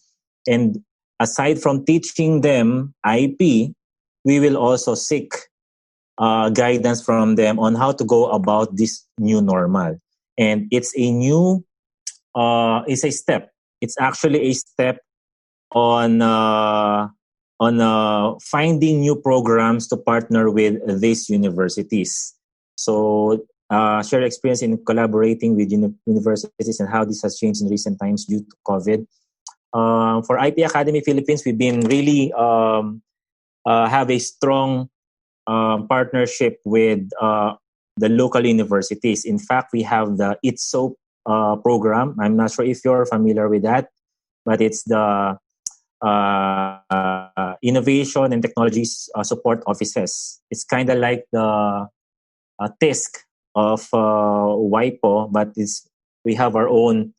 And aside from teaching them IP, we will also seek guidance from them on how to go about this new normal. And it's a step. It's actually a step on finding new programs to partner with these universities. So share experience in collaborating with universities and how this has changed in recent times due to COVID. For IP Academy Philippines, we've been really have a strong partnership with the local universities. In fact, we have the ITSO program. I'm not sure if you're familiar with that, but it's the Innovation and Technologies Support Offices. It's kind of like the TISC of WIPO, but we have our own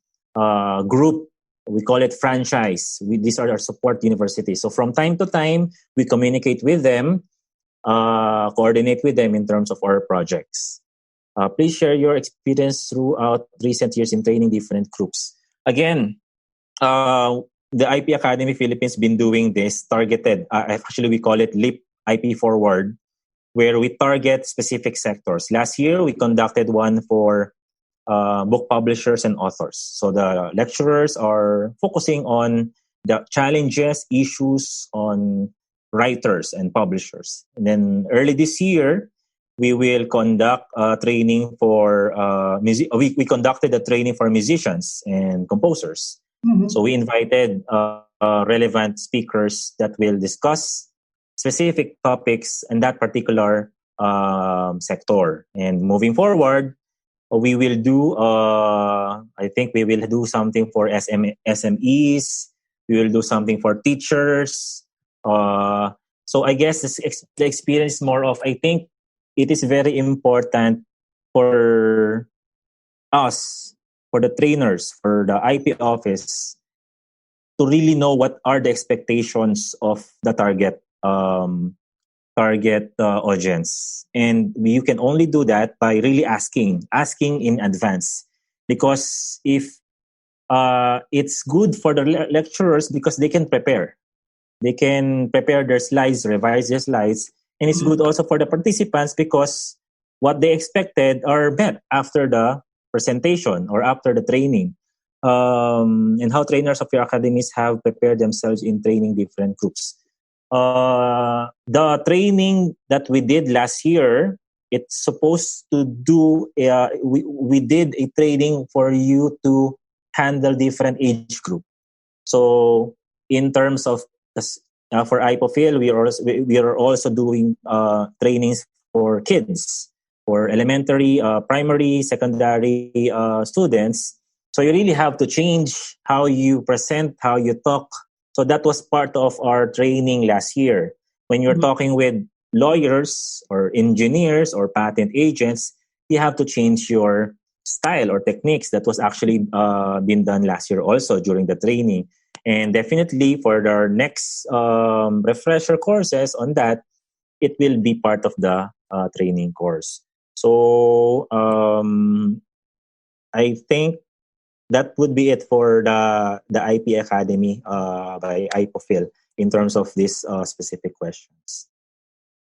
group. We call it franchise. These are our support universities. So from time to time, we communicate with them, coordinate with them in terms of our projects. Please share your experience throughout recent years in training different groups. Again, the IP Academy Philippines been doing this targeted. Actually, we call it LEAP IP Forward, where we target specific sectors. Last year, we conducted one for book publishers and authors. So the lecturers are focusing on the challenges, issues on writers and publishers. And then early this year, we will conduct training for we conducted a training for musicians and composers. Mm-hmm. So we invited relevant speakers that will discuss specific topics in that particular sector. And moving forward, we will do, I think we will do something for SMEs. We will do something for teachers. So I guess the experience is more of, I think it is very important for us, for the trainers, for the IP office, to really know what are the expectations of the target audience. And you can only do that by really asking in advance. Because if it's good for the lecturers because they can prepare. They can prepare their slides, revise their slides. And it's good also for the participants because what they expected are met after the presentation or after the training. And how trainers of your academies have prepared themselves in training different groups. The training that we did last year, it's supposed to do, we did a training for you to handle different age group. So in terms of, for IPOPhil, we are also doing trainings for kids, for elementary, primary, secondary students. So you really have to change how you present, how you talk. So that was part of our training last year. When you're talking with lawyers or engineers or patent agents, you have to change your style or techniques. That was actually been done last year also during the training. And definitely for our next refresher courses on that, it will be part of the training course. So I think that would be it for the IP Academy by IPOPhil in terms of these specific questions.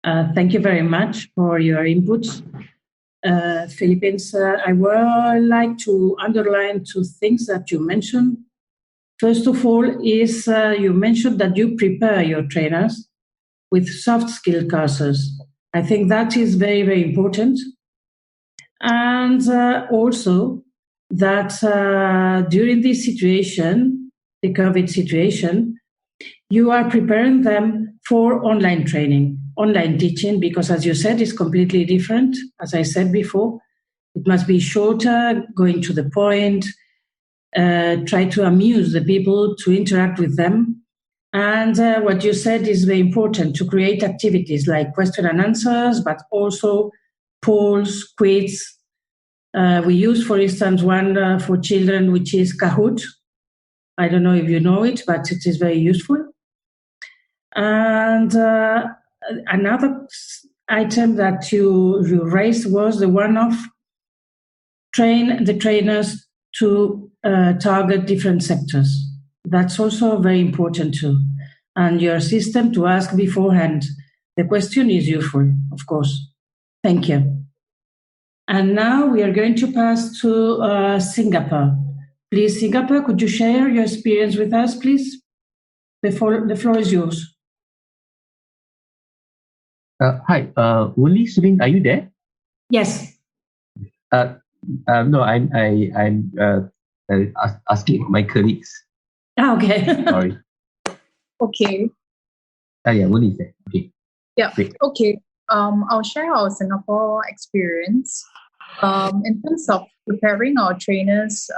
Thank you very much for your inputs. Philippines, I would like to underline two things that you mentioned. First of all is you mentioned that you prepare your trainers with soft skill courses. I think that is very, very important. And also that during this situation, the COVID situation, you are preparing them for online training, online teaching, because as you said, it's completely different. As I said before, it must be shorter, going to the point. try to amuse the people, to interact with them. And what you said is very important, to create activities like question and answers, but also polls, quiz. We use, for instance, one for children, which is Kahoot. I don't know if you know it, but it is very useful. And another item that you raised was the one of train the trainers to target different sectors. That's also very important too. And your system to ask beforehand the question is useful, of course. Thank you. And now we are going to pass to Singapore. Please, Singapore, could you share your experience with us, please? The floor is yours. Hi, Wuli, Subin, are you there? Yes. No, I'm asking my colleagues. Okay. Sorry. Okay. Yeah, Wuli is there. Okay. Yeah. Great. Okay. I'll share our Singapore experience. In terms of preparing our trainers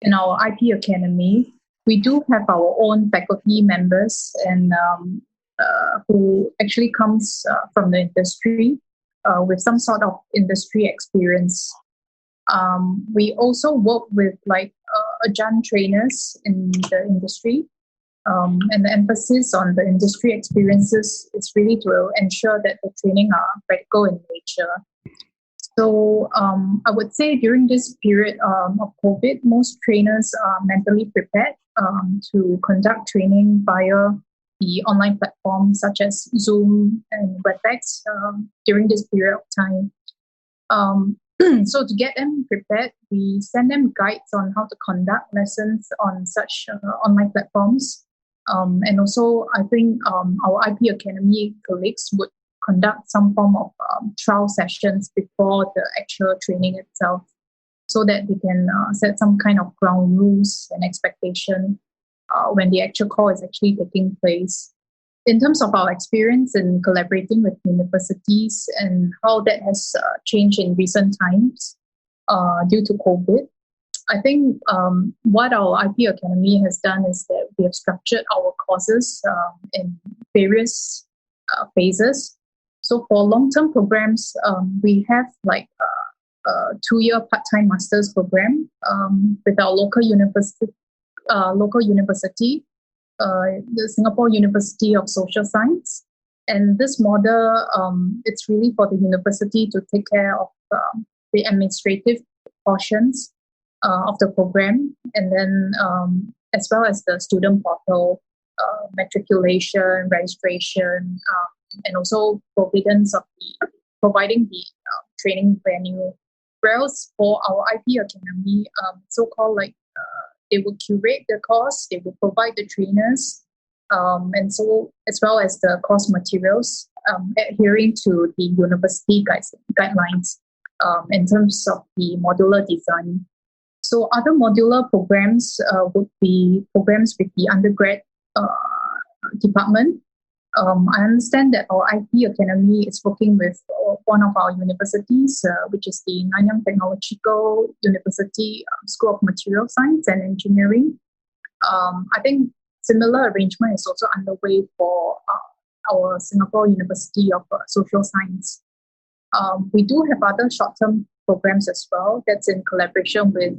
in our IP Academy, we do have our own faculty members and who actually comes from the industry with some sort of industry experience. We also work with adjunct trainers in the industry. And the emphasis on the industry experiences is really to ensure that the training are practical in nature. So I would say during this period of COVID, most trainers are mentally prepared to conduct training via the online platforms such as Zoom and WebEx during this period of time. So to get them prepared, we send them guides on how to conduct lessons on such online platforms. And also, I think our IP Academy colleagues would conduct some form of trial sessions before the actual training itself so that they can set some kind of ground rules and expectation when the actual call is actually taking place. In terms of our experience in collaborating with universities and how that has changed in recent times due to COVID, I think what our IP Academy has done is that we have structured our courses in various phases. So for long-term programs, we have like a 2-year part-time master's program with our local university, the Singapore University of Social Science. And this model, it's really for the university to take care of the administrative portions of the program, and then as well as the student portal, matriculation, registration, and also providing the training venue. Whereas for our IP Academy, so-called they will curate the course, they will provide the trainers, and so as well as the course materials, adhering to the university guidelines in terms of the modular design. So other modular programs would be programs with the undergrad department. I understand that our IP Academy is working with one of our universities, which is the Nanyang Technological University School of Material Science and Engineering. I think similar arrangement is also underway for our Singapore University of Social Science. We do have other short-term programs as well that's in collaboration with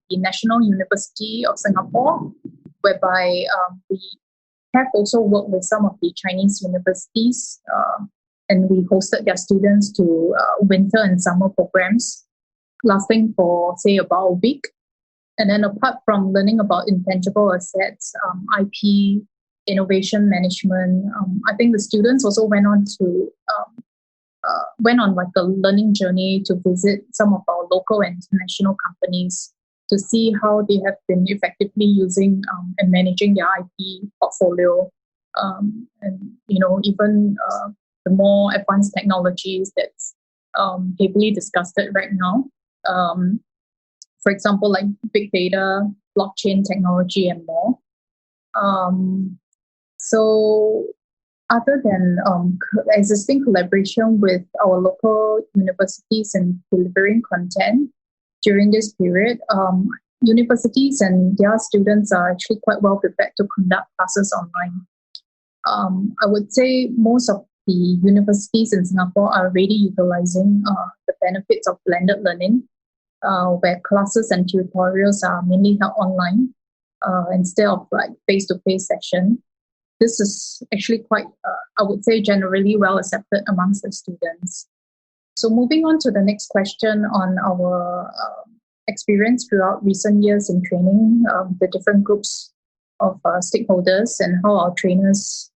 the National University of Singapore, whereby we have also worked with some of the Chinese universities and we hosted their students to winter and summer programs lasting for, say, about a week. And then apart from learning about intangible assets, IP, innovation management, I think the students also went on like a learning journey to visit some of our local and international companies to see how they have been effectively using and managing their IP portfolio, and even the more advanced technologies that's heavily discussed right now. For example, like big data, blockchain technology, and more. So other than existing collaboration with our local universities and delivering content during this period, universities and their students are actually quite well prepared to conduct classes online. I would say most of the universities in Singapore are already utilizing the benefits of blended learning, where classes and tutorials are mainly held online instead of like face-to-face session. This is actually quite, I would say, generally well accepted amongst the students. So moving on to the next question on our experience throughout recent years in training the different groups of stakeholders and how our trainers,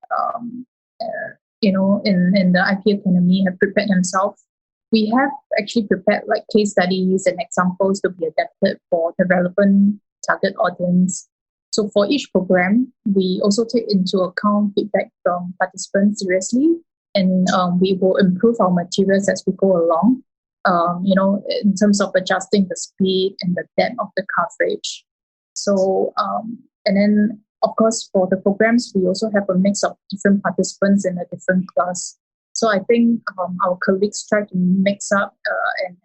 in the IP Academy have prepared themselves. We have actually prepared like case studies and examples to be adapted for the relevant target audience. So for each program, we also take into account feedback from participants seriously, and we will improve our materials as we go along, in terms of adjusting the speed and the depth of the coverage. So, and then of course, for the programs, we also have a mix of different participants in a different class. So I think our colleagues try to mix up and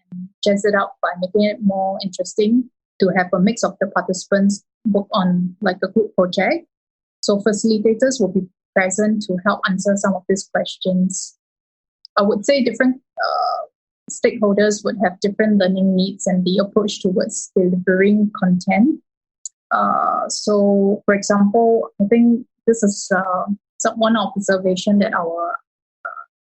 jazz it up by making it more interesting to have a mix of the participants work on like a group project. So facilitators will be present to help answer some of these questions. I would say different stakeholders would have different learning needs and the approach towards delivering content. So, for example, I think this is one observation that our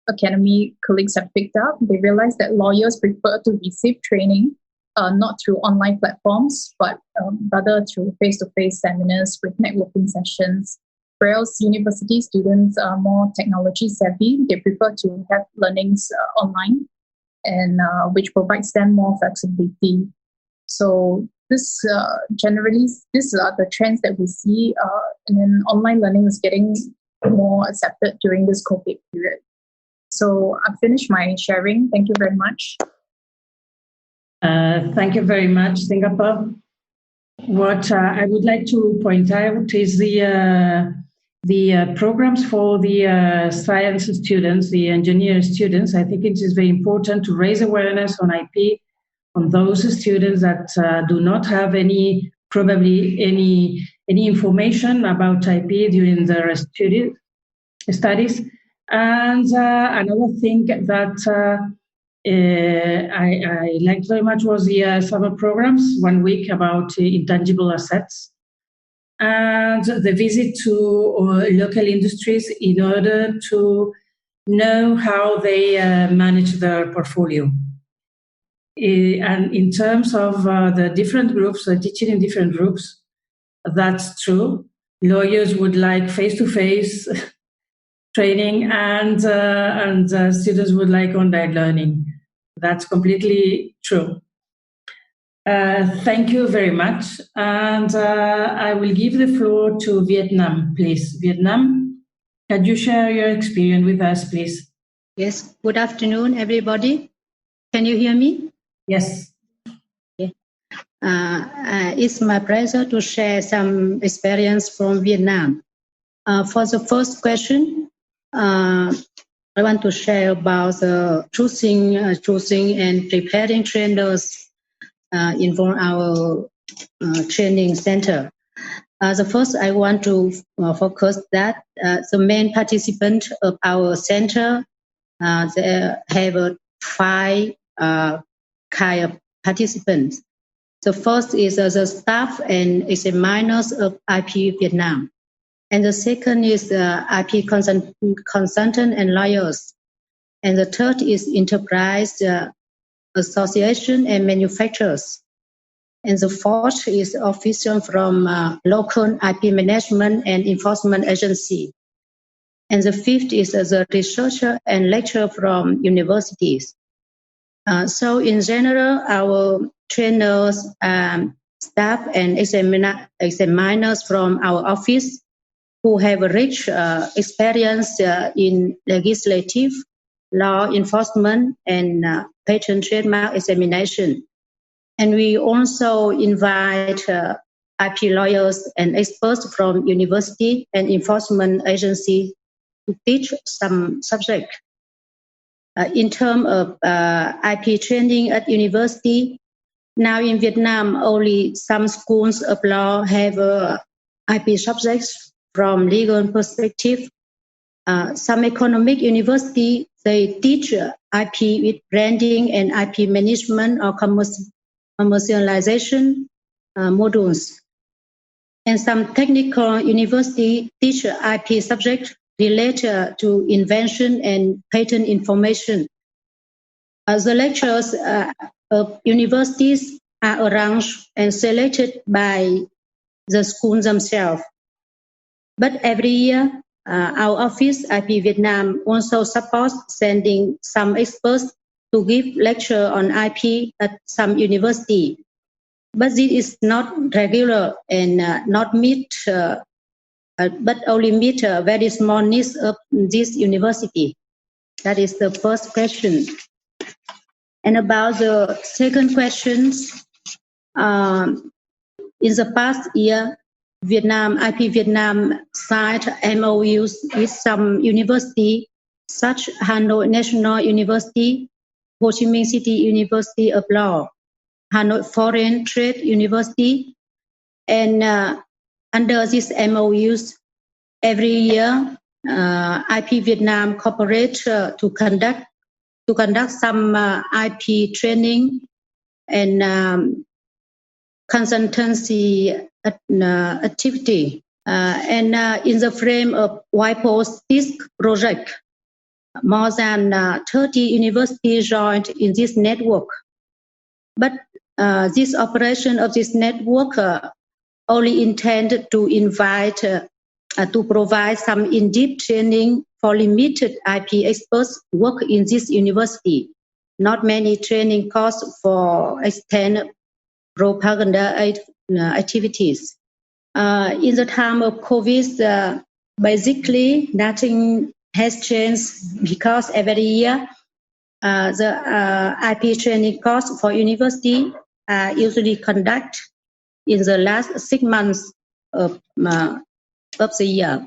academy colleagues have picked up. They realized that lawyers prefer to receive training not through online platforms, but rather through face-to-face seminars with networking sessions. Whereas university students are more technology savvy, they prefer to have learnings online, and which provides them more flexibility. So this generally, these are the trends that we see, and then online learning is getting more accepted during this COVID period. So I've finished my sharing. Thank you very much. Thank you very much, Singapore. What I would like to point out is the programs for the science students, the engineering students. I think it is very important to raise awareness on IP on those students that do not have any information about IP during their studies. And another thing that I liked very much was the summer programs, 1 week about intangible assets, and the visit to local industries in order to know how they manage their portfolio. And in terms of the different groups, teaching in different groups, that's true. Lawyers would like face-to-face training, and students would like online learning. That's completely true. Thank you very much. And I will give the floor to Vietnam, please. Vietnam, can you share your experience with us, please? Yes. Good afternoon, everybody. Can you hear me? Yes. Okay. It's my pleasure to share some experience from Vietnam. For the first question, I want to share about the choosing and preparing trainers in our training center. The first, I want to focus that the main participant of our center, they have 5 kind of participants. The first is the staff and examiners of IP Vietnam. And the second is IP consultant and lawyers. And the third is enterprise association and manufacturers. And the fourth is official from local IP management and enforcement agency. And the fifth is the researcher and lecturer from universities. So in general, our trainers, staff and examiners from our office who have a rich experience in legislative, law enforcement, and patent trademark examination. And we also invite IP lawyers and experts from university and enforcement agency to teach some subject. In terms of IP training at university, Now in Vietnam, only some schools of law have IP subjects from legal perspective. Some economic university, they teach IP with branding and IP management or commercialization modules. And some technical university teach IP subject related to invention and patent information. The lectures of universities are arranged and selected by the schools themselves. But every year, our office, IP Vietnam, also supports sending some experts to give lecture on IP at some university. But this is not regular and not meet, but only meet very small needs of this university. That is the first question. And about the second questions, in the past year, IP Vietnam signed MOUs with some university, such Hanoi National University, Ho Chi Minh City University of Law, Hanoi Foreign Trade University, and under these MOUs, every year, IP Vietnam cooperate to conduct some IP training and consultancy activity. And in the frame of WIPO's DISC project, more than 30 universities joined in this network. But this operation of this network only intended to invite to provide some in-depth training for limited IP experts work in this university. Not many training costs for extended propaganda activities. In the time of COVID, basically nothing has changed because every year the IP training course for university are usually conducted in the last 6 months of the year.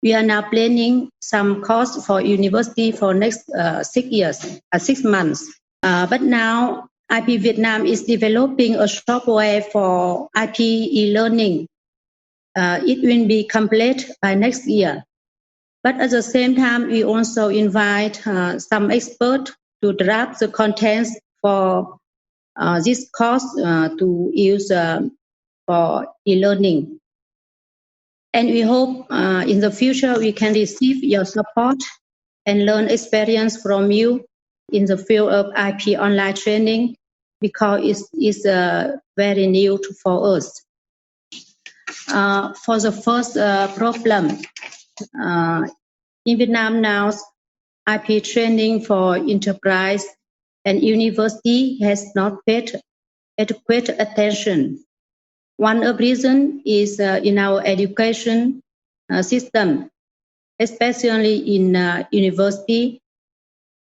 We are now planning some course for university for next 6 months. But now IP Vietnam is developing a software for IP e-learning. It will be complete by next year. But at the same time, we also invite some experts to draft the contents for this course to use for e-learning. And we hope in the future we can receive your support and learn experience from you in the field of IP online training because it's very new for us. For the first problem, in Vietnam now, IP training for enterprise and university has not paid adequate attention. One of the reasons is in our education system, especially in university,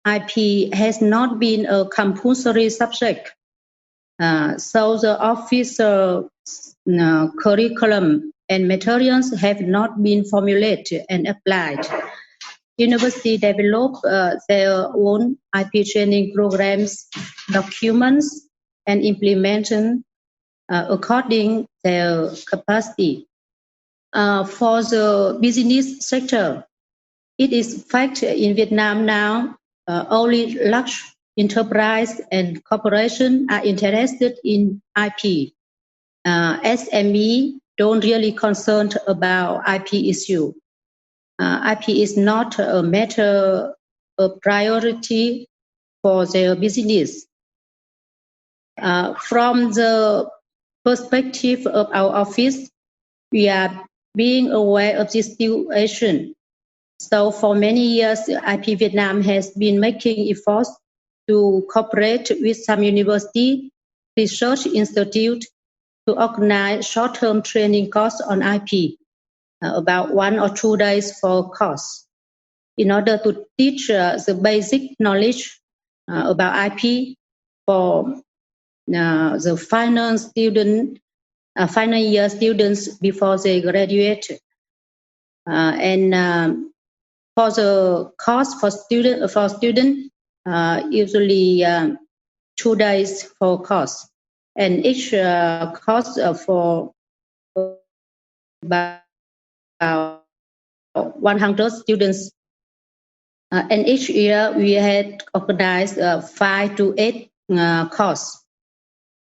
IP has not been a compulsory subject. So the official curriculum and materials have not been formulated and applied. University develop their own IP training programs, documents, and implementation according to their capacity. For the business sector, it is fact in Vietnam now, only large enterprise and corporation are interested in IP. SME don't really concerned about IP issue. IP is not a matter of priority for their business. From the perspective of our office, we are being aware of this situation. So for many years, IP Vietnam has been making efforts to cooperate with some university, research institute to organize short-term training course on IP, about 1 or 2 days for course, in order to teach the basic knowledge about IP for the final year students before they graduate. And for the course for student, usually 2 days for course. and each course for about 100 students. And each year we had organized 5 to 8 courses.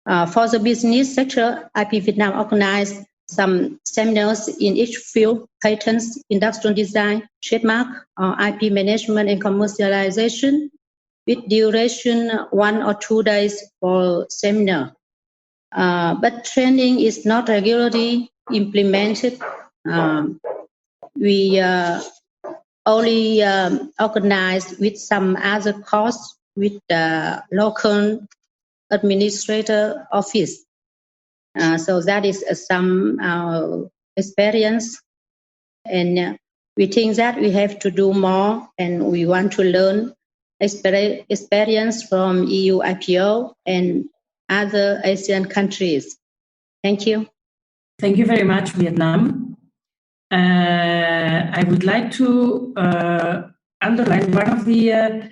For the business sector, IP Vietnam organized some seminars in each field: patents, industrial design, trademark, IP management and commercialization, with duration 1 or 2 days for seminar. But training is not regularly implemented. We only organized with some other costs with the local administrator office. So that is some experience, and we think that we have to do more, and we want to learn experience from EU IPO and other ASEAN countries. Thank you. Thank you very much, Vietnam. I would like to underline one of the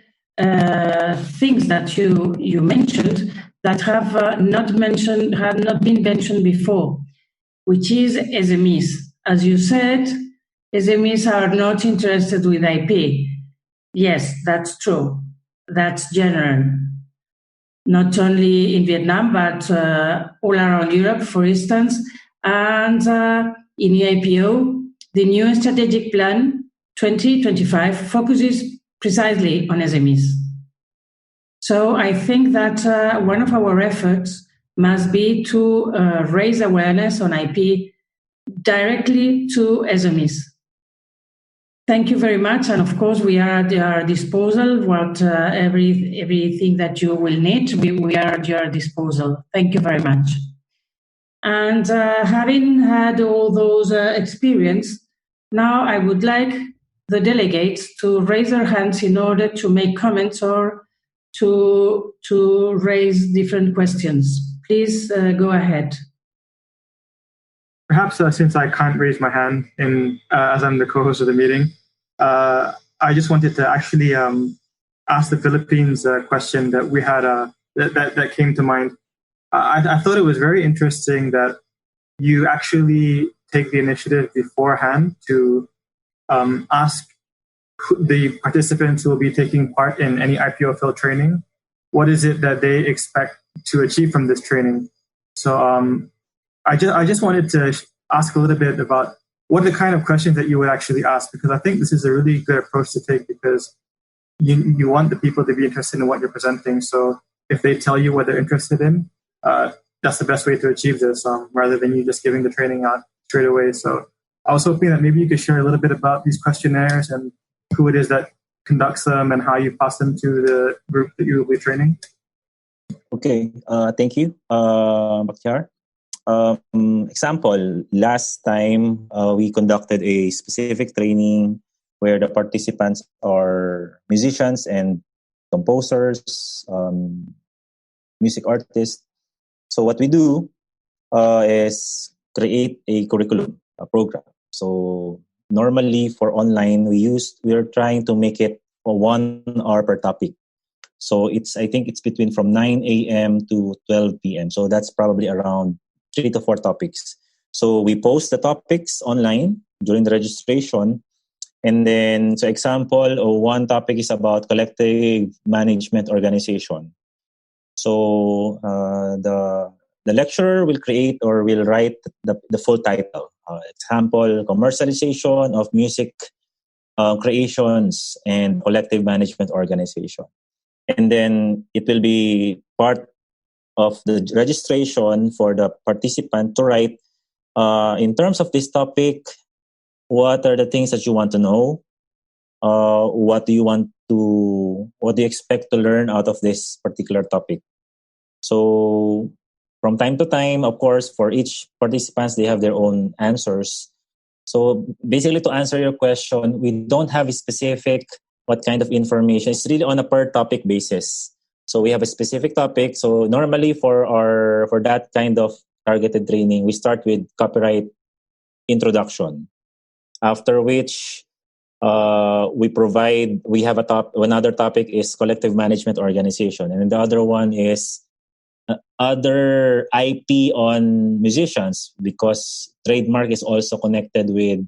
things that you mentioned that have not been mentioned before, which is SMEs. As you said, SMEs are not interested with IP. Yes, that's true. That's general. Not only in Vietnam, but all around Europe, for instance. And in EIPO, the new strategic plan 2025 focuses precisely on SMEs. So I think that one of our efforts must be to raise awareness on IP directly to SMEs. Thank you very much, and of course we are at your disposal. Everything that you will need, we are at your disposal. Thank you very much. And having had all those experience, now I would like the delegates to raise their hands in order to make comments or to raise different questions. Please go ahead. Perhaps since I can't raise my hand as I'm the co-host of the meeting, I just wanted to actually ask the Philippines question that we had that came to mind. I thought it was very interesting that you actually take the initiative beforehand to ask the participants who will be taking part in any IPO field training, what is it that they expect to achieve from this training? So I just wanted to ask a little bit about what are the kind of questions that you would actually ask, because I think this is a really good approach to take, because you want the people to be interested in what you're presenting. So if they tell you what they're interested in, that's the best way to achieve this, rather than you just giving the training out straight away. So I was hoping that maybe you could share a little bit about these questionnaires and who it is that conducts them and how you pass them to the group that you will be training. Okay, thank you, Bakhtiar. Example, last time we conducted a specific training where the participants are musicians and composers, music artists. So what we do is create a curriculum, a program. So normally for online, we are trying to make it for 1 hour per topic. So I think it's between from 9 a.m. to 12 p.m. So that's probably around 3 to 4 topics. So we post the topics online during the registration. And then, so example, one topic is about collective management organization. So the lecturer will create or will write the full title. Example, commercialization of music creations and collective management organization. And then it will be part of the registration for the participant to write, in terms of this topic, what are the things that you want to know? What do you expect to learn out of this particular topic? So from time to time, of course, for each participants, they have their own answers. So basically, to answer your question, we don't have a specific what kind of information. It's really on a per topic basis. So we have a specific topic. So normally for that kind of targeted training, we start with copyright introduction. After which we have another topic is collective management organization, and the other one is other IP on musicians, because trademark is also connected with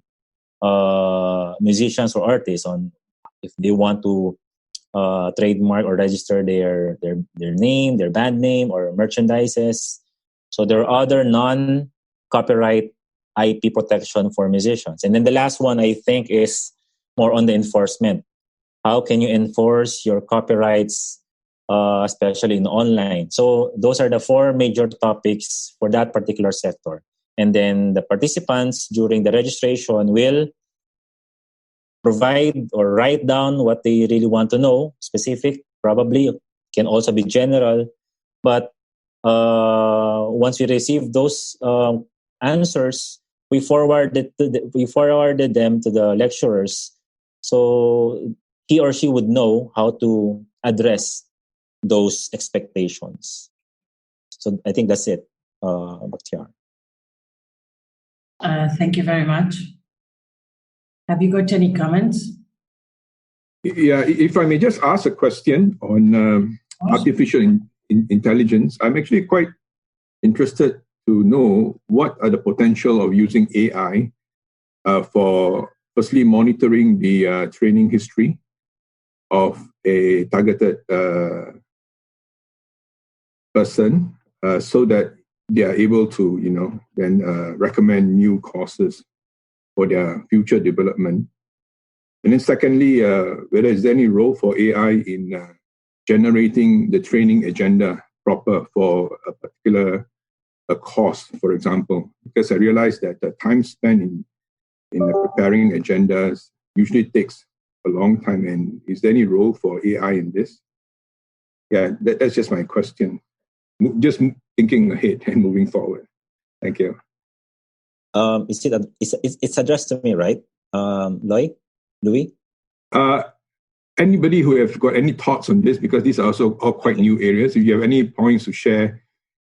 musicians or artists on if they want to trademark or register their name, their band name, or merchandises. So there are other non-copyright IP protection for musicians. And then the last one, I think, is more on the enforcement. How can you enforce your copyrights, especially in online? So those are the 4 major topics for that particular sector. And then the participants during the registration will provide or write down what they really want to know. Specific, probably, can also be general. But once we receive those answers, we forwarded them to the lecturers, so he or she would know how to address those expectations. So I think that's it, Bakhtiar. Thank you very much. Have you got any comments? Yeah, if I may just ask a question on artificial intelligence. I'm actually quite interested to know what are the potential of using AI for firstly monitoring the training history of a targeted person so that they are able to, then recommend new courses for their future development. And then secondly, whether is there any role for AI in generating the training agenda proper for a particular course, for example, because I realized that the time spent in preparing agendas usually takes a long time. And is there any role for AI in this? Yeah, that's just my question. Just thinking ahead and moving forward. Thank you. It's addressed to me, right, Louis? Anybody who have got any thoughts on this, because these are also all quite new areas. If you have any points to share,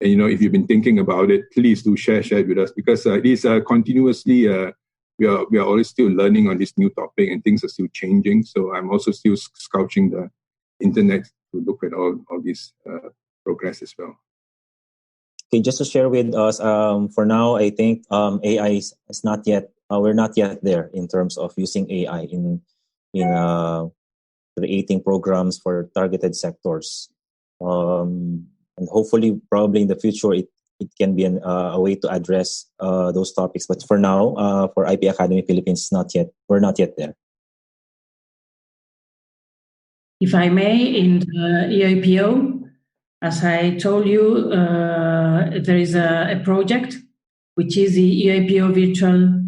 and if you've been thinking about it, please do share it with us, because it is continuously we are always still learning on this new topic, and things are still changing. So I'm also still scouting the internet to look at all this progress as well. Okay, just to share with us, for now, I think AI is not yet. We're not yet there in terms of using AI in creating programs for targeted sectors, and hopefully, probably in the future, it can be a way to address those topics. But for now, for IP Academy Philippines, we're not yet there. If I may, in the EIPO, as I told you, there is a project which is the EIPO Virtual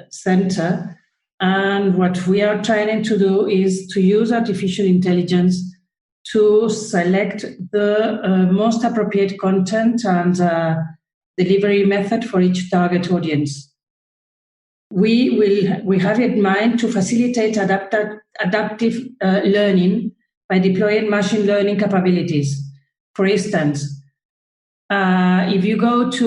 Center. And what we are trying to do is to use artificial intelligence to select the most appropriate content and delivery method for each target audience. We have in mind to facilitate adaptive learning by deploying machine learning capabilities. For instance, if you go to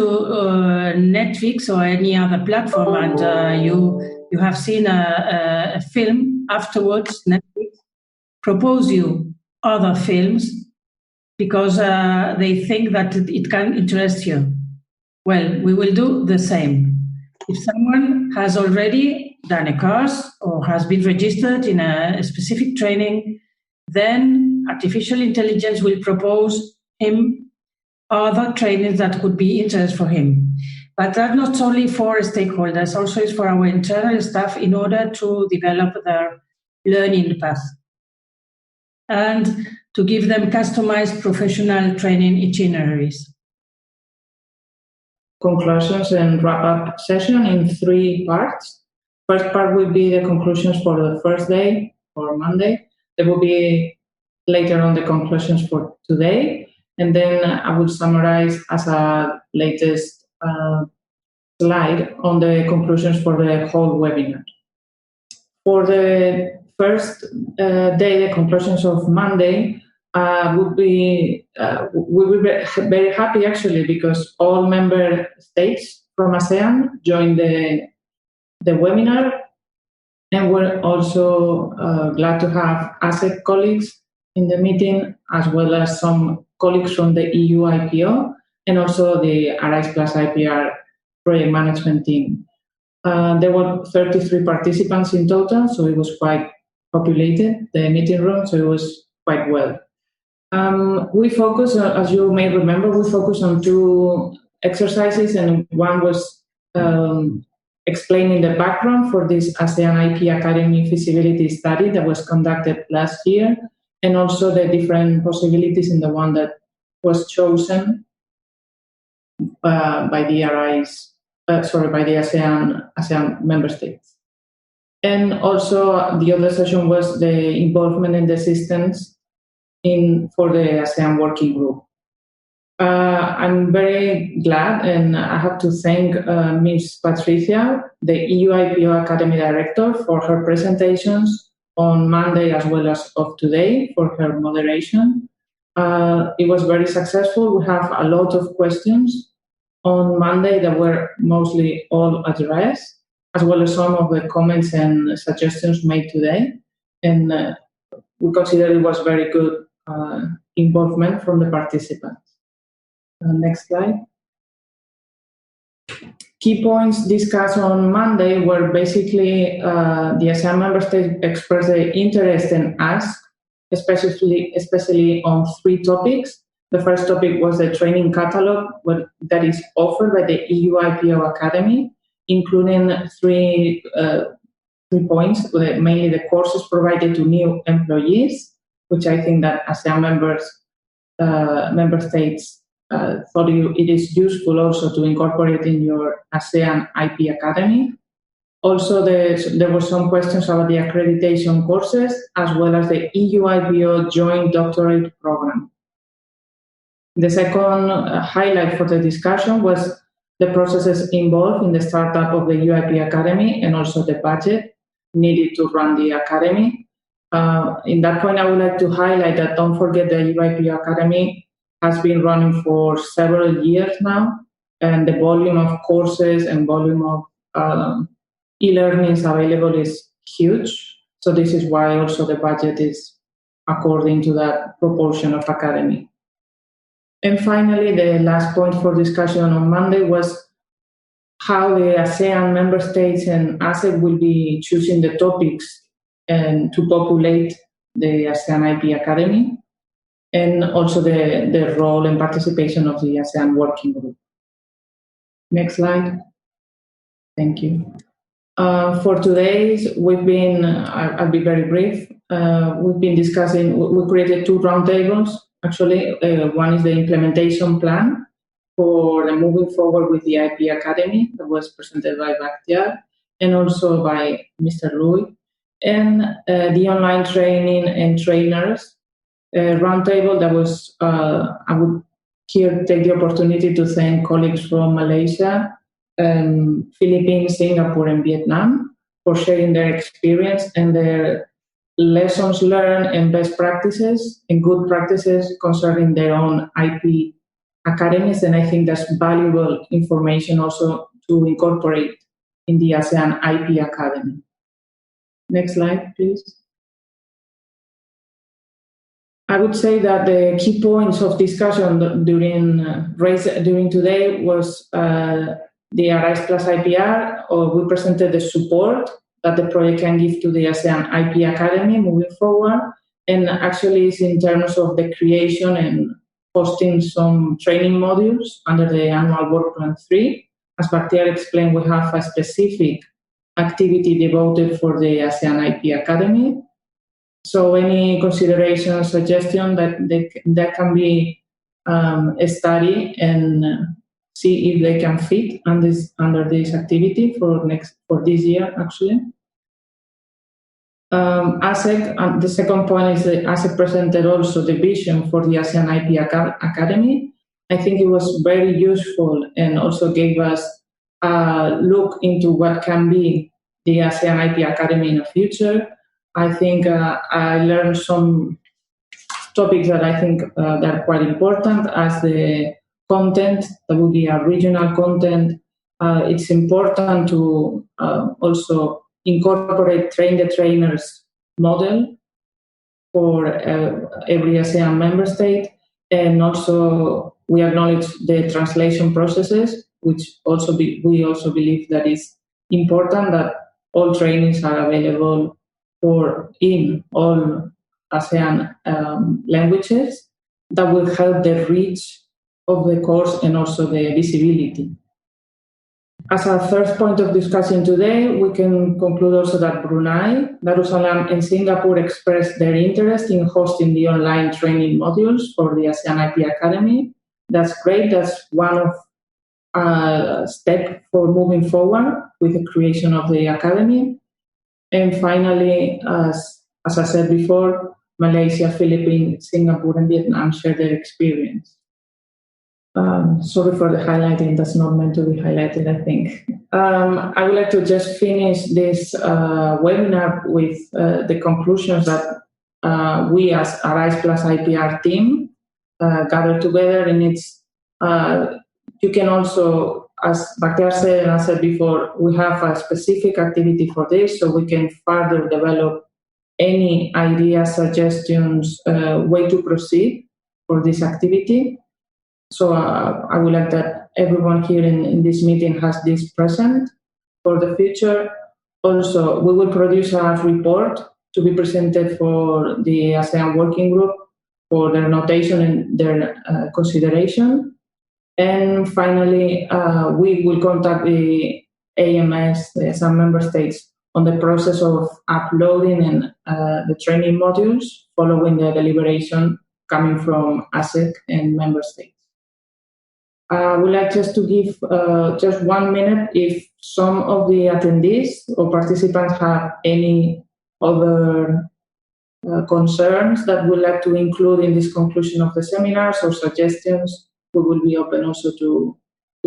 Netflix or any other platform and you have seen a film, afterwards Netflix propose you other films because they think that it can interest you. Well, we will do the same. If someone has already done a course or has been registered in a specific training, then artificial intelligence will propose him other trainings that could be interest for him. But that's not only for stakeholders, also is for our internal staff in order to develop their learning path and to give them customized professional training itineraries. Conclusions and wrap-up session in 3 parts. First part will be the conclusions for the first day, or Monday. There will be later on the conclusions for today, and then I will summarize as a latest slide on the conclusions for the whole webinar. For the first day, the conclusions of Monday, we will be very happy actually because all member states from ASEAN joined the webinar, and we're also glad to have ASEC colleagues in the meeting, as well as some colleagues from the EU IPO and also the ARISE+IPR project management team. There were 33 participants in total, so it was quite populated, the meeting room, so it was quite well. We focus, as you may remember, we focused on two exercises, and one was explaining the background for this ASEAN IP Academy feasibility study that was conducted last year, and also the different possibilities in the one that was chosen by the by the ASEAN member states. And also the other session was the involvement in the systems for the ASEAN working group. I'm very glad, and I have to thank Ms. Patricia, the EU IPO Academy Director, for her presentations on Monday as well as of today, for her moderation. It was very successful. We have a lot of questions on Monday that were mostly all addressed, as well as some of the comments and suggestions made today. And we consider it was very good involvement from the participants. Next slide. Key points discussed on Monday were basically the ASEAN member states expressed their interest and asked, especially on three topics. The first topic was the training catalog that is offered by the EU IPO Academy, including three points, mainly the courses provided to new employees, which I think that ASEAN member states thought it is useful also to incorporate in your ASEAN IP Academy. Also, there were some questions about the accreditation courses, as well as the EU IPO joint doctorate program. The second highlight for the discussion was the processes involved in the startup of the UIP Academy and also the budget needed to run the Academy. In that point, I would like to highlight that don't forget the UIP Academy has been running for several years now, and the volume of courses and volume of e-learnings available is huge. So this is why also the budget is according to that proportion of academy. And finally, the last point for discussion on Monday was how the ASEAN member states and ASEC will be choosing the topics and to populate the ASEAN IP Academy, and also the role and participation of the ASEAN working group. Next slide. Thank you. For today's, I'll be very brief. We've been discussing, we created two roundtables. Actually, one is the implementation plan for moving forward with the IP Academy that was presented by Bakhtiar and also by Mr. Louis, and the online training and trainers roundtable that was, I would here take the opportunity to thank colleagues from Malaysia, Philippines, Singapore, and Vietnam for sharing their experience and their lessons learned and best practices and good practices concerning their own IP academies. And I think that's valuable information also to incorporate in the ASEAN IP Academy. Next slide, please. I would say that the key points of discussion during today was the ARISE+IPR, or we presented the support that the project can give to the ASEAN IP Academy moving forward, and actually it's in terms of the creation and hosting some training modules under the annual work plan 3. As Bakhtiar explained, we have a specific activity devoted for the ASEAN IP Academy. So any consideration, suggestion that can be studied and see if they can fit under this activity for this year, actually. ASEC, the second point is that ASEC presented also the vision for the ASEAN IP Academy. I think it was very useful and also gave us a look into what can be the ASEAN IP Academy in the future. I think I learned some topics that I think that are quite important, as the content, that will be a regional content. It's important to also incorporate train the trainers model for every ASEAN member state, And also, we acknowledge the translation processes, which we also believe that is important that all trainings are available in all ASEAN languages. That will help the reach of the course and also the visibility. As a third point of discussion today, we can conclude also that Brunei, Darussalam, and Singapore expressed their interest in hosting the online training modules for the ASEAN IP Academy. That's great. That's one of step for moving forward with the creation of the academy. And finally, as I said before, Malaysia, Philippines, Singapore, and Vietnam share their experience. Sorry for the highlighting, that's not meant to be highlighted, I think. I would like to just finish this webinar with the conclusions that we as ARISE+IPR team gathered together, and it's, you can also, as Bakhtiar said and I said before, we have a specific activity for this, so we can further develop any ideas, suggestions, way to proceed for this activity. So I would like that everyone here in this meeting has this present for the future. Also, we will produce a report to be presented for the ASEAN Working Group for their notation and their consideration. And finally, we will contact the AMS, some member states, on the process of uploading and the training modules following the deliberation coming from ASEC and member states. I would like just to give just 1 minute if some of the attendees or participants have any other concerns that we'd like to include in this conclusion of the seminars or suggestions. We will be open also to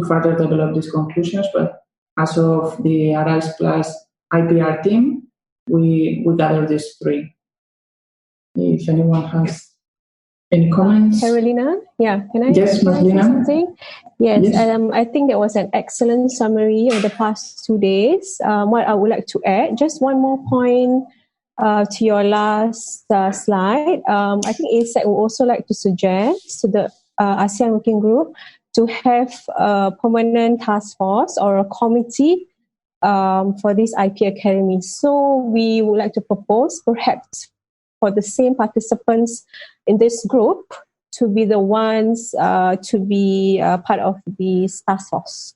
further develop these conclusions, but as of the ARISE+IPR team, we gather these three. If anyone has any comments? Carolina? Yeah, can I say something? Yes, I think that was an excellent summary of the past 2 days. What I would like to add, just one more point to your last slide. I think ASEC would also like to suggest to the ASEAN Working Group to have a permanent task force or a committee for this IP Academy. So we would like to propose perhaps for the same participants in this group to be the ones to be part of the task force.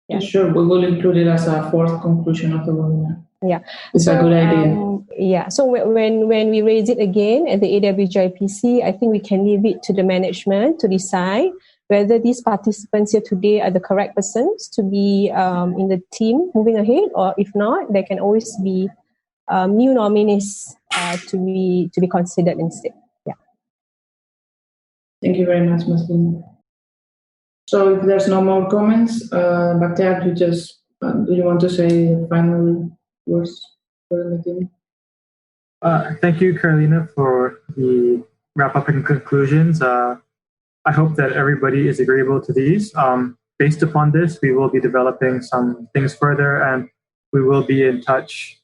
Yeah, sure. We will include it as a fourth conclusion of the webinar. Yeah, it's a good idea. Yeah, so when we raise it again at the AWJPC, I think we can leave it to the management to decide whether these participants here today are the correct persons to be in the team moving ahead, or if not, there can always be new nominees to be considered instead. Yeah. Thank you very much, Ms. Lina. So if there's no more comments, Bakhtiar, do you want to say final words for the meeting? Thank you, Carolina, for the wrap-up and conclusions. I hope that everybody is agreeable to these. Based upon this, we will be developing some things further, and we will be in touch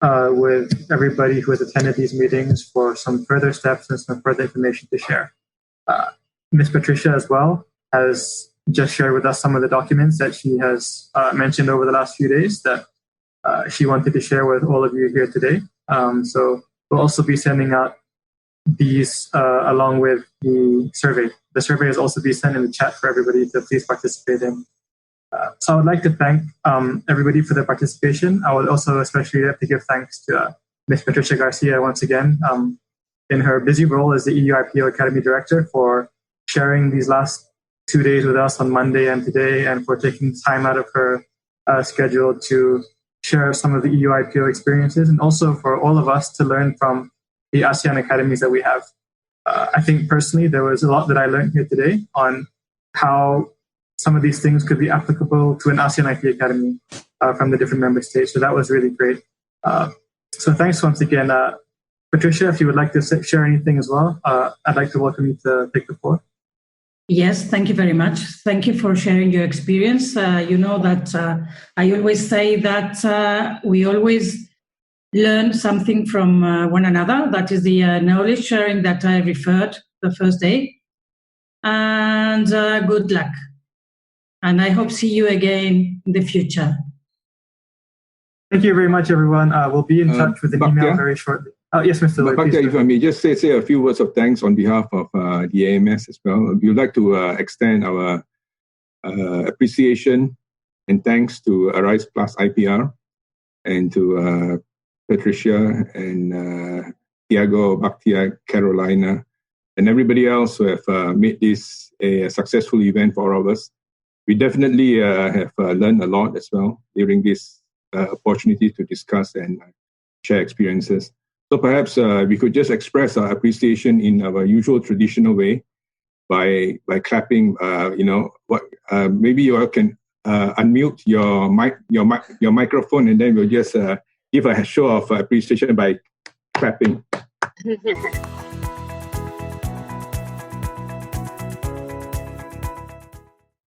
with everybody who has attended these meetings for some further steps and some further information to share. Ms. Patricia as well has just shared with us some of the documents that she has mentioned over the last few days that she wanted to share with all of you here today. So we'll also be sending out these along with the survey. The survey is also be sent in the chat for everybody to please participate in. So I would like to thank everybody for their participation. I would also especially like to give thanks to Ms. Patricia Garcia once again in her busy role as the EU IPO Academy Director for sharing these last 2 days with us on Monday and today, and for taking time out of her schedule to share some of the EU IPO experiences, and also for all of us to learn from the ASEAN academies that we have. I think personally there was a lot that I learned here today on how some of these things could be applicable to an ASEAN IP Academy from the different member states. So that was really great. So thanks once again. Patricia, if you would like to share anything as well, I'd like to welcome you to take the floor. Yes, thank you very much. Thank you for sharing your experience. You know that I always say that we always learn something from one another. That is the knowledge sharing that I referred the first day. And good luck. And I hope see you again in the future. Thank you very much, everyone. We'll be in touch with an email very shortly. Yes, Mr. Lloyd. Bhaktia, if I may just say a few words of thanks on behalf of the AMS as well. We would like to extend our appreciation and thanks to ARISE+IPR and to Patricia and Tiago, Bhaktia, Carolina, and everybody else who have made this a successful event for all of us. We definitely have learned a lot as well during this opportunity to discuss and share experiences. So perhaps we could just express our appreciation in our usual traditional way by clapping. Maybe you all can unmute your microphone, and then we'll just give a show of appreciation by clapping.